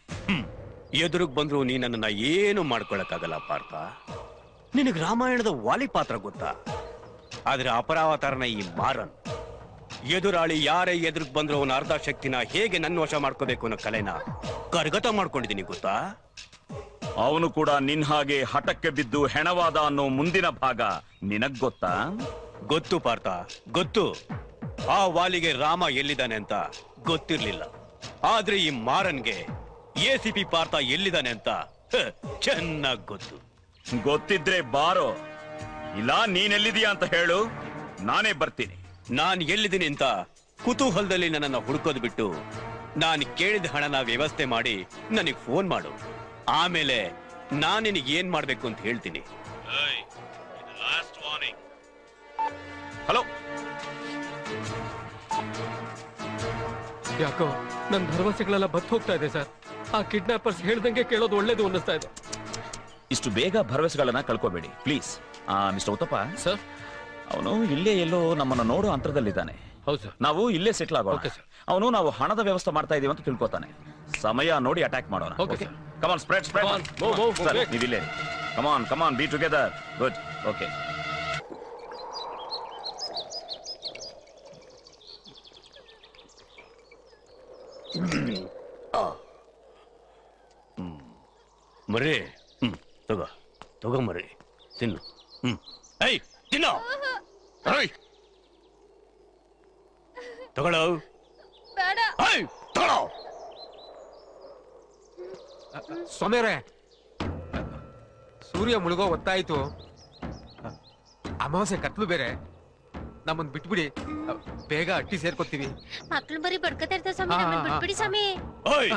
ಎದುರುಗ್ ಬಂದ್ರು ನೀ ನನ್ನನ್ನ ಏನು ಮಾಡ್ಕೊಳಕ್ಕಾಗಲ್ಲ ಪಾರ್ಥ. ನಿನಗ್ ರಾಮಾಯಣದ ವಾಲಿ ಪಾತ್ರ ಗೊತ್ತಾ? ಆದ್ರೆ ಅಪರಾವತಾರನ ಈ ಮಾರನ್. ಎದುರಾಳಿ ಯಾರೇ ಎದುರುಗ್ ಬಂದ್ರು ಅವನ ಅರ್ಧ ಶಕ್ತಿನ ಹೇಗೆ ನನ್ನ ವಶ ಮಾಡ್ಕೋಬೇಕು ಅನ್ನೋ ಕಲೆನ ಕರಗತ ಮಾಡ್ಕೊಂಡಿದ್ದೀನಿ ಗೊತ್ತಾ? ಅವನು ಕೂಡ ನಿನ್ ಹಾಗೆ ಹಠಕ್ಕೆ ಬಿದ್ದು ಹೆಣವಾದ ಅನ್ನೋ ಮುಂದಿನ ಭಾಗ ನಿನಗ್ ಗೊತ್ತಾ? ಗೊತ್ತು ಪಾರ್ಥ, ಗೊತ್ತು. ಆ ವಾಲಿಗೆ ರಾಮ ಎಲ್ಲಿದ್ದಾನೆ ಅಂತ ಗೊತ್ತಿರ್ಲಿಲ್ಲ. ಆದ್ರೆ ಈ ಮಾರನ್ಗೆ ACP ಪಾರ್ಥ ಎಲ್ಲಿದ್ದಾನೆ ಅಂತ ಚೆನ್ನಾಗ್ ಗೊತ್ತು. ಗೊತ್ತಿದ್ರೆ ಬಾರೋ, ಇಲ್ಲ ನೀನೆಲ್ಲಿದೀಯಾ ಅಂತ ಹೇಳು, ನಾನೇ ಬರ್ತೀನಿ. ನಾನ್ ಎಲ್ಲಿದ್ದೀನಿ ಅಂತ ಕುತೂಹಲದಲ್ಲಿ ನನ್ನನ್ನ ಹುಡುಕೋದು ಬಿಟ್ಟು ನಾನು ಕೇಳಿದ ಹಣನ ವ್ಯವಸ್ಥೆ ಮಾಡಿ ನನಗ್ ಫೋನ್ ಮಾಡು. ಆಮೇಲೆ ನಾನ್ ನಿನಗೆ ಏನ್ ಮಾಡ್ಬೇಕು ಅಂತ ಹೇಳ್ತೀನಿ. ಹಲೋ. ಯಾಕೋ ನನ್ ಭರವಸೆಗಳೆಲ್ಲ ಬತ್ತು ಹೋಗ್ತಾ ಇದೆ ಸರ್. ಆ ಕಿಡ್ನಾಪರ್ಸ್ ಹೇಳ್ದಂಗೆ ಕೇಳೋದು ಒಳ್ಳೇದು ಅನ್ನಿಸ್ತಾ ಇದೆ. ಇಷ್ಟು ಬೇಗ ಭರವಸೆಗಳನ್ನ ಕಳ್ಕೋಬೇಡಿ ಪ್ಲೀಸ್. ಮಿಸ್ಟರ್ ಉತ್ತಪ್ಪ ಸರ್, ಅವನು ಇಲ್ಲೇ ಎಲ್ಲೋ ನಮ್ಮನ್ನ ನೋಡೋ ಅಂತರದಲ್ಲಿದ್ದಾನೆ. ಹೌದು ಸರ್. ನಾವು ಇಲ್ಲೇ ಸೆಟ್ಲ್ ಆಗೋಣ. ಅವನು ನಾವು ಹಣದ ವ್ಯವಸ್ಥೆ ಮಾಡ್ತಾ ಇದೀವಿ ಅಂತ ತಿಳ್ಕೊತಾನೆ. ಸಮಯ ನೋಡಿ ಅಟ್ಯಾಕ್ ಮಾಡೋಣ. ಕಮಾನ್ ಸ್ಪ್ರೆಡ್ ನೀವು ಇಲ್ಲೇ. ಕಮಾನ್ ಬಿ ಟುಗೆದರ್. ಗುಡ್. ಓಕೆ. ಮರಿ ತಗೋ ಮರಿ ತಿನ್ನು. ಐ ತಿನ್ನೋ ತಗೊಳ್ಳೋ. ತಗೊಳ್ಳೋ. ಸ್ವಾಮಿಯರೇ, ಸೂರ್ಯ ಮುಳುಗೋ ಹೊತ್ತಾಯ್ತು. ಅಮಾವಾಸ್ಯೆ ಕತ್ಲು ಬೇರೆ. ನಮ್ಮನ್ ಬಿಟ್ಬಿಡಿ, ಬೇಗ ಅಟ್ಟಿ ಸೇರ್ಕೊತೀವಿ. ಮಕ್ಳು ಬರೀ ಬಡ್ಕತಾ ಇರ್ತಾರೆ ಸ್ವಾಮಿ, ನಮ್ಮನ್ನ ಬಿಟ್ಬಿಡಿ ಸ್ವಾಮಿ. ಓಯ್,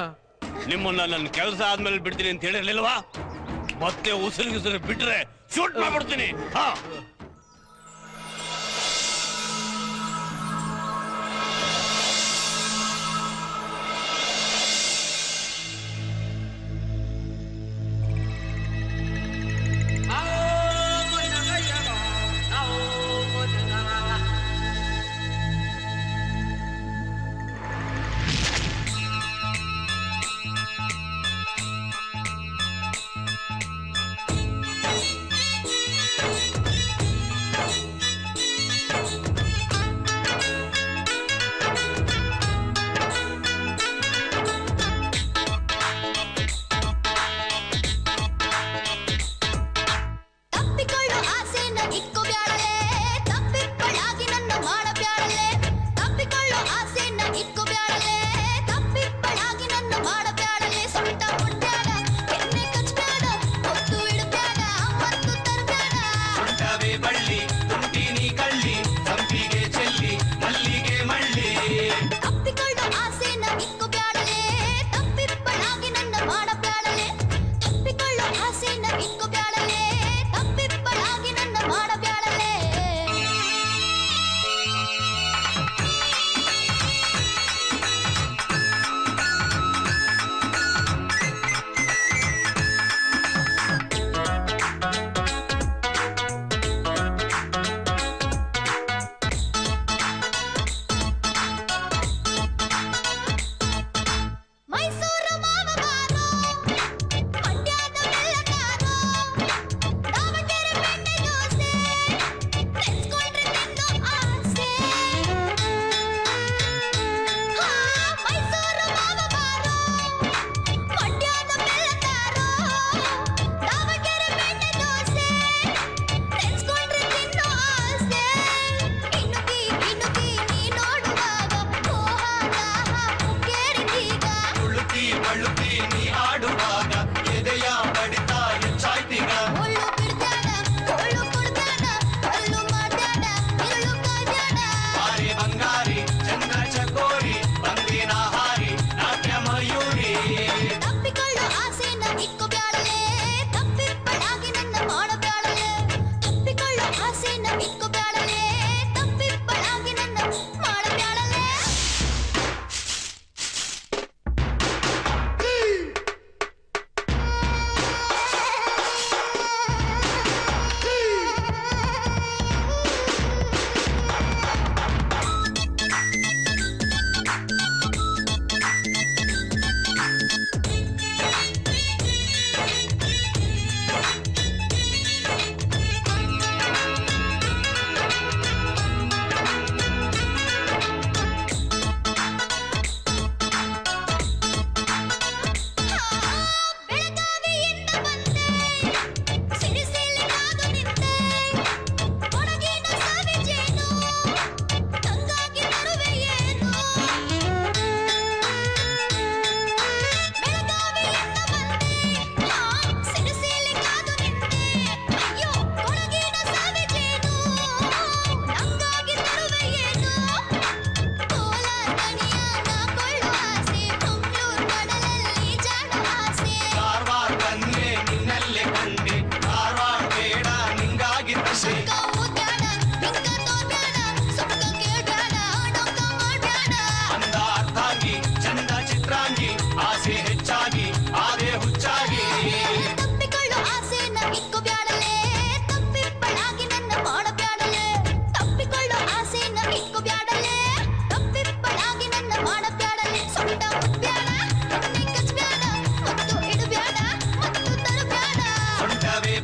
ನಿಮ್ಮನ್ನ ನನ್ನ ಕೆಲಸ ಆದ್ಮೇಲೆ ಬಿಡ್ತೀನಿ ಅಂತ ಹೇಳಿರ್ಲಿಲ್ವಾ? ಮತ್ತೆ ಉಸಿರು ಬಿಟ್ರೆ ಶೂಟ್ ಮಾಡ್ಬಿಡ್ತೀನಿ. ಹಾ,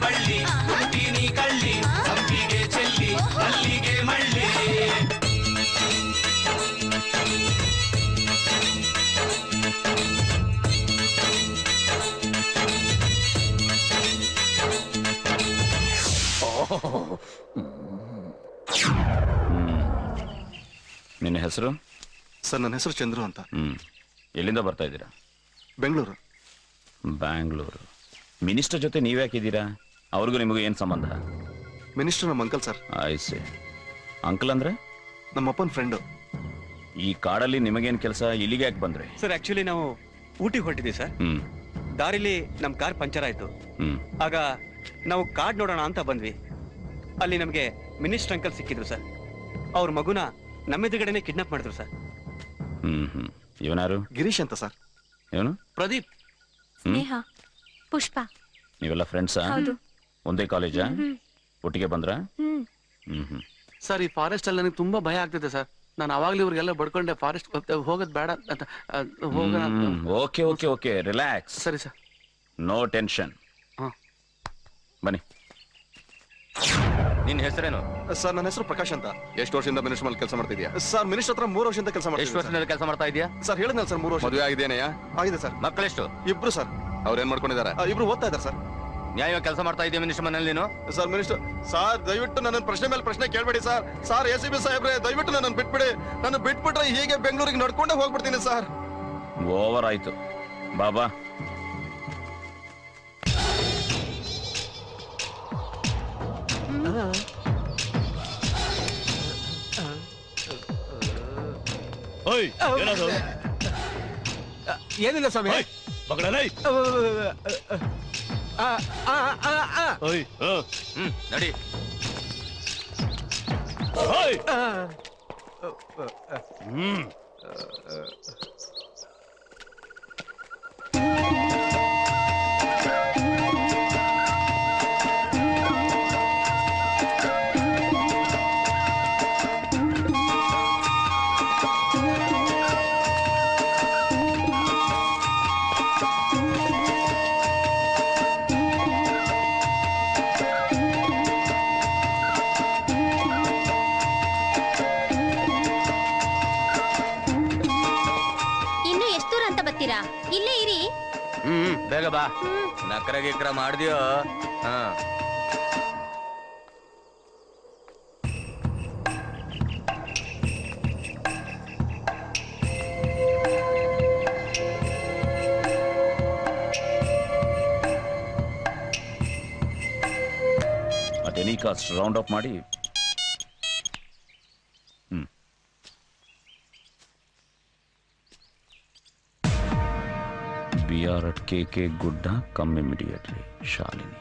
ಬಳ್ಳಿ ಹುಟ್ಟಿನಿ ಕಳ್ಳಿ ಸಂಪಿಗೆ ಚೆಲ್ಲಿ ಅಲ್ಲಿಗೆ ಮಳ್ಳಿ. ನಿನ್ನ ಹೆಸರು? ಸರ್ ನನ್ನ ಹೆಸರು ಚಂದ್ರು ಅಂತ. ಎಲ್ಲಿಂದ ಬರ್ತಾ ಇದ್ದೀರಾ? ಬೆಂಗಳೂರು. ಬ್ಯಾಂಗ್ಳೂರು. ಮಿನಿಸ್ಟರ್ ಜೊತೆ ನೀವ್ಯಾಕಿದ್ದೀರಾ? ಅವ್ರಿಗೂ ನಿಮಗೂ ಏನು ಸಂಬಂಧ? ಮಿನಿಸ್ಟರ್ ನಮ್ಮ ಅಂಕಲ್ ಸರ್. ಆಯ್ಸೆ. ಅಂಕಲ್ ಅಂದ್ರೆ? ನಮ್ಮಪ್ಪನ ಫ್ರೆಂಡು. ಈ ಕಾಡಲ್ಲಿ ನಿಮಗೇನು ಕೆಲಸ? ಇಲ್ಲಿಗೆ ಯಾಕೆ ಬಂದ್ರಿ? ಸರ್ ಆಕ್ಚುಲಿ ನಾವು ಊಟಿಗೆ ಹೊರಟಿದ್ವಿ ಸರ್. ದಾರಿಲಿ ನಮ್ ಕಾರ್ ಪಂಚರ್ ಆಯ್ತು. ಆಗ ನಾವು ಕಾಡ್ ನೋಡೋಣ ಅಂತ ಬಂದ್ವಿ. ಅಲ್ಲಿ ನಮ್ಗೆ ಮಿನಿಸ್ಟರ್ ಅಂಕಲ್ ಸಿಕ್ಕಿದ್ರು ಸರ್. ಅವ್ರ ಮಗುನ ನಮ್ಮೆದುರುಗಡೆನೆ ಕಿಡ್ನಾಪ್ ಮಾಡಿದ್ರು ಸರ್. ಇವನಾರು? ಗಿರೀಶ್ ಅಂತ ಸರ್. ಇವನು? ಪ್ರದೀಪ್. ಸ್ನೇಹ, ಪುಷ್ಪ. ನೀವೆಲ್ಲ ಫ್ರೆಂಡ್ಸಾ? ಒಂದೇ ಕಾಲೇಜಾ? ಒಟ್ಟಿಗೆ ಬಂದ್ರ? ಸರ್ ಈ ಫಾರೆಸ್ಟ್ ಅಲ್ಲಿ ನನಗೆ ತುಂಬಾ ಭಯ ಆಗ್ತಿದೆ ಸರ್. ನಾನು ಅವಾಗ್ಲೂ ಇವ್ರಿಗೆಲ್ಲ ಬಡ್ಕೊಂಡೆ ಫಾರೆಸ್ಟ್ ಹೋಗೋದ್ ಬೇಡ ಅಂತ ಹೋಗೋಣ. Okay okay okay, relax. ಸರಿ ಸರ್. No tension. ಬನ್ನಿ. ನಿನ್ನ ಹೆಸರೇನು? ಸರ್ ನನ್ನ ಹೆಸರು ಪ್ರಕಾಶ್ ಅಂತ. ಎಷ್ಟು ವರ್ಷದಿಂದ ಮಿನಿಸ್ಟರ್ ಮೇಲೆ ಕೆಲಸ ಮಾಡ್ತಿದ್ಯಾ? ಸರ್ ಮಿನಿಸ್ಟರ್ ಹತ್ರ 3 ವರ್ಷದಿಂದ ಕೆಲಸ ಮಾಡ್ತೀನಿ. ಎಷ್ಟು ವರ್ಷದಿಂದ ಕೆಲಸ ಮಾಡ್ತಾ ಇದೆಯಾ? ಸರ್ ಹೇಳಿದ್ನಲ್ಲ ಸರ್ 3 ವರ್ಷ. ಮದುವೆ ಆಗಿದೆಯಾ? ಆಗಿದೆ ಸರ್. ಮಕ್ಕಳೆಷ್ಟು? 2 ಸರ್. ಅವ್ರು ಏನ್ ಮಾಡ್ಕೊಂಡಿದ್ದಾರೆ? 2 ಓದ್ತಾ ಇದ್ದಾರೆ ಸರ್. ನ್ಯಾಯ ಕೆಲಸ ಮಾಡ್ತಾ ಇದೆಯಾ ಮಿನಿಸ್ಟರ್ ಮನೇಲಿ ನೀನು? ಸರ್ ಮಿನಿಸ್ಟರ್ ಸರ್ ದಯವಿಟ್ಟು ನನ್ನ ಪ್ರಶ್ನೆ ಮೇಲೆ ಪ್ರಶ್ನೆ ಕೇಳಬೇಡಿ ಸರ್. ಸರ್ ACB ಸಾಹೇಬ್ರೆ ದಯವಿಟ್ಟು ನನ್ನ ಬಿಟ್ಬಿಡಿ. ನಾನು ಬಿಟ್ಬಿಟ್ರೆ ಹೀಗೆ ಬೆಂಗಳೂರಿಗೆ ನಡ್ಕೊಂಡೇ ಹೋಗ್ಬಿಡ್ತೀನಿ ಸರ್. ಓವರ್ ಆಯ್ತು ಬಾಬಾ. ಏನಿಲ್ಲ ಸ್ವಾಮಿ. ನಡಿ. ಇಲ್ಲೇ ಇರಿ. ಬೇಗ ಬಾ. ನಕರ ಗಿಕ್ರ ಮಾಡ್ದ್ಯೋ? At any cost round up ಮಾಡಿ. We are at KK Gudda. Come immediately. Shalini.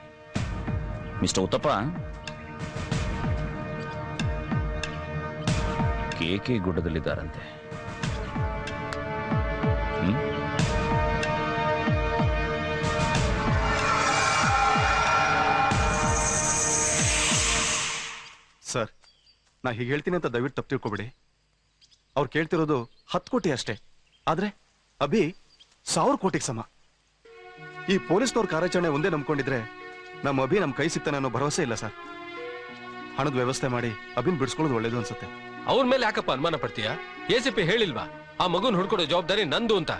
Mr. Uttappa. KK ಗುಡ್ಡದಲ್ಲಿದ್ದಾರಂತೆ. ಸರ್ ನಾ ಹೀಗೆ ಹೇಳ್ತೀನಿ ಅಂತ ದಯವಿಟ್ಟು ತಪ್ಪು ತಿಳ್ಕೊಬೇಡಿ. ಅವ್ರು ಕೇಳ್ತಿರೋದು 10 ಕೋಟಿ ಅಷ್ಟೇ. ಆದ್ರೆ ಅಭಿ 1000 ಕೋಟಿಗೆ ಸಮ. ಈ ಪೊಲೀಸ್ನವ್ರ ಕಾರ್ಯಾಚರಣೆ ಒಂದೇ ನಂಬ್ಕೊಂಡಿದ್ರೆ ನಮ್ಮ ಅಭಿ ನಮ್ಮ ಕೈ ಸಿಗ್ತಾನೆ ಅನ್ನೋ ಭರವಸೆ ಇಲ್ಲ ಸರ್. ಹಣದ ವ್ಯವಸ್ಥೆ ಮಾಡಿ ಅಭಿನ್ ಬಿಡಿಸ್ಕೊಳ್ಳೋದು ಒಳ್ಳೇದು ಅನ್ಸುತ್ತೆ. ಅವ್ರ ಮೇಲೆ ಯಾಕಪ್ಪ ಅನುಮಾನ ಪಡ್ತೀಯಾ? ACP ಹೇಳಿಲ್ವಾ ಆ ಮಗುನ್ ಹುಡ್ಕೊಡೋ ಜವಾಬ್ದಾರಿ ನಂದು ಅಂತ?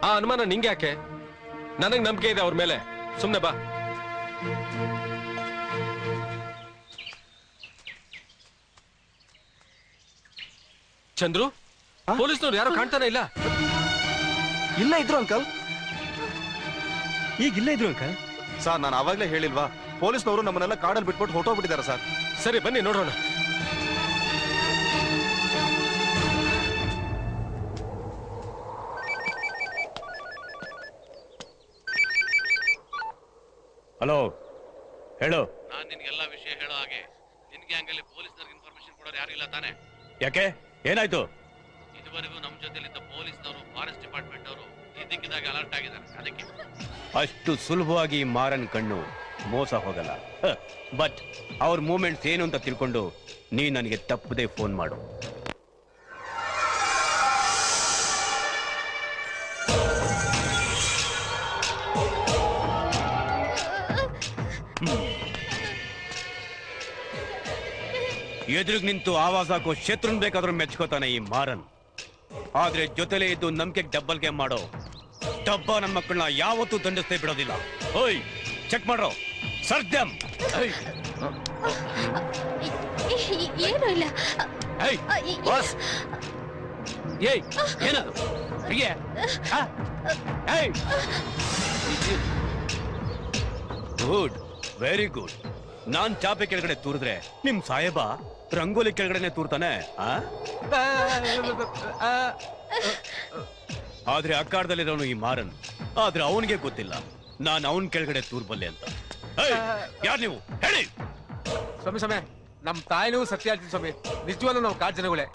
ಆ ಅನುಮಾನ ನಿಂಗೆ ಯಾಕೆ? ನನಗ್ ನಂಬಿಕೆ ಇದೆ ಅವ್ರ ಮೇಲೆ. ಸುಮ್ನೆ ಬಾ. ಚಂದ್ರು, ಪೊಲೀಸ್ನವ್ರು ಯಾರು ಕಾಣ್ತಾನೆ ಇಲ್ಲ. ಇಲ್ಲ ಇದ್ರು ಅಂಕಲ್. ಈಗ ಇಲ್ಲ ಇದ್ರು ಅಂಕಲ್. ಸರ್ ನಾನು ಆವಾಗಲೇ ಹೇಳಿಲ್ವಾ, ಪೊಲೀಸ್ನವರು ನಮ್ಮನ್ನೆಲ್ಲ ಕಾಡಲ್ಲಿ ಬಿಟ್ಬಿಟ್ಟು ಹೊರಟೋಗ್ಬಿಟ್ಟಿದ್ದಾರೆ ಸರ್. ಸರಿ ಬನ್ನಿ ನೋಡೋಣ. ಹಲೋ, ಹೇಳು. ನಾನು ನಿನ್ಗೆಲ್ಲ ವಿಷಯ ಹೇಳೋ ಹಾಗೆ ನಿನ್ಗೆ ಹಂಗಲ್ಲಿ ಪೊಲೀಸ್ನವ್ರಿಗೆ ಇನ್ಫಾರ್ಮೇಶನ್ ಕೊಡೋರು ಯಾರು ಇಲ್ಲ ತಾನೆ? ಯಾಕೆ, ಏನಾಯ್ತು? ಇದುವರೆಗೂ ನಮ್ಮ ಜೊತೆಲಿದ್ದ ಪೊಲೀಸ್ನವರು, ಫಾರೆಸ್ಟ್ ಡಿಪಾರ್ಟ್ಮೆಂಟ್ ಅವರು ಇದಕ್ಕಿದ್ದಾಗ ಅಲರ್ಟ್ ಆಗಿದ್ದಾರೆ. ಅದಕ್ಕೆ ಅಷ್ಟು ಸುಲಭವಾಗಿ ಮಾರನ್ ಕಣ್ಣು ಮೋಸ ಹೋಗಲ್ಲ. ಬಟ್ ಅವ್ರ ಮೂಮೆಂಟ್ಸ್ ಏನು ಅಂತ ತಿಳ್ಕೊಂಡು ನೀ ನನಗೆ ತಪ್ಪದೆ ಫೋನ್ ಮಾಡು. ಎದುರಿಗೆ ನಿಂತು ಆವಾಜ್ ಹಾಕೋ ಶತ್ರುನ್ ಬೇಕಾದ್ರೂ ಮೆಚ್ಕೋತಾನೆ ಈ ಮಾರನ್. ಆದ್ರೆ ಜೊತೆಲೇ ಇದ್ದು ನಂಬಿಕೆ ಡಬ್ಬಲ್ ಗೇಮ್ ಮಾಡೋ ಡಬ್ಬ ನನ್ನ ಮಕ್ಕಳನ್ನ ಯಾವತ್ತೂ ದಂಡಿಸ್ತೇ ಬಿಡೋದಿಲ್ಲ. ಓಯ್ ಚೆಕ್ ಮಾಡ್ರೋ, ಸರ್ಜಮ್. ಏನು ಇಲ್ಲ. ಏನದು? Good, very good. ನಾನ್ ಚಾಪೆ ಕೆಳಗಡೆ ತೂರಿದ್ರೆ ನಿಮ್ ಸಾಹೇಬ ರಂಗೋಲಿ ಕೆಳಗಡೆನೆ ತೂರ್ತಾನೆ. ಆದ್ರೆ ಅಕ್ಕಾಡದಲ್ಲಿರೋನು ಈ ಮಾರನ್. ಆದ್ರೆ ಅವನಿಗೆ ಗೊತ್ತಿಲ್ಲ ನಾನು ಅವನ್ ಕೆಳಗಡೆ ತೂರ್ಬಲ್ಲೆ ಅಂತ. ಯಾರು ನೀವು ಹೇಳಿ? ಸ್ವಾಮಿ ನಮ್ ತಾಯಿನೂ ಸತ್ಯ ಹೇಳ್ತೀನಿ ಸ್ವಾಮಿ. ನಿಜವಾಗ್ಲೂ ನಾವು ಕಾಡ್ ಜನಗಳೇ.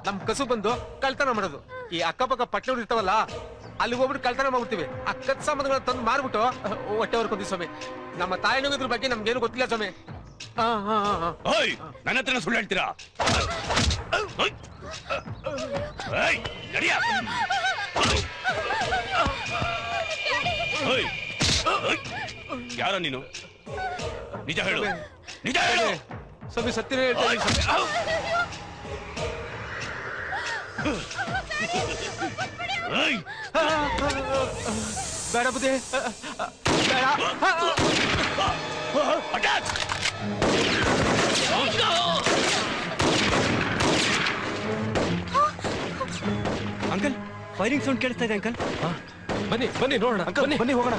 ನಮ್ ಕಸು ಬಂದು ಕಳ್ತನ ಮಾಡೋದು. ಈ ಅಕ್ಕಪಕ್ಕ ಪಟ್ಟಣಗಳು ಇರ್ತಾವಲ್ಲ, ಅಲ್ಲಿ ಹೋಗ್ಬಿಟ್ಟು ಕಳ್ತನ ಮಾಡ್ಬಿಡ್ತೀವಿ. ಆ ಕತ್ ಸಾಮಾನುಗಳನ್ನ ತಂದು ಮಾರ್ಬಿಟ್ಟು ಹೊಟ್ಟೆ ಹೊರ್ಕೊಂತೀವಿ ಸ್ವಾಮಿ. ನಮ್ಮ ತಾಯಿನೂ ಇದ್ರ ಬಗ್ಗೆ ನಮ್ಗೇನು ಗೊತ್ತಿಲ್ಲ ಸ್ವಾಮಿ. ನನ್ನ ಹತ್ರ ಸುಳ್ಳು ಹೇಳ್ತೀರಾ? ಯಾರ ನೀನು? ನಿಜ ಹೇಳು, ನಿಜ ಹೇಳು ಸ್ವಾಮಿ. ಸತ್ಯನೇ ಹೇಳ್ತೀನಿ ಬೇಡ ಬುದ್ಧಿ, ಬೇಡ. ಅಂಕಲ್, ಫೈರಿಂಗ್ ಸೌಂಡ್ ಕೇಳಿಸ್ತಾ ಇದೆ ಅಂಕಲ್. ಬನ್ನಿ ಬನ್ನಿ ನೋಡೋಣ. ಅಂಕಲ್ ಬನ್ನಿ ಹೋಗೋಣ.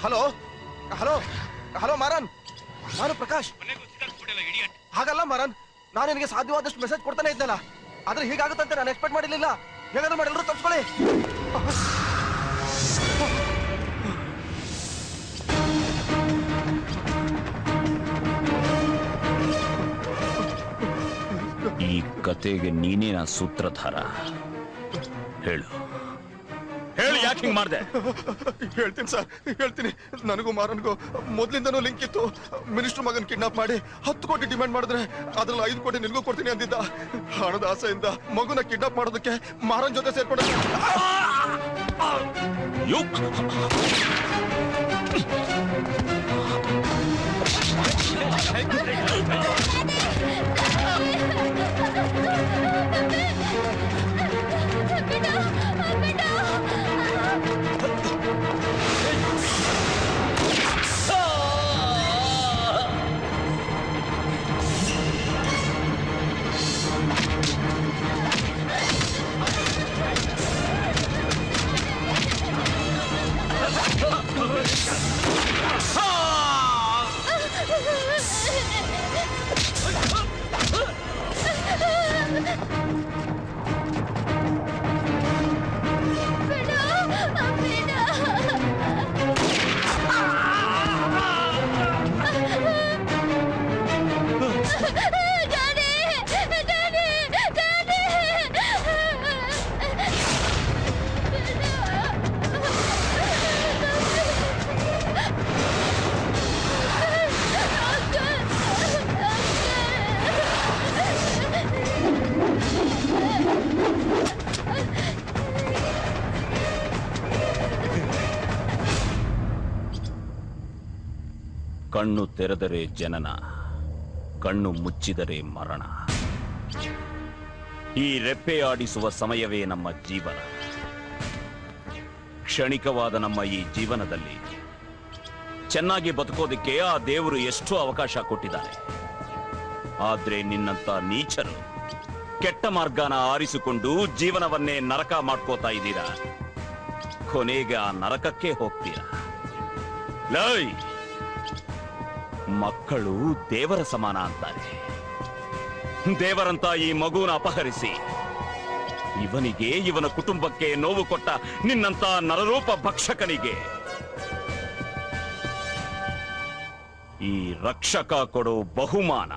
ಹಲೋ ಹಲೋ ಹಲೋ ಮಾರನ್, ನಾನು ಪ್ರಕಾಶ್. ಹಾಗಲ್ಲ ಮಾರನ್, ನಾನು ನಿನಗೆ ಸಾಧ್ಯವಾದಷ್ಟು ಮೆಸೇಜ್ ಕೊಡ್ತಾನೆ ಇದ್ದಲ್ಲ. ಆದ್ರೆ ಹೀಗಾಗುತ್ತಂತೆ ನಾನು ಎಕ್ಸ್ಪೆಕ್ಟ್ ಮಾಡಿರ್ಲಿಲ್ಲ. ಹೇಗಾದ್ರೂ ಮಾಡಿ ಎಲ್ಲರೂ ತಪ್ಪಿಸ್ಕೊಳ್ಳಿ. ಈ ಕತೆಗೆ ನೀನೇನ ಸೂತ್ರಧಾರ? ಹೇಳು ಹೇಳು, ಯಾಕೆ ಹಿಂಗ್ ಮಾಡ್ದೆ? ಹೇಳ್ತೀನಿ ಸರ್, ಹೇಳ್ತೀನಿ. ನನಗೂ ಮಾರನ್ಗೂ ಮೊದ್ಲಿಂದನೂ ಲಿಂಕ್ ಇತ್ತು. ಮಿನಿಸ್ಟರ್ ಮಗನ್ ಕಿಡ್ನಾಪ್ ಮಾಡಿ 10 ಕೋಟಿ ಡಿಮ್ಯಾಂಡ್ ಮಾಡಿದ್ರೆ ಅದ್ರಲ್ಲಿ 5 ಕೋಟಿ ನಿಲ್ಗೂ ಕೊಡ್ತೀನಿ ಅಂದಿದ್ದ. ಹಣದ ಆಸೆಯಿಂದ ಮಗುನ ಕಿಡ್ನಾಪ್ ಮಾಡೋದಕ್ಕೆ ಮಾರನ್ ಜೊತೆ ಸೇರ್ಕೊಂಡು ಕಣ್ಣು ತೆರೆದರೆ ಜನನ, ಕಣ್ಣು ಮುಚ್ಚಿದರೆ ಮರಣ. ಈ ರೆಪ್ಪೆ ಆಡಿಸುವ ಸಮಯವೇ ನಮ್ಮ ಜೀವನ. ಕ್ಷಣಿಕವಾದ ನಮ್ಮ ಈ ಜೀವನದಲ್ಲಿ ಚೆನ್ನಾಗಿ ಬದುಕೋದಕ್ಕೆ ಆ ದೇವರು ಎಷ್ಟೋ ಅವಕಾಶ ಕೊಟ್ಟಿದ್ದಾರೆ. ಆದ್ರೆ ನಿನ್ನಂತ ನೀಚರು ಕೆಟ್ಟ ಮಾರ್ಗನ ಆರಿಸಿಕೊಂಡು ಜೀವನವನ್ನೇ ನರಕ ಮಾಡ್ಕೋತಾ ಇದ್ದೀರಾ. ಕೊನೆಗೆ ಆ ನರಕಕ್ಕೆ ಹೋಗ್ತೀರಾ. ಲೈ, ಮಕ್ಕಳು ದೇವರ ಸಮಾನ ಅಂತಾರೆ. ದೇವರಂತ ಈ ಮಗುನ ಅಪಹರಿಸಿ ಇವನಿಗೆ, ಇವನ ಕುಟುಂಬಕ್ಕೆ ನೋವು ಕೊಟ್ಟ ನಿನ್ನಂತ ನರರೂಪ ಭಕ್ಷಕನಿಗೆ ಈ ರಕ್ಷಕ ಕೊಡೋ ಬಹುಮಾನ.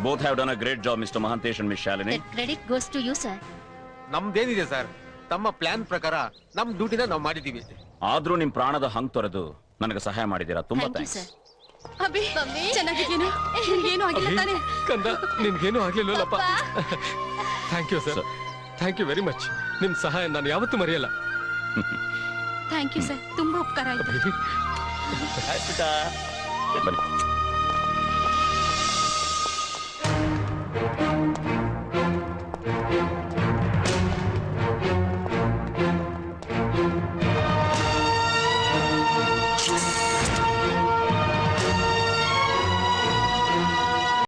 Both have done a great job, Mr. Mahantesh and Miss Shalini. The credit goes to you, sir. ನಮ್ದೇನಿದೆ ಸರ್, ತಮ್ಮ ಪ್ಲಾನ್ ಪ್ರಕಾರ ನಮ್ ಡ್ಯೂಟಿನ ನಾವು ಮಾಡಿದೀವಿ. ಆದ್ರೂ ನಿಮ್ ಪ್ರಾಣದ ಹಂಗ್ ತೊರೆದು ನನಗೆ ಸಹಾಯ ಮಾಡಿದೀರಾ. ತುಂಬಾ ಥ್ಯಾಂಕ್ಸ್. ಅಭಿ, ಚೆನ್ನಾಗಿದ್ದೀನೋ? ನಿನ್ಗೇನು ಆಗಿಲ್ಲ ತಾನೆ? ಕಂದ, ನಿನ್ಗೇನು ಆಗ್ಲಿಲ್ಲಪ್ಪ. Thank you sir, thank you very much. ನಿಮ್ ಸಹಾಯ ನಾನು ಯಾವತ್ತೂ ಮರೆಯಲ್ಲ. ಥ್ಯಾಂಕ್ ಯು ಸರ್, ತುಂಬಾ ಉಪಕಾರ ಆಯ್ತು. ಬನ್ನಿ.